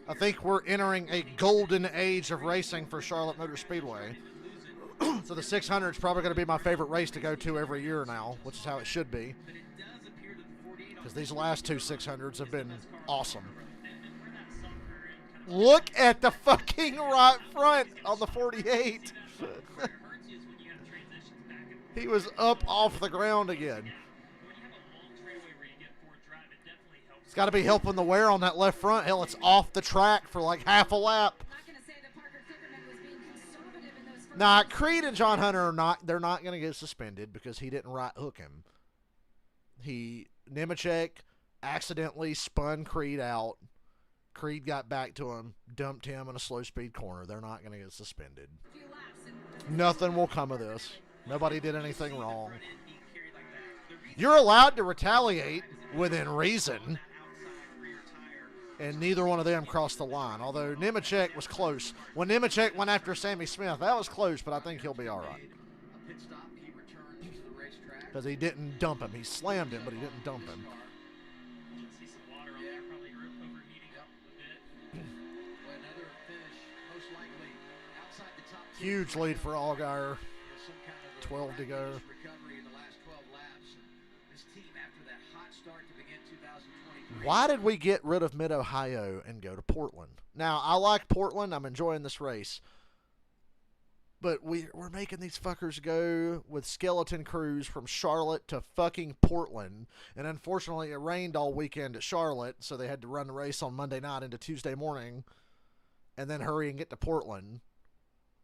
I think we're entering a golden age of racing for Charlotte Motor Speedway. So the 600 is probably going to be my favorite race to go to every year now, which is how it should be. Because these last two 600s have been awesome. Look at the fucking right front on the 48. He was up off the ground again. It's got to be helping the wear on that left front. Hell, it's off the track for like half a lap. Nah, Creed and John Hunter are not. They're not going to get suspended because he didn't right hook him. Nemechek accidentally spun Creed out. Creed got back to him, dumped him in a slow speed corner. They're not going to get suspended. Nothing will come of this. Nobody did anything wrong. You're allowed to retaliate within reason. And neither one of them crossed the line. Although Nemechek was close. When Nemechek went after Sammy Smith, that was close, but I think he'll be all right. Because he didn't dump him. He slammed him, but he didn't dump him. Huge lead for Allgaier. 12 to go. Why did we get rid of Mid-Ohio and go to Portland? Now, I like Portland. I'm enjoying this race. But we're making these fuckers go with skeleton crews from Charlotte to fucking Portland. And unfortunately, it rained all weekend at Charlotte, so they had to run the race on Monday night into Tuesday morning and then hurry and get to Portland.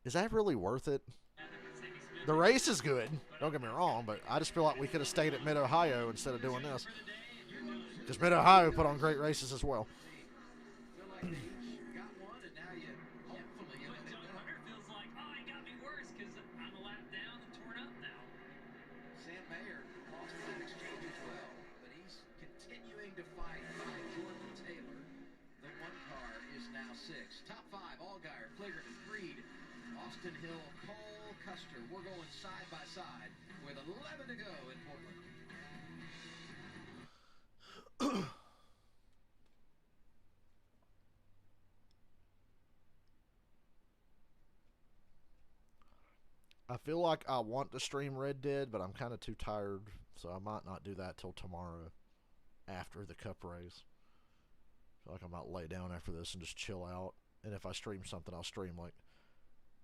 Is that really worth it? The race is good. Don't get me wrong, but I just feel like we could have stayed at Mid-Ohio instead of doing this. Because Mid-Ohio put on great races as well. Hill, Cole, Custer. We're going side by side with 11 to go in Portland. I feel like I want to stream Red Dead, but I'm kind of too tired, so I might not do that till tomorrow after the Cup race. I feel like I might lay down after this and just chill out. And if I stream something, I'll stream like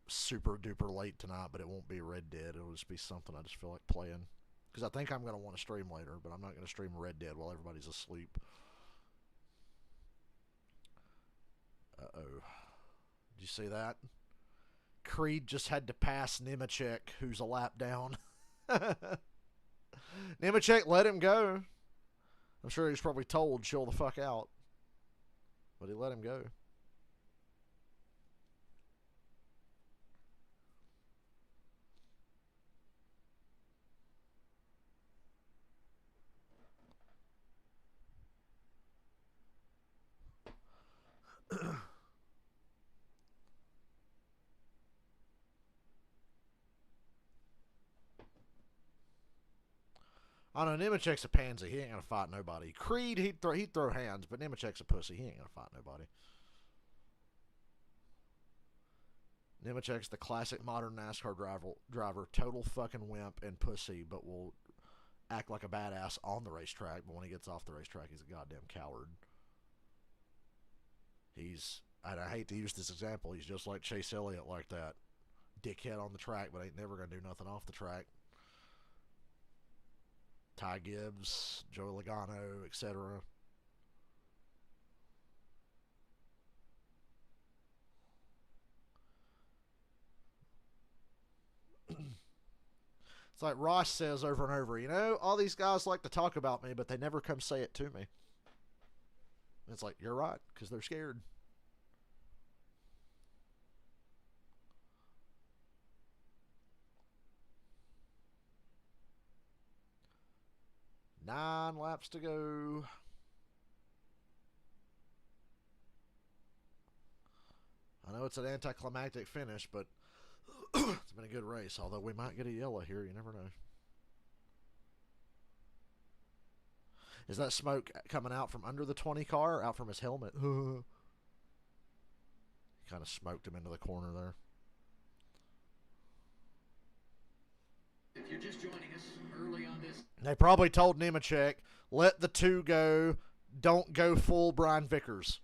super duper late tonight, but it won't be Red Dead. It'll just be something I just feel like playing. Because I think I'm going to want to stream later, but I'm not going to stream Red Dead while everybody's asleep. Uh-oh. Did you see that? Creed just had to pass Nemechek, who's a lap down. Nemechek let him go. I'm sure he was probably told, chill the fuck out. But he let him go. I don't know, Nemechek's a pansy. He ain't going to fight nobody. Creed, he'd throw hands, but Nemechek's a pussy. He ain't going to fight nobody. Nemechek's the classic modern NASCAR driver. Total fucking wimp and pussy, but will act like a badass on the racetrack. But when he gets off the racetrack, he's a goddamn coward. And I hate to use this example, he's just like Chase Elliott like that. Dickhead on the track, but ain't never going to do nothing off the track. Ty Gibbs, Joey Logano, etc. It's like Ross says over and over, you know, all these guys like to talk about me, but they never come say it to me. And it's like, you're right, because they're scared. Nine laps to go. I know it's an anticlimactic finish, but it's been a good race. Although we might get a yellow here, you never know. Is that smoke coming out from under the 20 car or out from his helmet? Kind of smoked him into the corner there. If you're just joining us early on this, They probably told Nemechek, let the 2 go. Don't go full Brian Vickers.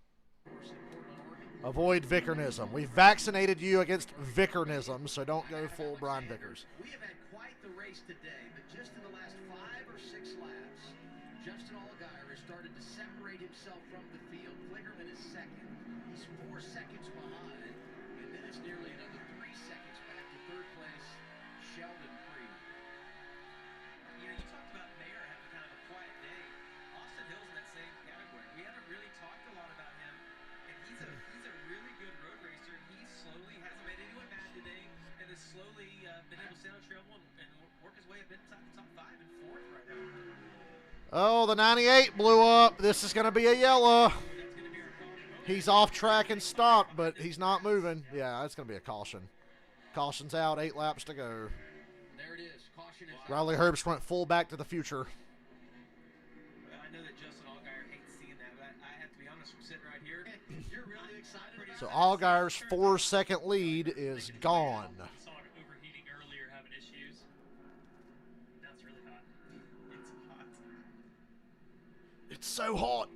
Avoid Vickernism. We vaccinated you against Vickernism, so don't go full Brian Vickers. We have had quite the race today, but just in the last 5 or 6 laps, Justin Allgaier has started to separate himself from the field. Klingerman is second. He's 4 seconds behind, and then it's nearly another 3 seconds back to third place, Sheldon Creed. You know, you talked about Mayer having kind of a quiet day. Austin Hill's in that same category. We haven't really talked a lot about him, and he's a really good road racer. He slowly hasn't made anyone mad today, and has slowly been able to stay on trail one and work his way up inside the top 5 and 4th right now. Oh, the 98 blew up. This is going to be a yellow. He's off track and stopped, but he's not moving. Yeah, that's going to be a caution. Caution's out. 8 laps to go. There it is. Caution is out. Riley Herbst went full back to the future. Well, I know that Justin Allgaier hates seeing that, but I have to be honest, from sitting right here, You're really excited. So Allgaier's 4-second lead is gone. Saw it overheating earlier, having issues. Now it's really hot. it's hot. It's so hot.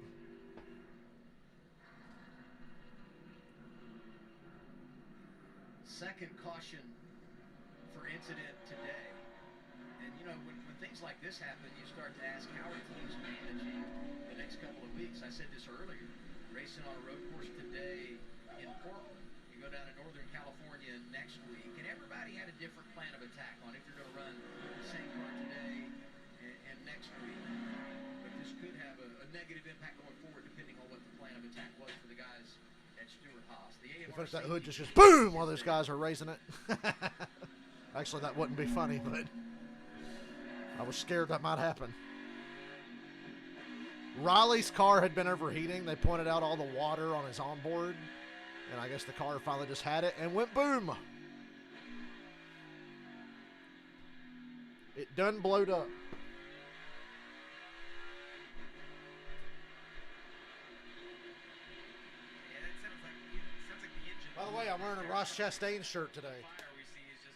Second caution for incident today. And, you know, when things like this happen, you start to ask how are teams managing the next couple of weeks. I said this earlier. Racing on a road course today in Portland. You go down to Northern California next week, and everybody had a different plan of attack on if you're going to run the same car today and next week. But this could have a negative impact going forward depending on what the plan of attack was for the guys at Stewart Haas. The If AMR that hood just goes boom while those guys are raising it. Actually, that wouldn't be funny, but I was scared that might happen. Riley's car had been overheating. They pointed out all the water on his onboard, and I guess the car finally just had it and went boom. It done blowed up. Yeah, that sounds like the engine. By the way, I'm wearing a Ross Chastain shirt today. Fire we see is just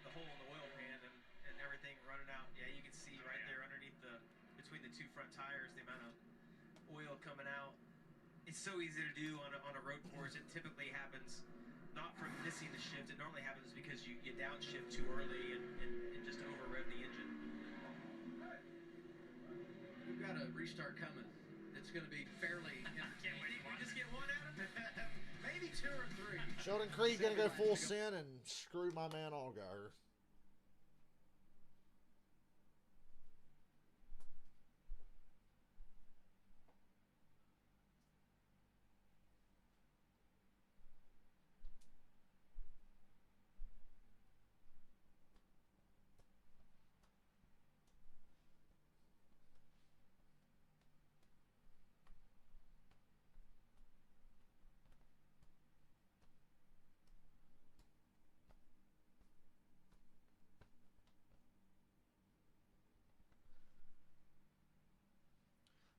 the hole in the oil pan and everything running out. Yeah, you can see right there underneath between the 2 front tires the amount of oil coming out. It's so easy to do on a road course. It typically happens not from missing the shift. It normally happens because you downshift too early and just over rev the engine. We've got a restart coming. It's going to be fairly. Can't wait. We just get one out of it. Maybe 2 or 3. Sheldon Creed gonna go full sin and screw my man Allgaier.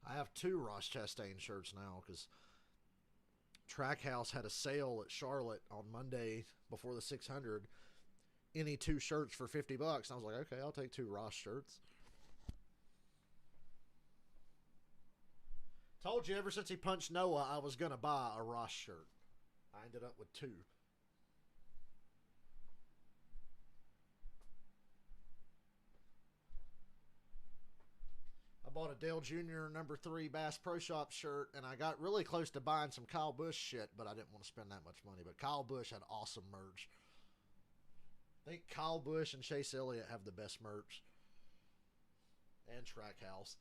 I have 2 Ross Chastain shirts now because Trackhouse had a sale at Charlotte on Monday before the 600. Any 2 shirts for $50. And I was like, okay, I'll take 2 Ross shirts. Told you ever since he punched Noah, I was going to buy a Ross shirt. I ended up with 2. I bought a Dale Jr. number 3 Bass Pro Shop shirt, and I got really close to buying some Kyle Busch shit, but I didn't want to spend that much money. But Kyle Busch had awesome merch. I think Kyle Busch and Chase Elliott have the best merch. And Trackhouse.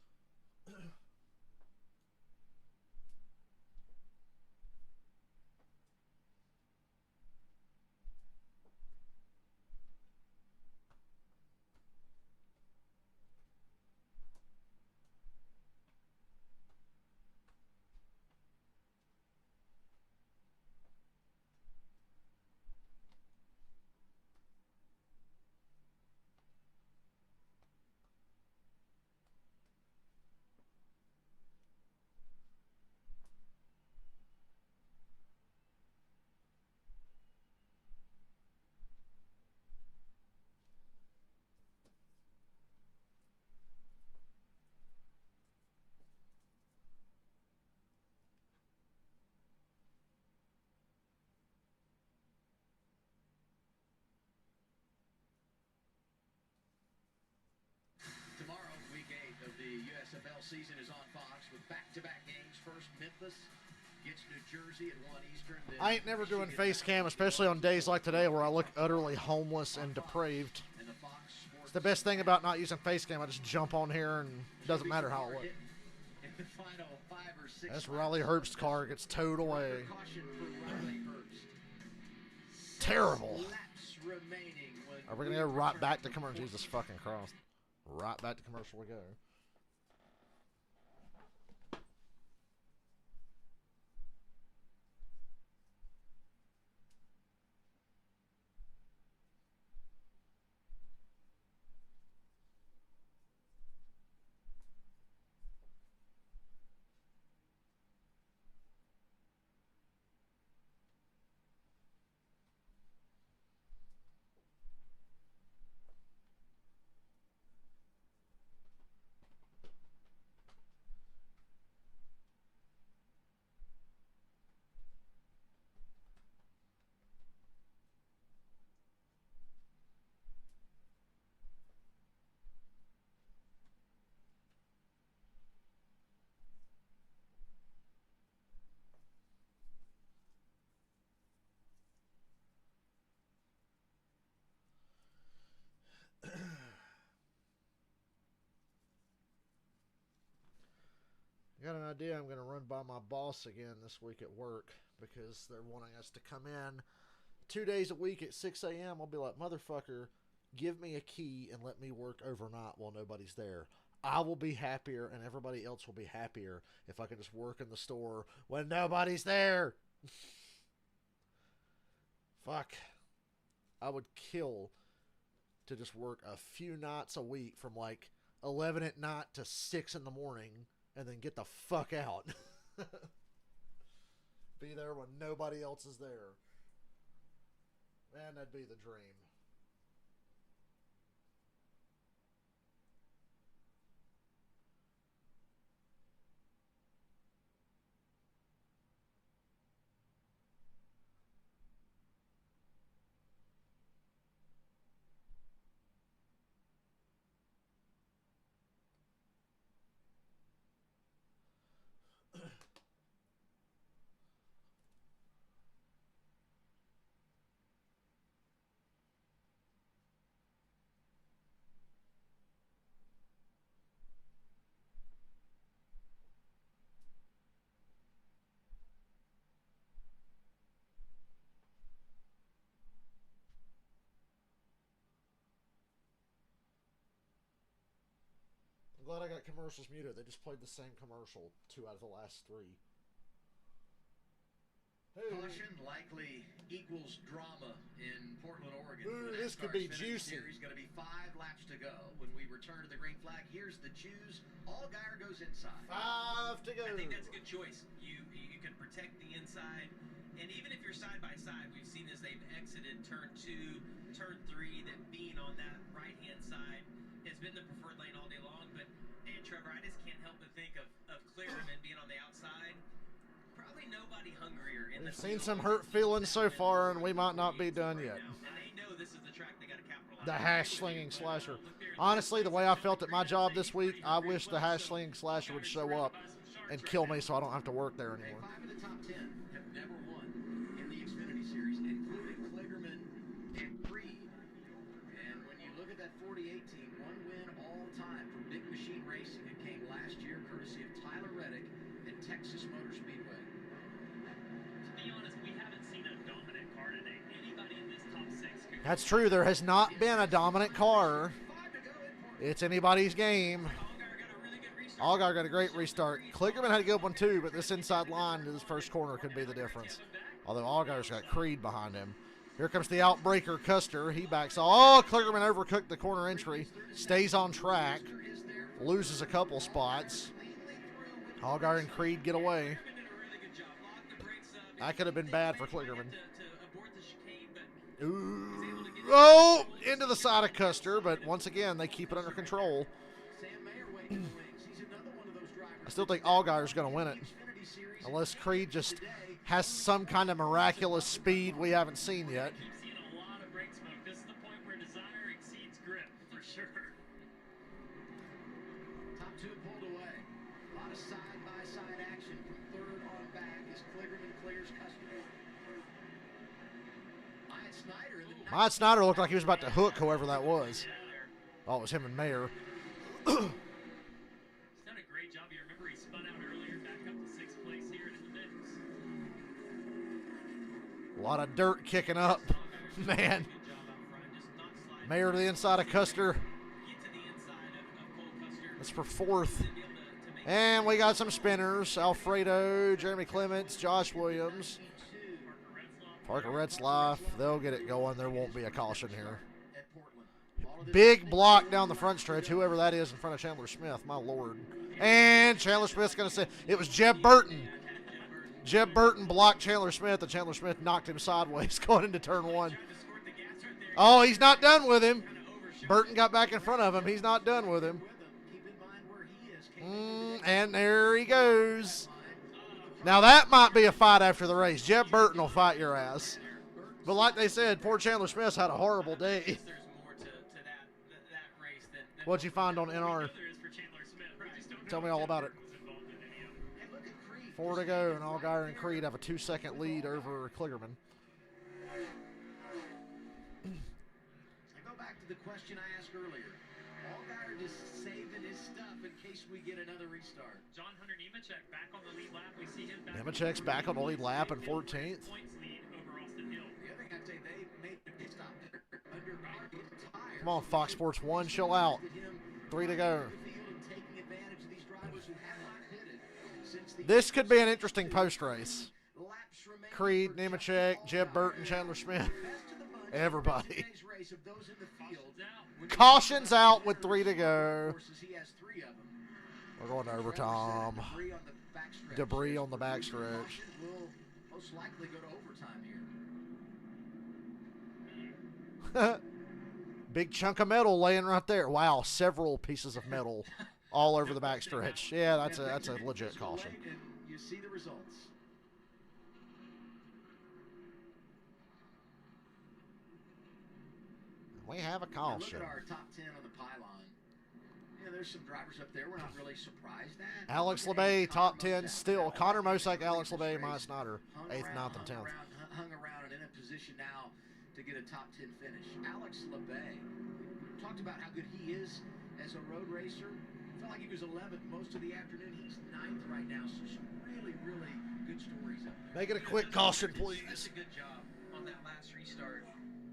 XFL season is on Fox with back-to-back games. First, Memphis gets New Jersey at 1 Eastern. I ain't never doing face cam, especially on days like today where I look utterly homeless and depraved. It's the best thing about not using face cam. I just jump on here and it doesn't matter how I look. That's Riley Herbst's car gets towed away. Terrible. Are we going to go right back to commercial? Jesus fucking Christ. Right back to commercial we go. I got an idea. I'm going to run by my boss again this week at work because they're wanting us to come in 2 days a week at 6 a.m. I'll be like, motherfucker, give me a key and let me work overnight while nobody's there. I will be happier and everybody else will be happier if I can just work in the store when nobody's there. Fuck. I would kill to just work a few nights a week from like 11 at night to 6 in the morning and then get the fuck out. Be there when nobody else is there. Man, that'd be the dream. I'm glad I got commercials muted. They just played the same commercial 2 out of the last 3. Hey. Caution likely equals drama in Portland, Oregon. Ooh, this could be Xfinity juicy. Series going to be 5 laps to go. When we return to the green flag, here's the choose. Allgaier goes inside. 5 to go. I think that's a good choice. You can protect the inside, and even if you're side by side, we've seen as they've exited turn 2, turn 3, that being on that right-hand side has been the preferred lane all day long. But man, Trevor, I just can't help but think of Clearman being on the outside. Probably nobody hungrier in We've seen some hurt feelings so far, and we might not be done yet. And they know this is the track they got to capitalize. The hash slinging slasher. Honestly, the way I felt at my job this week, I wish the hash slinging slasher would show up and kill me so I don't have to work there anymore. 5 of the top 10 have never won in the Xfinity Series, including Kligerman and Creed. And when you look at that 48 team, 1 win all time from Big Machine Racing. It came last year courtesy of Tyler Reddick at Texas Motor Speedway. To be honest, we haven't seen a dominant car today. Anybody in this top 6 could... That's true. There has not been a dominant car. It's anybody's game. Allgaier got a great restart. Kligerman had a good one too, but this inside line to this first corner could be the difference. Although Allgaier's got Creed behind him. Here comes the outbreaker Custer. He backs off. Oh, Kligerman overcooked the corner entry. Stays on track. Loses a couple spots. Allgaier and Creed get away. That could have been bad for Kligerman. Ooh. Oh, into the side of Custer, but once again, they keep it under control. I still think Allgaier's going to win it. Unless Creed just has some kind of miraculous speed we haven't seen yet. Keep seeing a lot of brake smoke. This is the point where desire exceeds grip, for sure. Top 2 pulled away. of side-by-side action from third on back as Kligerman clears Custer. Myatt Snyder looked like he was about to hook whoever that was. Oh, it was him and Mayer. He's done a great job. You remember he spun out earlier, back up to 6th place here in the mix. A lot of dirt kicking up. Man. Mayer to the inside of Custer. That's for 4th. And we got some spinners. Alfredo, Jeremy Clements, Josh Williams. Parker Retzlaff. They'll get it going. There won't be a caution here. Big block down the front stretch. Whoever that is in front of Chandler Smith. My Lord. And Chandler Smith's going to say it was Jeb Burton. Jeb Burton blocked Chandler Smith, and Chandler Smith knocked him sideways going into turn 1. Oh, he's not done with him. Burton got back in front of him. He's not done with him. And there he goes. Now that might be a fight after the race. Jeb Burton will fight your ass. But like they said, poor Chandler Smith's had a horrible day. What'd you find on NR? Tell me all about it. 4 to go, and Allgaier and Creed have a 2-second lead over Kligerman. I go back to the question I asked earlier. Allgaier just saving his stuff in case we get another restart. John Hunter Nemechek back on the lead lap. We see him back. Nemechek's back on the lead lap in 14th. Come on, Fox Sports 1, chill out. 3 to go. This could be an interesting post-race. Creed, Nemechek, Jeb Burton, Chandler Smith. Everybody. Caution's out with 3 to go. We're going to overtime. Debris on the backstretch. Most likely go to overtime here. Big chunk of metal laying right there. Wow, several pieces of metal all over the backstretch. Yeah, that's a legit caution. You see the results. We have a caution. Look at our top 10 on the pylon. Yeah, there's some drivers up there we're not really surprised at. Alex LeBay, top 10 still. Connor Mosak, Alex LeBay, Myatt Snyder, 8th, 9th, and 10th. Hung around and in a position now to get a top 10 finish. Alex LeBay, talked about how good he is as a road racer. Felt like he was 11th most of the afternoon. He's 9th right now, so some really, really good stories up there. Make it a quick caution, please. That's a good job on that last restart.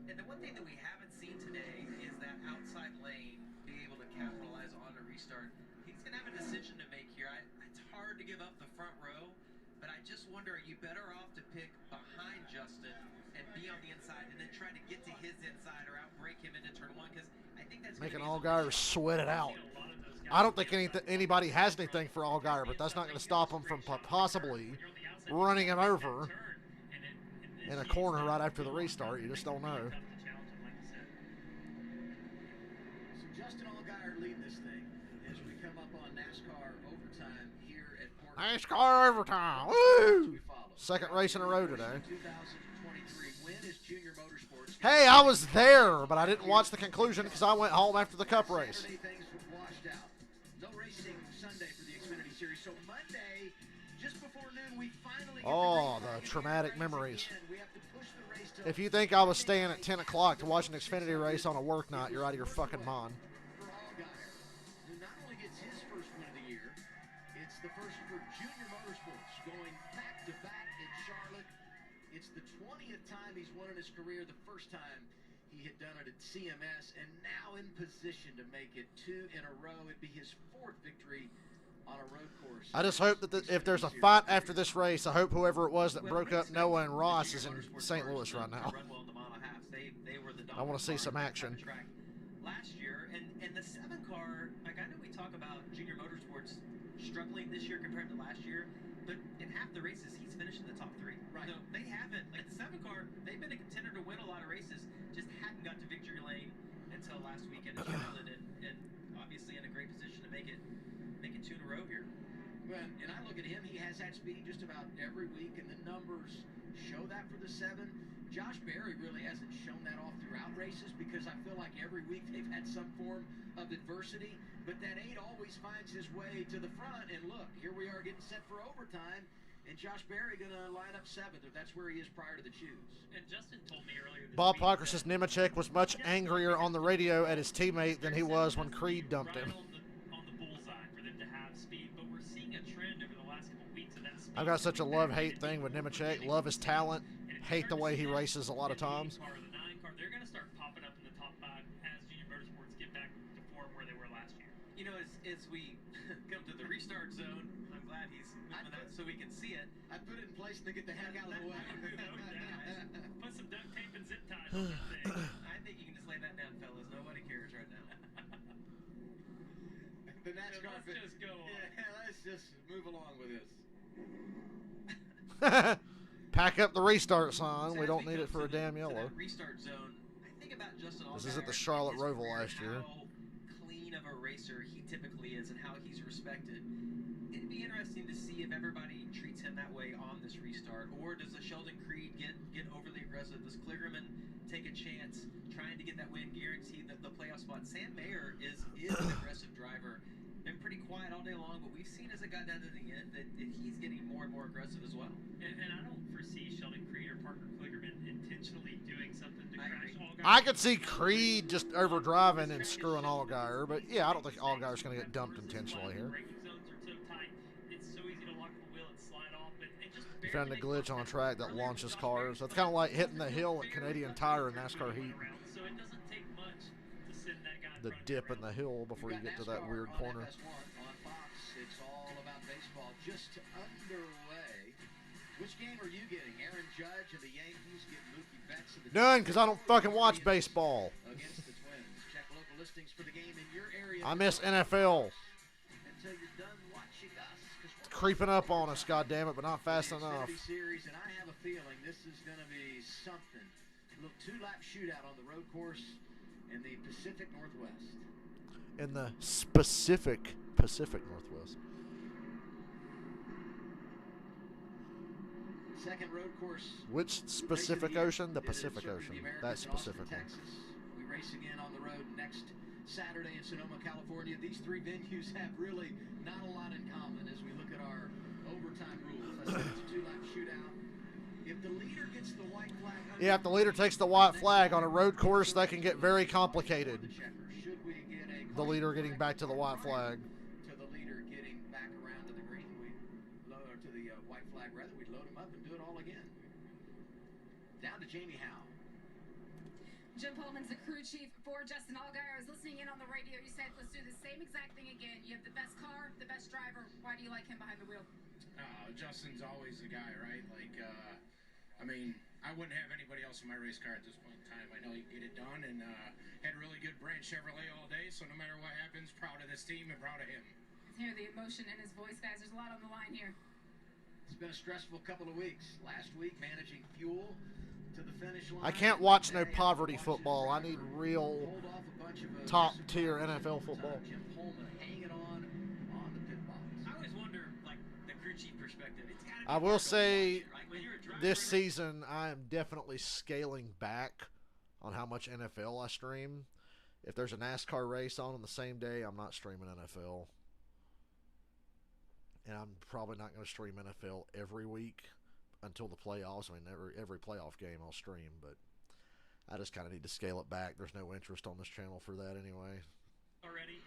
And the one thing that we haven't seen today is that outside lane be able to capitalize on a restart. He's going to have a decision to make here. It's hard to give up the front row, but I just wonder, are you better off to pick behind Justin and be on the inside and then try to get to his inside or outbreak him into turn 1? Because I think that's making Allgaier sweat it out. I don't think anybody has anything for Allgaier, but that's not going to stop him from possibly running him over in a corner right after the restart. You just don't know. So Justin Allgaier leading this thing as we come up on NASCAR overtime here at Portland. NASCAR overtime. Woo! Second race in a row today. 2023 win is Junior Motorsports. Hey, I was there, but I didn't watch the conclusion because I went home after the Cup race. Things washed out. No racing Sunday for the Xfinity Series. So Monday, just before noon, we finally get the traumatic memories. If you think I was staying at 10 o'clock to watch an Xfinity race on a work night, you're out of your fucking mind. For Allgaier, who not only gets his first win of the year, it's the first for Junior Motorsports going back-to-back in Charlotte. It's the 20th time he's won in his career, the first time he had done it at CMS, and now in position to make it 2 in a row. It'd be his 4th victory on a road course. I just hope that if there's a fight after this race, I hope whoever it was that broke up Noah and Ross is in St. Louis right now. I want to see some action. Last year, and the 7 car, like I know we talk about Junior Motorsports struggling this year compared to last year, but in half the races he's finished in the top 3. Right. So they haven't, like the 7 car, they've been a contender to win a lot of races, just hadn't got to victory lane until last weekend in Charlotte, and obviously in a great position to make it 2 in a row here. Well, and I look at him, he has that speed just about every week, and the numbers show that for the 7. Josh Berry really hasn't shown that off throughout races because I feel like every week they've had some form of adversity. But that 8 always finds his way to the front. And look, here we are getting set for overtime. And Josh Berry going to line up 7th, if that's where he is prior to the choose. And Justin told me earlier this Bob week Parker says Nemechek was much angrier on the radio at his teammate than he was when Creed dumped him. On the bullseye for them to have speed, but we're seeing a trend over the last couple weeks of that speed. I've got such a love-hate thing with Nemechek. Love his talent, hate the way he races a lot of times. They're going to start popping up in the top 5 as Junior Motorsports get back to form where they were last year. You know, as we come to the restart zone, I'm glad he's moving that so we can see it. I put it in place to get the heck out of the way. Put some duct tape and zip ties on that thing. I think you can just lay that down, fellas. Nobody cares right now. The NASCAR Let's just go on. Yeah, let's just move along with this. Pack up the restart sign. We don't need it for a damn yellow. Restart zone. I think about Justin This isn't the Charlotte Roval last year. How clean of a racer he typically is and how he's respected. It'd be interesting to see if everybody treats him that way on this restart, or does the Sheldon Creed get overly aggressive? Does Kligerman take a chance trying to get that win, guarantee the playoff spot? Sam Mayer is an aggressive driver. Been pretty quiet all day long, but we've seen as it got down to the end that he's getting more and more aggressive as well. And I don't foresee Sheldon Creed or Parker Kligerman intentionally doing something to crash Allgaier. I could see Creed just overdriving and screwing Allgaier, but yeah, I don't think Allgaier's going to get dumped intentionally here. Braking zones are so tight, it's so easy to lock the wheel and slide off. And just You found a glitch on a track that launches cars. That's kind of like hitting the hill at Canadian Tire in NASCAR Heat. So it doesn't take much to send that guy The dip in the hill before you get to that weird corner. On Fox, it's all about baseball. Just underway. Which game are you getting? Aaron Judge and the Yankees get Mookie Betts of the None, because I don't fucking watch baseball. against the Twins. Check local listings for the game in your area. I miss NFL. Until you're done watching us. It's creeping up on us, goddammit, but not fast enough. Xfinity Series, and I have a feeling this is going to be something. A little 2-lap shootout on the road course in the Pacific Northwest. In the specific Pacific Northwest. Second road course. Which specific ocean? The Pacific Ocean. That specific one. Texas. We race again on the road next Saturday in Sonoma, California. These 3 venues have really not a lot in common as we look at our overtime rules. I said it's a 2-lap shootout. If the leader gets the white flag, Yeah, if the leader takes the white flag on a road course, that can get very complicated. should we get a The leader getting back to the white flag. to the leader getting back around to the green, we load or to the white flag rather, we'd load him up and do it all again. Down to Jamie Howe. Jim Pullman's the crew chief for Justin Allgaier. I was listening in on the radio. You said, let's do the same exact thing again. You have the best car, the best driver. Why do you like him behind the wheel? Justin's always the guy, right? Like, I mean, I wouldn't have anybody else in my race car at this point in time. I know he can get it done, and had a really good brand Chevrolet all day, so no matter what happens, proud of this team and proud of him. Let's hear the emotion in his voice, guys. There's a lot on the line here. It's been a stressful couple of weeks. Last week, managing fuel to the finish line. I can't watch no poverty football. I need real Pulled off a bunch of top-tier NFL football. Jim Pullman hanging on the pit box. I always wonder, like, the crew chief perspective. It's gotta be I will hard to say watch it, right? When you're a driver this and season I am definitely scaling back on how much NFL I stream. If there's a NASCAR race on the same day, I'm not streaming NFL. And I'm probably not going to stream NFL every week until the playoffs. I mean, every playoff game I'll stream, but I just kind of need to scale it back. There's no interest on this channel for that anyway. Already,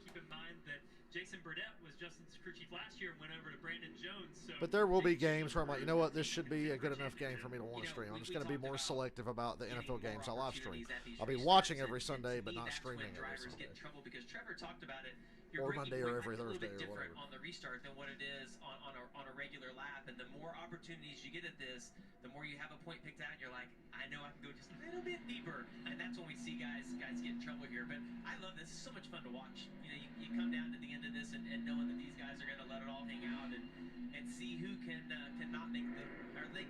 keep in mind that Jason Burdett was Justin's crew chief last year and went over to Brandon Jones. So But there will be games where I'm like, you know what, this should be a good enough game for me to want to stream. I'm just going to be more selective about the NFL games I live stream. I'll be watching every Sunday, but not streaming every Sunday. Get in trouble because Trevor talked about it. Your Or braking Monday or point every might be a little Thursday bit or different whatever. on the restart than what it is on a regular lap, and the more opportunities you get at this, the more you have a point picked out. And you're like, I know I can go just a little bit deeper, and that's when we see guys get in trouble here. But I love this. It's so much fun to watch. You know, you come down to the end of this and knowing that these guys are going to let it all hang out and see who can not make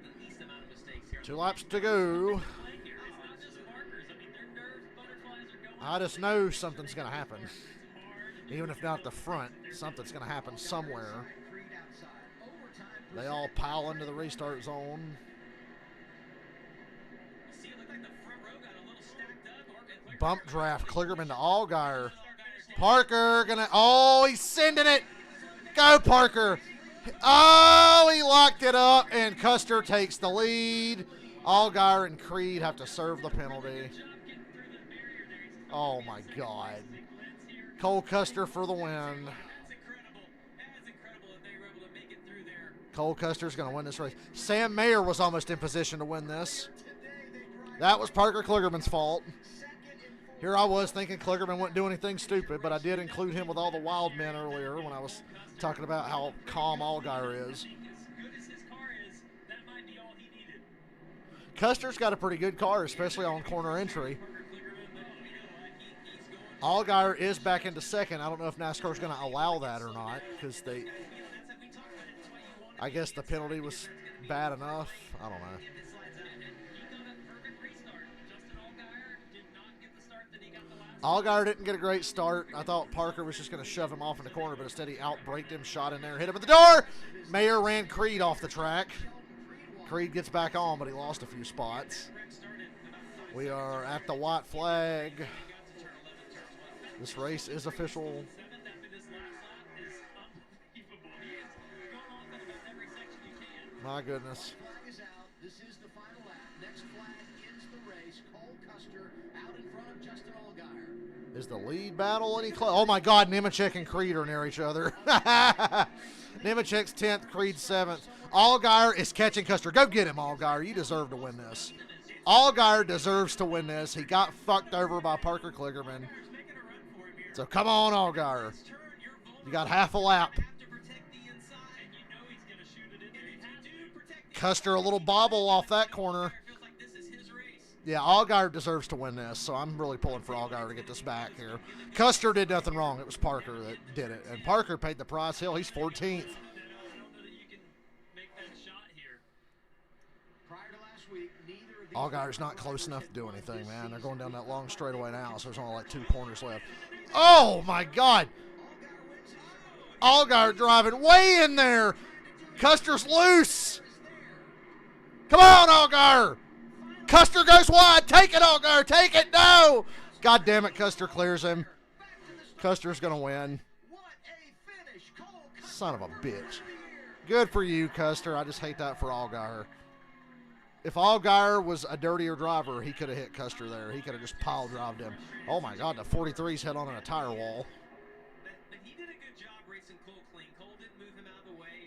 the least amount of mistakes here. 2 laps to go. I just know something's going to happen. Even if not at the front, something's going to happen somewhere. They all pile into the restart zone. See, it looked like the front row got a little stacked up. bump draft. Kligerman to Allgaier. Parker gonna, oh, he's sending it. Go, Parker. Oh, he locked it up, and Custer takes the lead. Allgaier and Creed have to serve the penalty. Oh, my God. Cole Custer for the win. Cole Custer's going to win this race. Sam Mayer was almost in position to win this. That was Parker Kligerman's fault. Here I was thinking Kligerman wouldn't do anything stupid, but I did include him with all the wild men earlier when I was talking about how calm Allgaier is. Custer's got a pretty good car, especially on corner entry. Allgaier is back into second. I don't know if NASCAR's going to allow that or not, because I guess the penalty was bad enough. I don't know. Allgaier didn't get a great start. I thought Parker was just going to shove him off in the corner, but instead he outbraked him, shot in there, hit him at the door. Mayer ran Creed off the track. Creed gets back on, but he lost a few spots. We are at the white flag. This race is official. My goodness. This is the final lap. Next flag ends the race. Cole Custer out in front of Justin Allgaier. Is the lead battle any close? Oh my God, Nemechek and Creed are near each other. Nemechek's 10th, Creed 7th. Allgaier is catching Custer. Go get him, Allgaier. You deserve to win this. Allgaier deserves to win this. He got fucked over by Parker Kligerman. So come on, Allgaier. You got half a lap. Custer a little bobble off that corner. Yeah, Allgaier deserves to win this, so I'm really pulling for Allgaier to get this back here. Custer did nothing wrong. It was Parker that did it, and Parker paid the price. Hell, he's 14th. Allgaier's not close enough to do anything, man. They're going down that long straightaway now, so there's only like 2 corners left. Oh, my God. Allgaier driving way in there. Custer's loose. Come on, Allgaier. Custer goes wide. Take it, Allgaier. Take it. No. God damn it. Custer clears him. Custer's going to win. Son of a bitch. Good for you, Custer. I just hate that for Allgaier. If Allgaier was a dirtier driver, he could have hit Custer there. He could have just pile drived him. Oh, my God. The 43's head on a tire wall.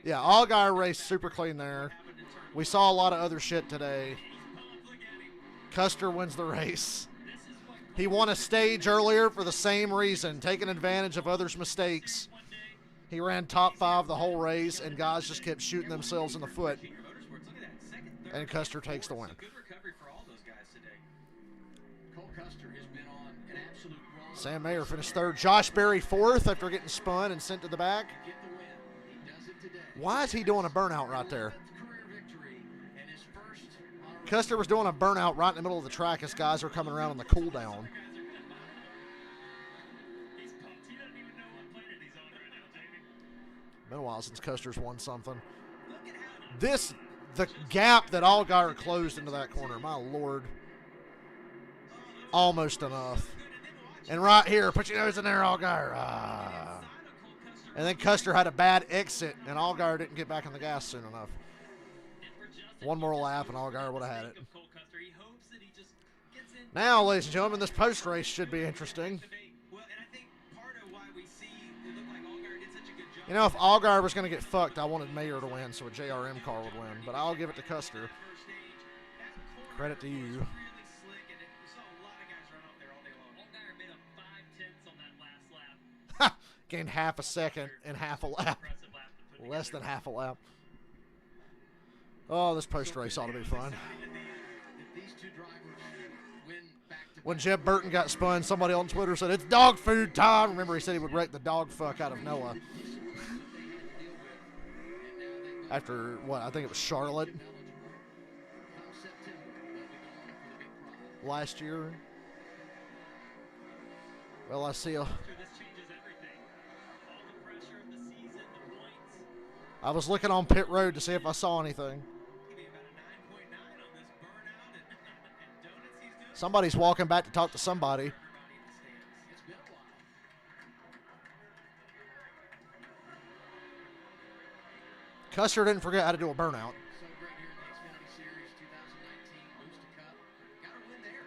Yeah, Allgaier raced super clean there. We saw a lot of other shit today. Custer wins the race. He won a stage earlier for the same reason, taking advantage of others' mistakes. He ran top 5 the whole race, and guys just kept shooting themselves in the foot. And Custer takes the win. Sam Mayer finished 3rd. Josh Berry 4th after getting spun and sent to the back. Why is he doing a burnout right there? Custer was doing a burnout right in the middle of the track as guys were coming around on the cool down. Been a while since Custer's won something. The gap that Allgaier closed into that corner, my Lord. Almost enough. And right here, put your nose in there, Allgaier. And then Custer had a bad exit, and Allgaier didn't get back on the gas soon enough. One more lap, and Allgaier would have had it. Now, ladies and gentlemen, this post-race should be interesting. You know, if Allgaier was going to get fucked, I wanted Mayer to win so a JRM car would win. But I'll give it to Custer. Credit to you. Gained half a second and half a lap. Less than half a lap. Oh, this post-race ought to be fun. When Jeb Burton got spun, somebody on Twitter said, "It's dog food time." Remember, he said he would wreck the dog fuck out of Noah. After, what, I think it was Charlotte last year. Well, I see I was looking on pit road to see if I saw anything. Somebody's walking back to talk to somebody. Custer didn't forget how to do a burnout. So great here in the Xfinity Series 2019 Booster Cup. Got a win there.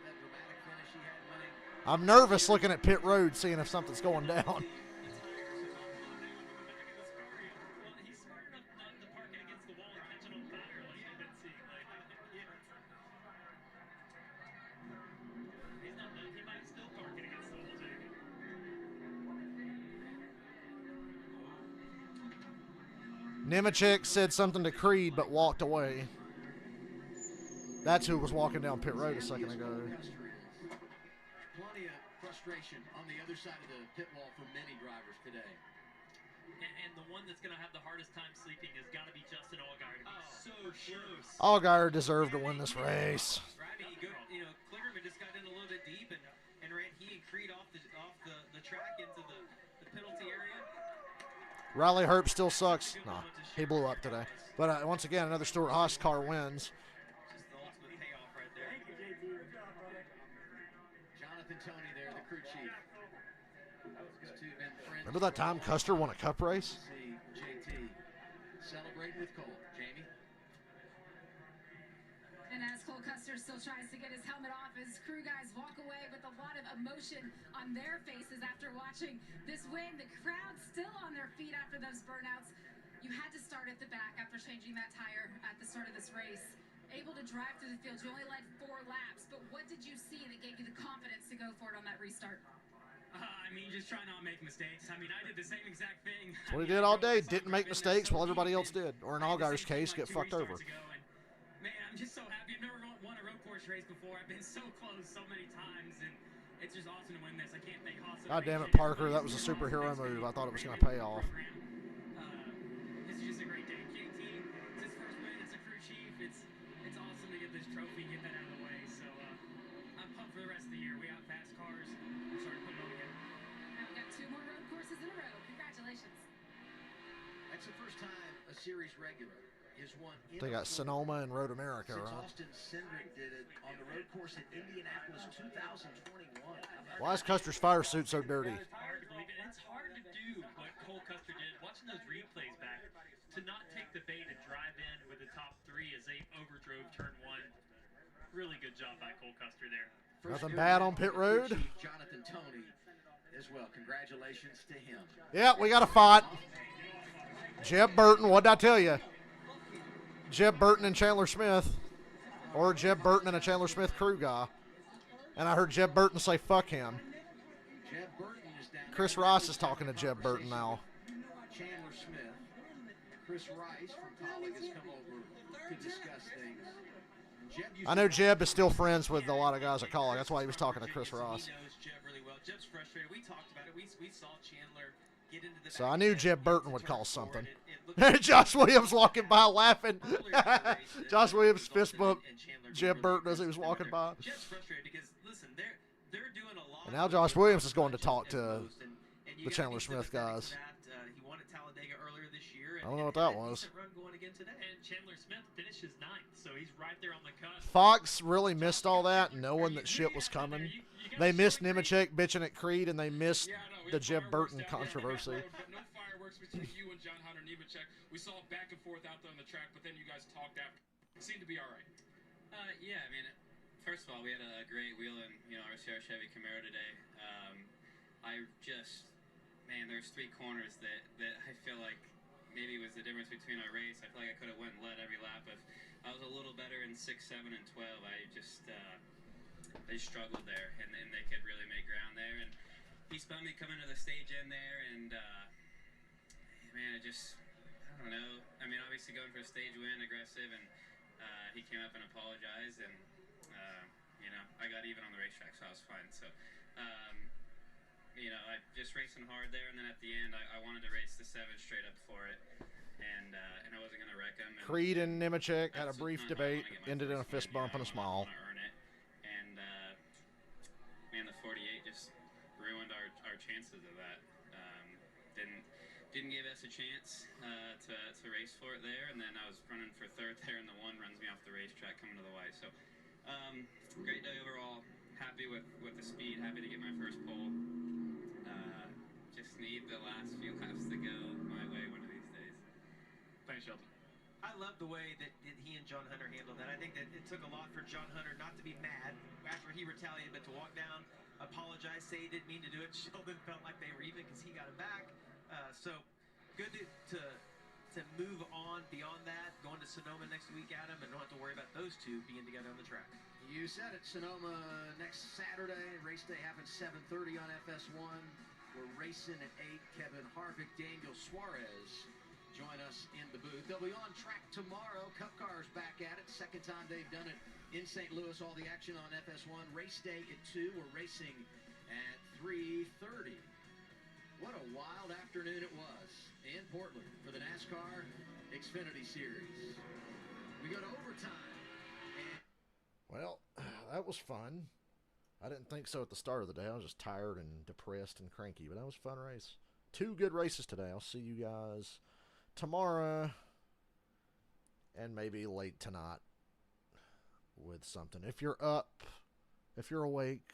That dramatic finish he had winning. I'm nervous looking at pit road, seeing if something's going down. He's smart enough not to park it against the wall and catch it on fire like it did seem. He's not done. He might still park it against the wall, Jamie. Nemechek said something to Creed but walked away. That's who was walking down pit road a second ago. Plenty of frustration on the other side of the pit wall for many drivers today. And the one that's going to have the hardest time sleeping has got to be Justin Allgaier. So close. Allgaier deserved to win this race. Kligerman just got in a little bit deep and ran he and Creed off the track into the penalty area. Riley Herb still sucks. Nah, he blew up today. But once again, another Stuart Haas car wins. Just the ultimate payoff right there. Jonathan Tony there, the crew chief. Remember that time Custer won a cup race? See JT celebrating with Cole. Jamie? And as Cole Custer still tries to get his helmet off, his crew guys walk away with a lot of emotion on their faces after watching this win. The crowd still on their feet after those burnouts. You had to start at the back after changing that tire at the start of this race. Able to drive through the field. You only led 4 laps, but what did you see that gave you the confidence to go for it on that restart? Just try not make mistakes. I did the same exact thing. That's what he did all day. Didn't make mistakes while everybody else did. Or in Allgaier's case, get fucked over. Man, I'm just so happy. I've never won a road course race before. I've been so close so many times, and it's just awesome to win this. I can't thank Haas. God damn it, Parker. That was a superhero move. I thought it was going to pay off. This is just a great day. JT, it's his first win as a crew chief. It's awesome to get this trophy, get that out of the way. So I'm pumped for the rest of the year. We got fast cars. We're starting to put it all together. Now we've got 2 more road courses in a row. Congratulations. That's the first time a series regular is won. They got Sonoma and Road America, Since right? Austin Cindric did it on the road course at Indianapolis 2021. Why is Custer's fire suit so dirty? It's hard to believe it. It's hard to do what Cole Custer did. Watching those replays back, to not take the bait and drive in with the top 3 as they overdrove turn 1. Really good job by Cole Custer there. Nothing bad on pit road. Jonathan Tony as well. Congratulations to him. Yeah, we got a fight. Jeb Burton, what did I tell you? Jeb Burton and Chandler Smith. Or Jeb Burton and a Chandler Smith crew guy. And I heard Jeb Burton say, fuck him. Jeb Burton is down Chris Rice is talking to Jeb Burton now. Chandler Smith. Chris Rice from Colleague has come over to discuss things. I know Jeb is still friends with a lot of guys at Colleague. That's why he was talking to Chris Ross. He knows Jeb really well. Jeb's frustrated. We talked about it. We saw Chandler get into the So I knew Jeb Burton would call something. Josh Williams walking by laughing. Josh Williams fist bumped Jeb Burton as he was walking by. Jeb's frustrated because, listen, they're doing a lot. And now Josh Williams is going to talk to the Chandler Smith guys. He won at Talladega earlier this year. I don't know what that was. And Chandler Smith finishes 9th, so he's right there on the cusp. Fox really missed all that, knowing that shit was coming. They missed Nemechek bitching at Creed, and they missed the Jeb Burton controversy. No fireworks between you and John Hunter Nemechek. We saw back and forth out there on the track, but then you guys talked after. It seemed to be all right. Yeah, first of all, we had a great wheel in RCR Chevy Camaro today. There's 3 corners that I feel like maybe was the difference between our race. I feel like I could have went and led every lap. If I was a little better in 6, 7, and 12, they struggled there, and they could really make ground there. And he spun me coming to the stage end there, and I don't know. Obviously going for a stage win, aggressive, and he came up and apologized, and I got even on the racetrack, so I was fine. So. I just racing hard there, and then at the end, I wanted to race the 7 straight up for it, and I wasn't going to wreck him. Creed and Nemechek had a brief debate, ended in a fist bump and a smile. And the 48 just ruined our chances of that. Didn't give us a chance to race for it there, and then I was running for 3rd there, and the 1 runs me off the racetrack coming to the Y. So great day overall. Happy with the speed. Happy to get my first pole. Just need the last few laps to go my way one of these days. morning, Sheldon. I love the way that he and John Hunter handled that. I think that it took a lot for John Hunter not to be mad after he retaliated, but to walk down, apologize, say he didn't mean to do it. Sheldon felt like they were even because he got him back. So good to move on beyond that, going to Sonoma next week, Adam, and don't have to worry about those two being together on the track. You said it, Sonoma next Saturday. Race day happens 7:30 on FS1. We're racing at 8. Kevin Harvick, Daniel Suarez join us in the booth. They'll be on track tomorrow. Cup cars back at it. Second time they've done it in St. Louis. All the action on FS1. Race day at 2. We're racing at 3:30. What a wild afternoon it was in Portland for the NASCAR Xfinity Series. We go to overtime. Well, that was fun. I didn't think so at the start of the day. I was just tired and depressed and cranky, but that was a fun race. 2 good races today. I'll see you guys tomorrow and maybe late tonight with something. If you're up, if you're awake,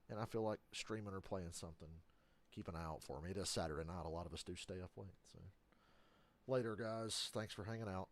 and I feel like streaming or playing something, keep an eye out for me. It is Saturday night. A lot of us do stay up late. So later, guys. Thanks for hanging out.